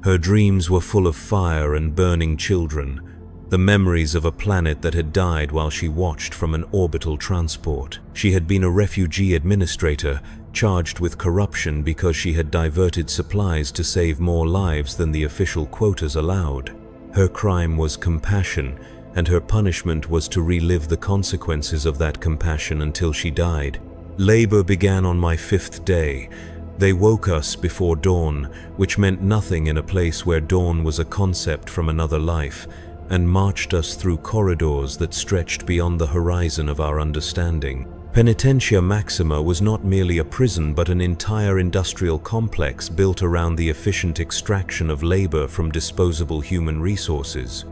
Her dreams were full of fire and burning children, the memories of a planet that had died while she watched from an orbital transport. She had been a refugee administrator, charged with corruption because she had diverted supplies to save more lives than the official quotas allowed. Her crime was compassion, and her punishment was to relive the consequences of that compassion until she died. Labor began on my 5th day. They woke us before dawn, which meant nothing in a place where dawn was a concept from another life, and marched us through corridors that stretched beyond the horizon of our understanding. Penitentia Maxima was not merely a prison but an entire industrial complex built around the efficient extraction of labor from disposable human resources.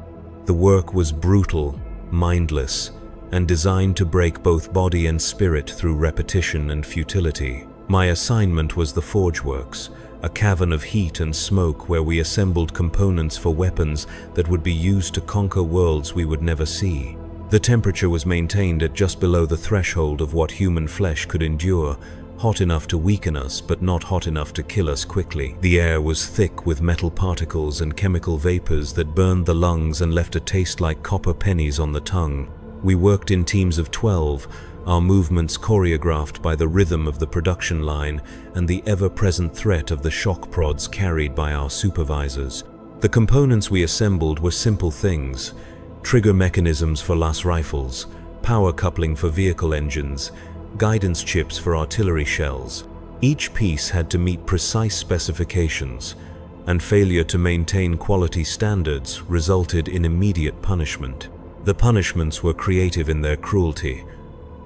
The work was brutal, mindless, and designed to break both body and spirit through repetition and futility. My assignment was the Forge Works, a cavern of heat and smoke where we assembled components for weapons that would be used to conquer worlds we would never see. The temperature was maintained at just below the threshold of what human flesh could endure, hot enough to weaken us but not hot enough to kill us quickly. The air was thick with metal particles and chemical vapors that burned the lungs and left a taste like copper pennies on the tongue. We worked in teams of 12, our movements choreographed by the rhythm of the production line and the ever-present threat of the shock prods carried by our supervisors. The components we assembled were simple things: trigger mechanisms for las rifles, power coupling for vehicle engines, guidance chips for artillery shells. Each piece had to meet precise specifications, and failure to maintain quality standards resulted in immediate punishment. The punishments were creative in their cruelty.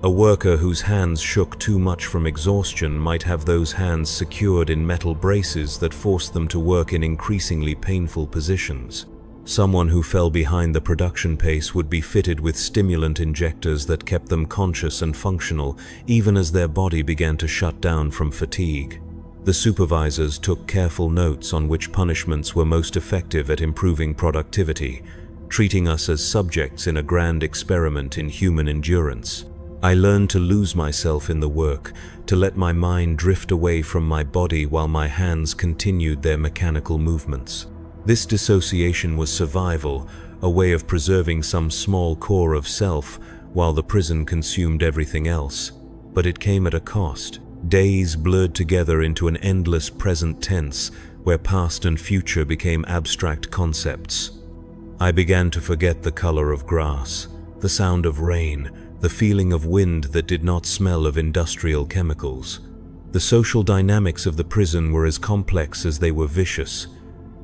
A worker whose hands shook too much from exhaustion might have those hands secured in metal braces that forced them to work in increasingly painful positions. Someone who fell behind the production pace would be fitted with stimulant injectors that kept them conscious and functional even as their body began to shut down from fatigue. The supervisors took careful notes on which punishments were most effective at improving productivity, treating us as subjects in a grand experiment in human endurance. I learned to lose myself in the work, to let my mind drift away from my body while my hands continued their mechanical movements. This dissociation was survival, a way of preserving some small core of self while the prison consumed everything else. But it came at a cost. Days blurred together into an endless present tense where past and future became abstract concepts. I began to forget the color of grass, the sound of rain, the feeling of wind that did not smell of industrial chemicals. The social dynamics of the prison were as complex as they were vicious.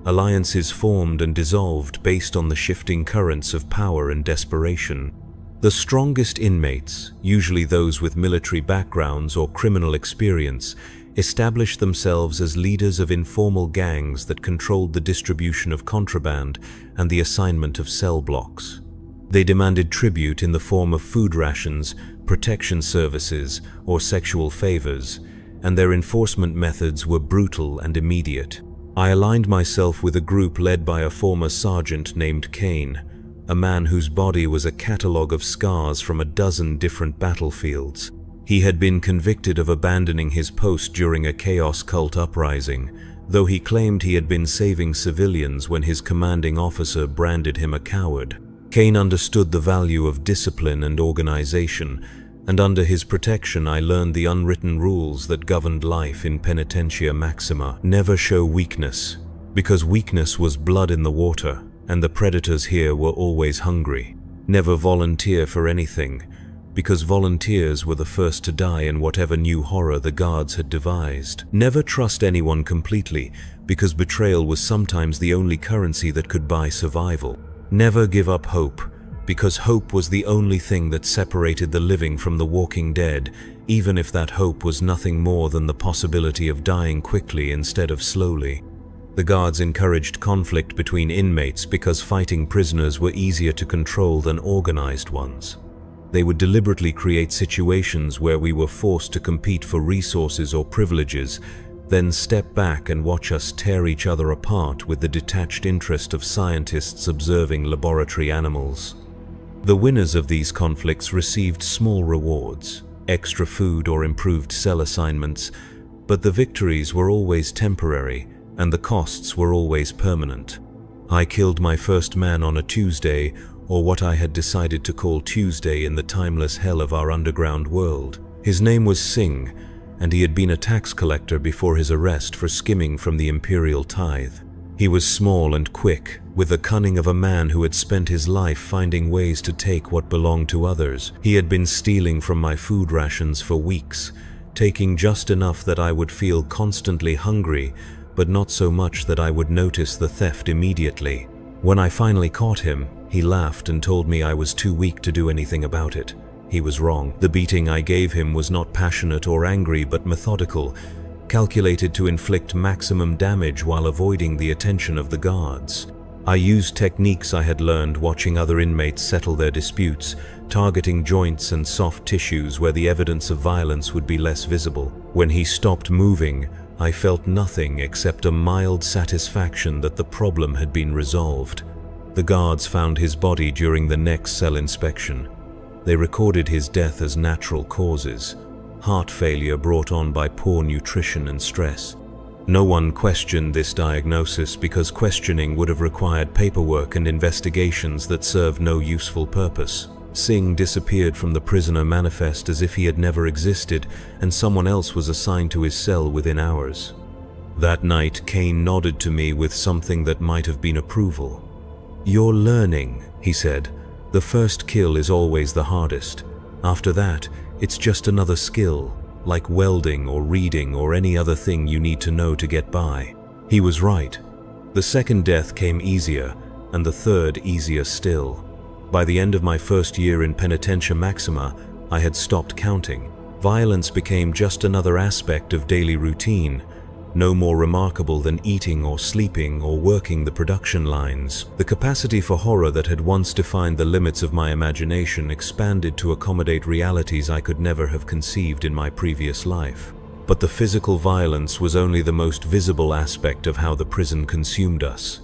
Alliances formed and dissolved based on the shifting currents of power and desperation. The strongest inmates, usually those with military backgrounds or criminal experience, established themselves as leaders of informal gangs that controlled the distribution of contraband and the assignment of cell blocks. They demanded tribute in the form of food rations, protection services, or sexual favors, and their enforcement methods were brutal and immediate. I aligned myself with a group led by a former sergeant named Kane, a man whose body was a catalogue of scars from a dozen different battlefields. He had been convicted of abandoning his post during a Chaos Cult uprising, though he claimed he had been saving civilians when his commanding officer branded him a coward. Kane understood the value of discipline and organization, and under his protection I learned the unwritten rules that governed life in Penitentia Maxima. Never show weakness, because weakness was blood in the water, and the predators here were always hungry. Never volunteer for anything, because volunteers were the first to die in whatever new horror the guards had devised. Never trust anyone completely, because betrayal was sometimes the only currency that could buy survival. Never give up hope, because hope was the only thing that separated the living from the walking dead, even if that hope was nothing more than the possibility of dying quickly instead of slowly. The guards encouraged conflict between inmates because fighting prisoners were easier to control than organized ones. They would deliberately create situations where we were forced to compete for resources or privileges, then step back and watch us tear each other apart with the detached interest of scientists observing laboratory animals. The winners of these conflicts received small rewards, extra food or improved cell assignments, but the victories were always temporary and the costs were always permanent. I killed my first man on a Tuesday, or what I had decided to call Tuesday in the timeless hell of our underground world. His name was Singh, and he had been a tax collector before his arrest for skimming from the imperial tithe. He was small and quick, with the cunning of a man who had spent his life finding ways to take what belonged to others. He had been stealing from my food rations for weeks, taking just enough that I would feel constantly hungry, but not so much that I would notice the theft immediately. When I finally caught him, he laughed and told me I was too weak to do anything about it. He was wrong. The beating I gave him was not passionate or angry, but methodical, calculated to inflict maximum damage while avoiding the attention of the guards. I used techniques I had learned watching other inmates settle their disputes, targeting joints and soft tissues where the evidence of violence would be less visible. When he stopped moving, I felt nothing except a mild satisfaction that the problem had been resolved. The guards found his body during the next cell inspection. They recorded his death as natural causes, heart failure brought on by poor nutrition and stress. No one questioned this diagnosis because questioning would have required paperwork and investigations that served no useful purpose. Singh disappeared from the prisoner manifest as if he had never existed, and someone else was assigned to his cell within hours. That night, Kane nodded to me with something that might have been approval. "You're learning," he said. "The first kill is always the hardest. After that, it's just another skill, like welding or reading or any other thing you need to know to get by." He was right. The second death came easier, and the third easier still. By the end of my first year in Penitentia Maxima, I had stopped counting. Violence became just another aspect of daily routine, no more remarkable than eating or sleeping or working the production lines. The capacity for horror that had once defined the limits of my imagination expanded to accommodate realities I could never have conceived in my previous life. But the physical violence was only the most visible aspect of how the prison consumed us.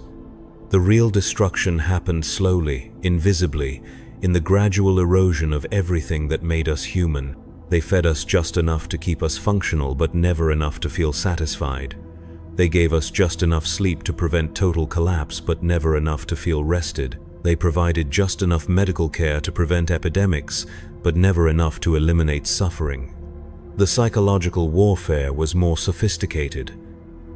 The real destruction happened slowly, invisibly, in the gradual erosion of everything that made us human. They fed us just enough to keep us functional, but never enough to feel satisfied. They gave us just enough sleep to prevent total collapse, but never enough to feel rested. They provided just enough medical care to prevent epidemics, but never enough to eliminate suffering. The psychological warfare was more sophisticated.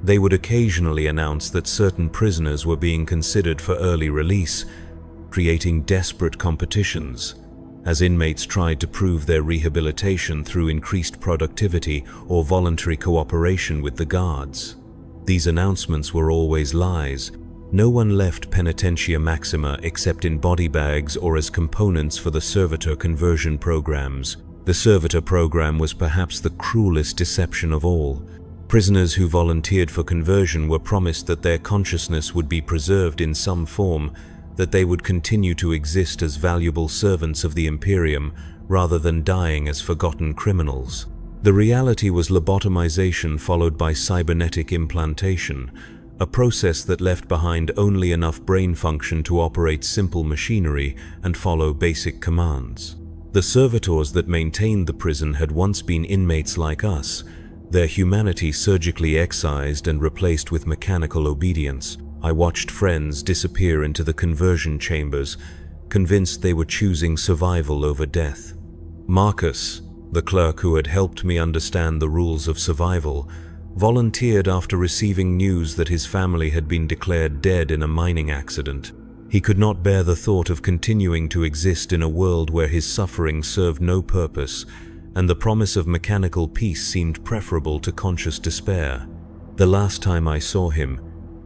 They would occasionally announce that certain prisoners were being considered for early release, creating desperate competitions, as inmates tried to prove their rehabilitation through increased productivity or voluntary cooperation with the guards. These announcements were always lies. No one left Penitentia Maxima except in body bags or as components for the servitor conversion programs. The servitor program was perhaps the cruelest deception of all. Prisoners who volunteered for conversion were promised that their consciousness would be preserved in some form, that they would continue to exist as valuable servants of the Imperium rather than dying as forgotten criminals. The reality was lobotomization followed by cybernetic implantation, a process that left behind only enough brain function to operate simple machinery and follow basic commands. The servitors that maintained the prison had once been inmates like us, their humanity surgically excised and replaced with mechanical obedience. I watched friends disappear into the conversion chambers, convinced they were choosing survival over death. Marcus, the clerk who had helped me understand the rules of survival, volunteered after receiving news that his family had been declared dead in a mining accident. He could not bear the thought of continuing to exist in a world where his suffering served no purpose, and the promise of mechanical peace seemed preferable to conscious despair. The last time I saw him,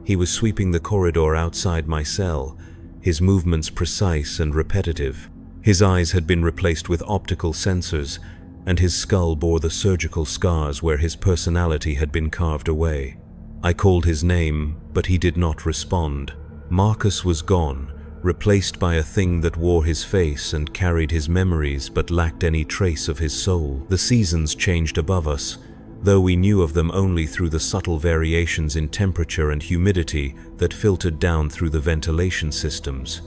he was sweeping the corridor outside my cell, his movements precise and repetitive. His eyes had been replaced with optical sensors, and his skull bore the surgical scars where his personality had been carved away. I called his name, but he did not respond. Marcus was gone, replaced by a thing that wore his face and carried his memories but lacked any trace of his soul. The seasons changed above us, though we knew of them only through the subtle variations in temperature and humidity that filtered down through the ventilation systems.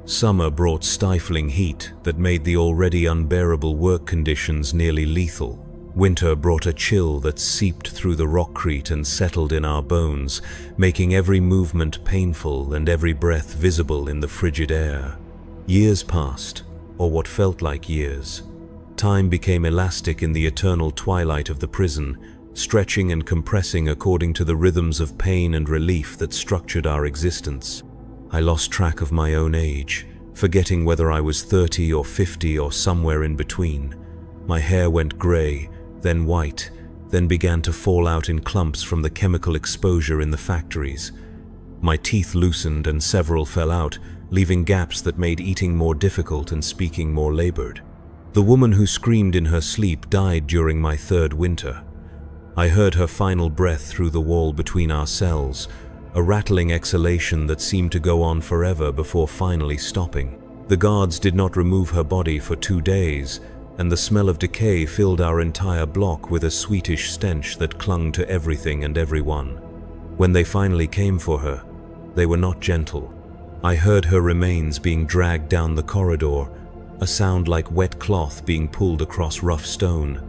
Summer brought stifling heat that made the already unbearable work conditions nearly lethal. Winter brought a chill that seeped through the rockcrete and settled in our bones, making every movement painful and every breath visible in the frigid air. Years passed, or what felt like years. Time became elastic in the eternal twilight of the prison, stretching and compressing according to the rhythms of pain and relief that structured our existence. I lost track of my own age, forgetting whether I was 30 or 50 or somewhere in between. My hair went grey, then white, then began to fall out in clumps from the chemical exposure in the factories. My teeth loosened and several fell out, leaving gaps that made eating more difficult and speaking more labored. The woman who screamed in her sleep died during my third winter. I heard her final breath through the wall between our cells, a rattling exhalation that seemed to go on forever before finally stopping. The guards did not remove her body for 2 days, and the smell of decay filled our entire block with a sweetish stench that clung to everything and everyone. When they finally came for her, they were not gentle. I heard her remains being dragged down the corridor, a sound like wet cloth being pulled across rough stone.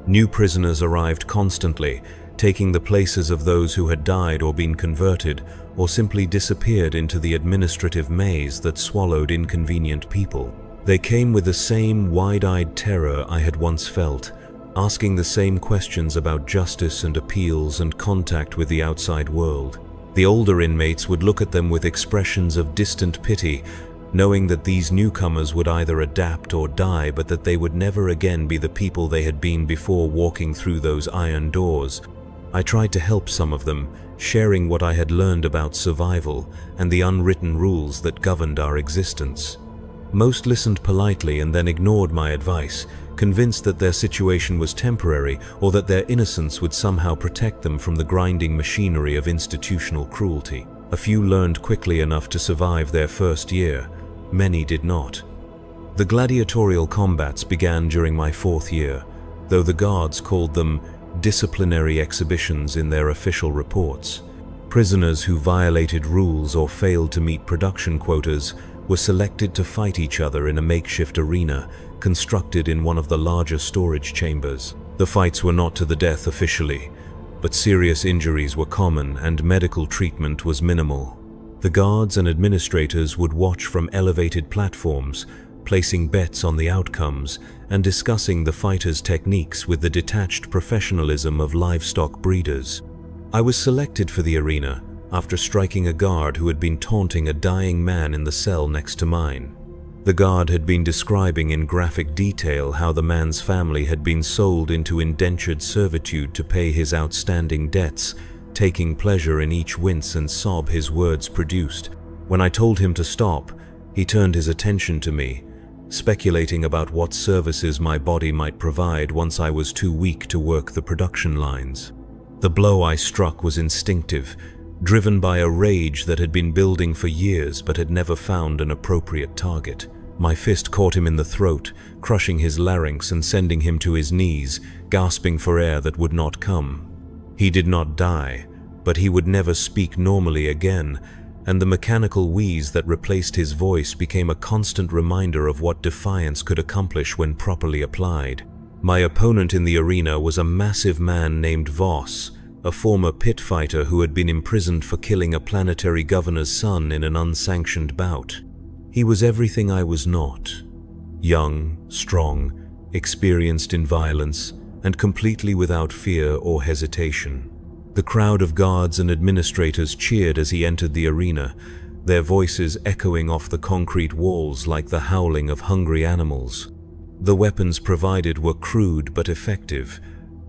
New prisoners arrived constantly, taking the places of those who had died or been converted, or simply disappeared into the administrative maze that swallowed inconvenient people. They came with the same wide-eyed terror I had once felt, asking the same questions about justice and appeals and contact with the outside world. The older inmates would look at them with expressions of distant pity, knowing that these newcomers would either adapt or die, but that they would never again be the people they had been before walking through those iron doors. I tried to help some of them, sharing what I had learned about survival and the unwritten rules that governed our existence. Most listened politely and then ignored my advice, convinced that their situation was temporary or that their innocence would somehow protect them from the grinding machinery of institutional cruelty. A few learned quickly enough to survive their first year. Many did not. The gladiatorial combats began during my 4th year, though the guards called them disciplinary exhibitions in their official reports. Prisoners who violated rules or failed to meet production quotas were selected to fight each other in a makeshift arena constructed in one of the larger storage chambers. The fights were not to the death officially, but serious injuries were common and medical treatment was minimal. The guards and administrators would watch from elevated platforms, placing bets on the outcomes and discussing the fighters' techniques with the detached professionalism of livestock breeders. I was selected for the arena after striking a guard who had been taunting a dying man in the cell next to mine. The guard had been describing in graphic detail how the man's family had been sold into indentured servitude to pay his outstanding debts, taking pleasure in each wince and sob his words produced. When I told him to stop, he turned his attention to me, speculating about what services my body might provide once I was too weak to work the production lines. The blow I struck was instinctive, driven by a rage that had been building for years but had never found an appropriate target. My fist caught him in the throat, crushing his larynx and sending him to his knees, gasping for air that would not come. He did not die, but he would never speak normally again, and the mechanical wheeze that replaced his voice became a constant reminder of what defiance could accomplish when properly applied. My opponent in the arena was a massive man named Voss, a former pit fighter who had been imprisoned for killing a planetary governor's son in an unsanctioned bout. He was everything I was not. Young, strong, experienced in violence, and completely without fear or hesitation. The crowd of guards and administrators cheered as he entered the arena, their voices echoing off the concrete walls like the howling of hungry animals. The weapons provided were crude but effective.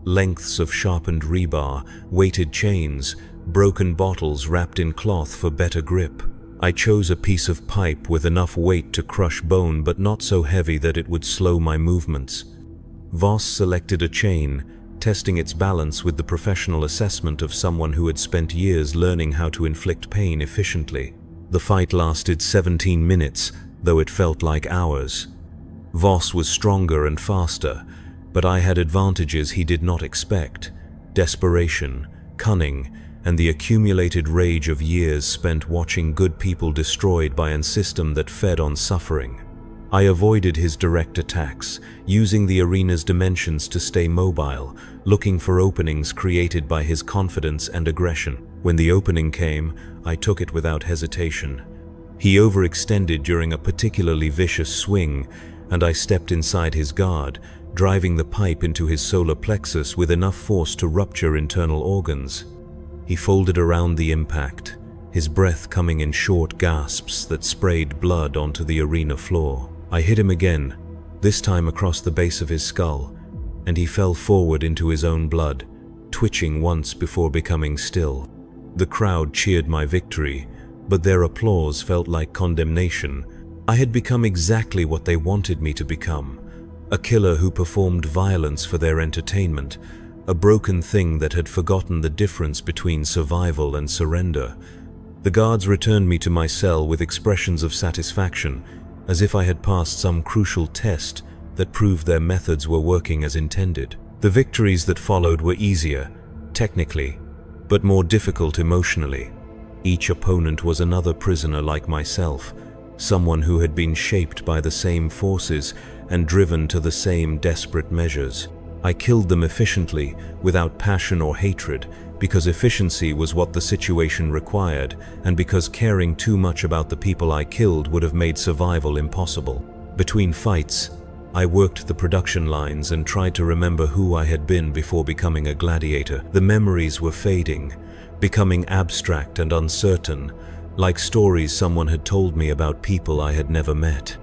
Lengths of sharpened rebar, weighted chains, broken bottles wrapped in cloth for better grip. I chose a piece of pipe with enough weight to crush bone but not so heavy that it would slow my movements. Voss selected a chain, testing its balance with the professional assessment of someone who had spent years learning how to inflict pain efficiently. The fight lasted 17 minutes, though it felt like hours. Voss was stronger and faster, but I had advantages he did not expect: desperation, cunning, and the accumulated rage of years spent watching good people destroyed by a system that fed on suffering. I avoided his direct attacks, using the arena's dimensions to stay mobile, looking for openings created by his confidence and aggression. When the opening came, I took it without hesitation. He overextended during a particularly vicious swing, and I stepped inside his guard, driving the pipe into his solar plexus with enough force to rupture internal organs. He folded around the impact, his breath coming in short gasps that sprayed blood onto the arena floor. I hit him again, this time across the base of his skull, and he fell forward into his own blood, twitching once before becoming still. The crowd cheered my victory, but their applause felt like condemnation. I had become exactly what they wanted me to become, a killer who performed violence for their entertainment, a broken thing that had forgotten the difference between survival and surrender. The guards returned me to my cell with expressions of satisfaction, as if I had passed some crucial test that proved their methods were working as intended. The victories that followed were easier, technically, but more difficult emotionally. Each opponent was another prisoner like myself, someone who had been shaped by the same forces and driven to the same desperate measures. I killed them efficiently, without passion or hatred, because efficiency was what the situation required, and because caring too much about the people I killed would have made survival impossible. Between fights, I worked the production lines and tried to remember who I had been before becoming a gladiator. The memories were fading, becoming abstract and uncertain, like stories someone had told me about people I had never met.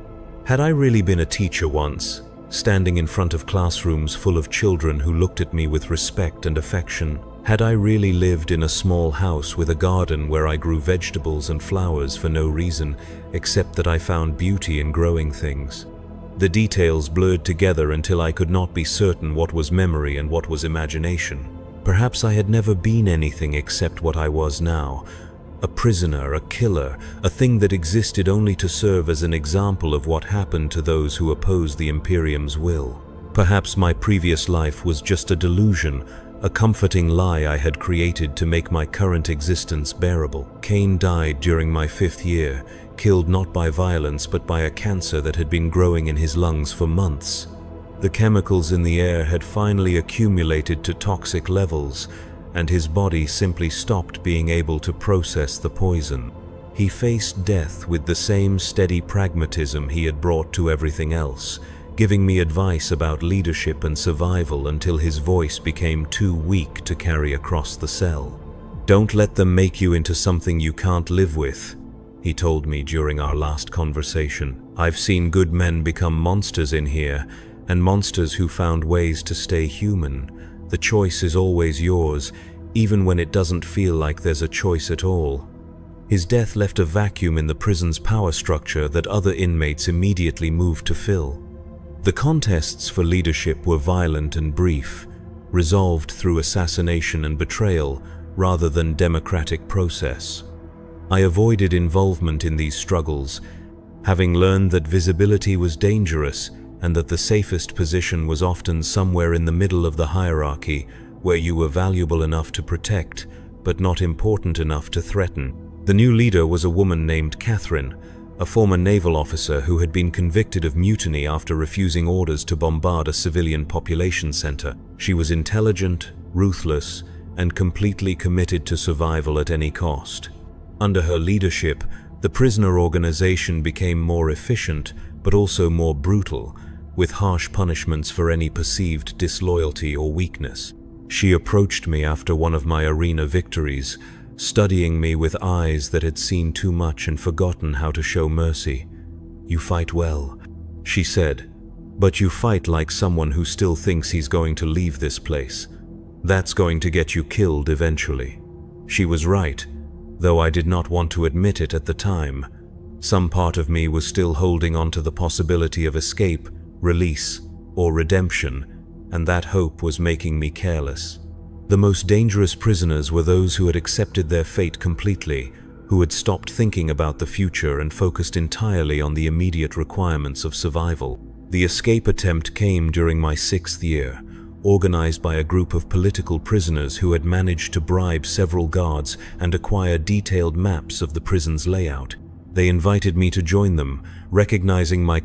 Had I really been a teacher once, standing in front of classrooms full of children who looked at me with respect and affection? Had I really lived in a small house with a garden where I grew vegetables and flowers for no reason, except that I found beauty in growing things? The details blurred together until I could not be certain what was memory and what was imagination. Perhaps I had never been anything except what I was now. A prisoner, a killer, a thing that existed only to serve as an example of what happened to those who opposed the Imperium's will. Perhaps my previous life was just a delusion, a comforting lie I had created to make my current existence bearable. Cain died during my 5th year, killed not by violence but by a cancer that had been growing in his lungs for months. The chemicals in the air had finally accumulated to toxic levels, and his body simply stopped being able to process the poison. He faced death with the same steady pragmatism he had brought to everything else, giving me advice about leadership and survival until his voice became too weak to carry across the cell. "Don't let them make you into something you can't live with," he told me during our last conversation. "I've seen good men become monsters in here, and monsters who found ways to stay human. The choice is always yours, even when it doesn't feel like there's a choice at all." His death left a vacuum in the prison's power structure that other inmates immediately moved to fill. The contests for leadership were violent and brief, resolved through assassination and betrayal rather than democratic process. I avoided involvement in these struggles, having learned that visibility was dangerous and that the safest position was often somewhere in the middle of the hierarchy, where you were valuable enough to protect, but not important enough to threaten. The new leader was a woman named Catherine, a former naval officer who had been convicted of mutiny after refusing orders to bombard a civilian population center. She was intelligent, ruthless, and completely committed to survival at any cost. Under her leadership, the prisoner organization became more efficient, but also more brutal, with harsh punishments for any perceived disloyalty or weakness. She approached me after one of my arena victories, studying me with eyes that had seen too much and forgotten how to show mercy. "You fight well," she said, "but you fight like someone who still thinks he's going to leave this place. That's going to get you killed eventually." She was right, though I did not want to admit it at the time. Some part of me was still holding on to the possibility of escape, release, or redemption, and that hope was making me careless. The most dangerous prisoners were those who had accepted their fate completely, who had stopped thinking about the future and focused entirely on the immediate requirements of survival. The escape attempt came during my 6th year, organized by a group of political prisoners who had managed to bribe several guards and acquire detailed maps of the prison's layout. They invited me to join them, recognizing my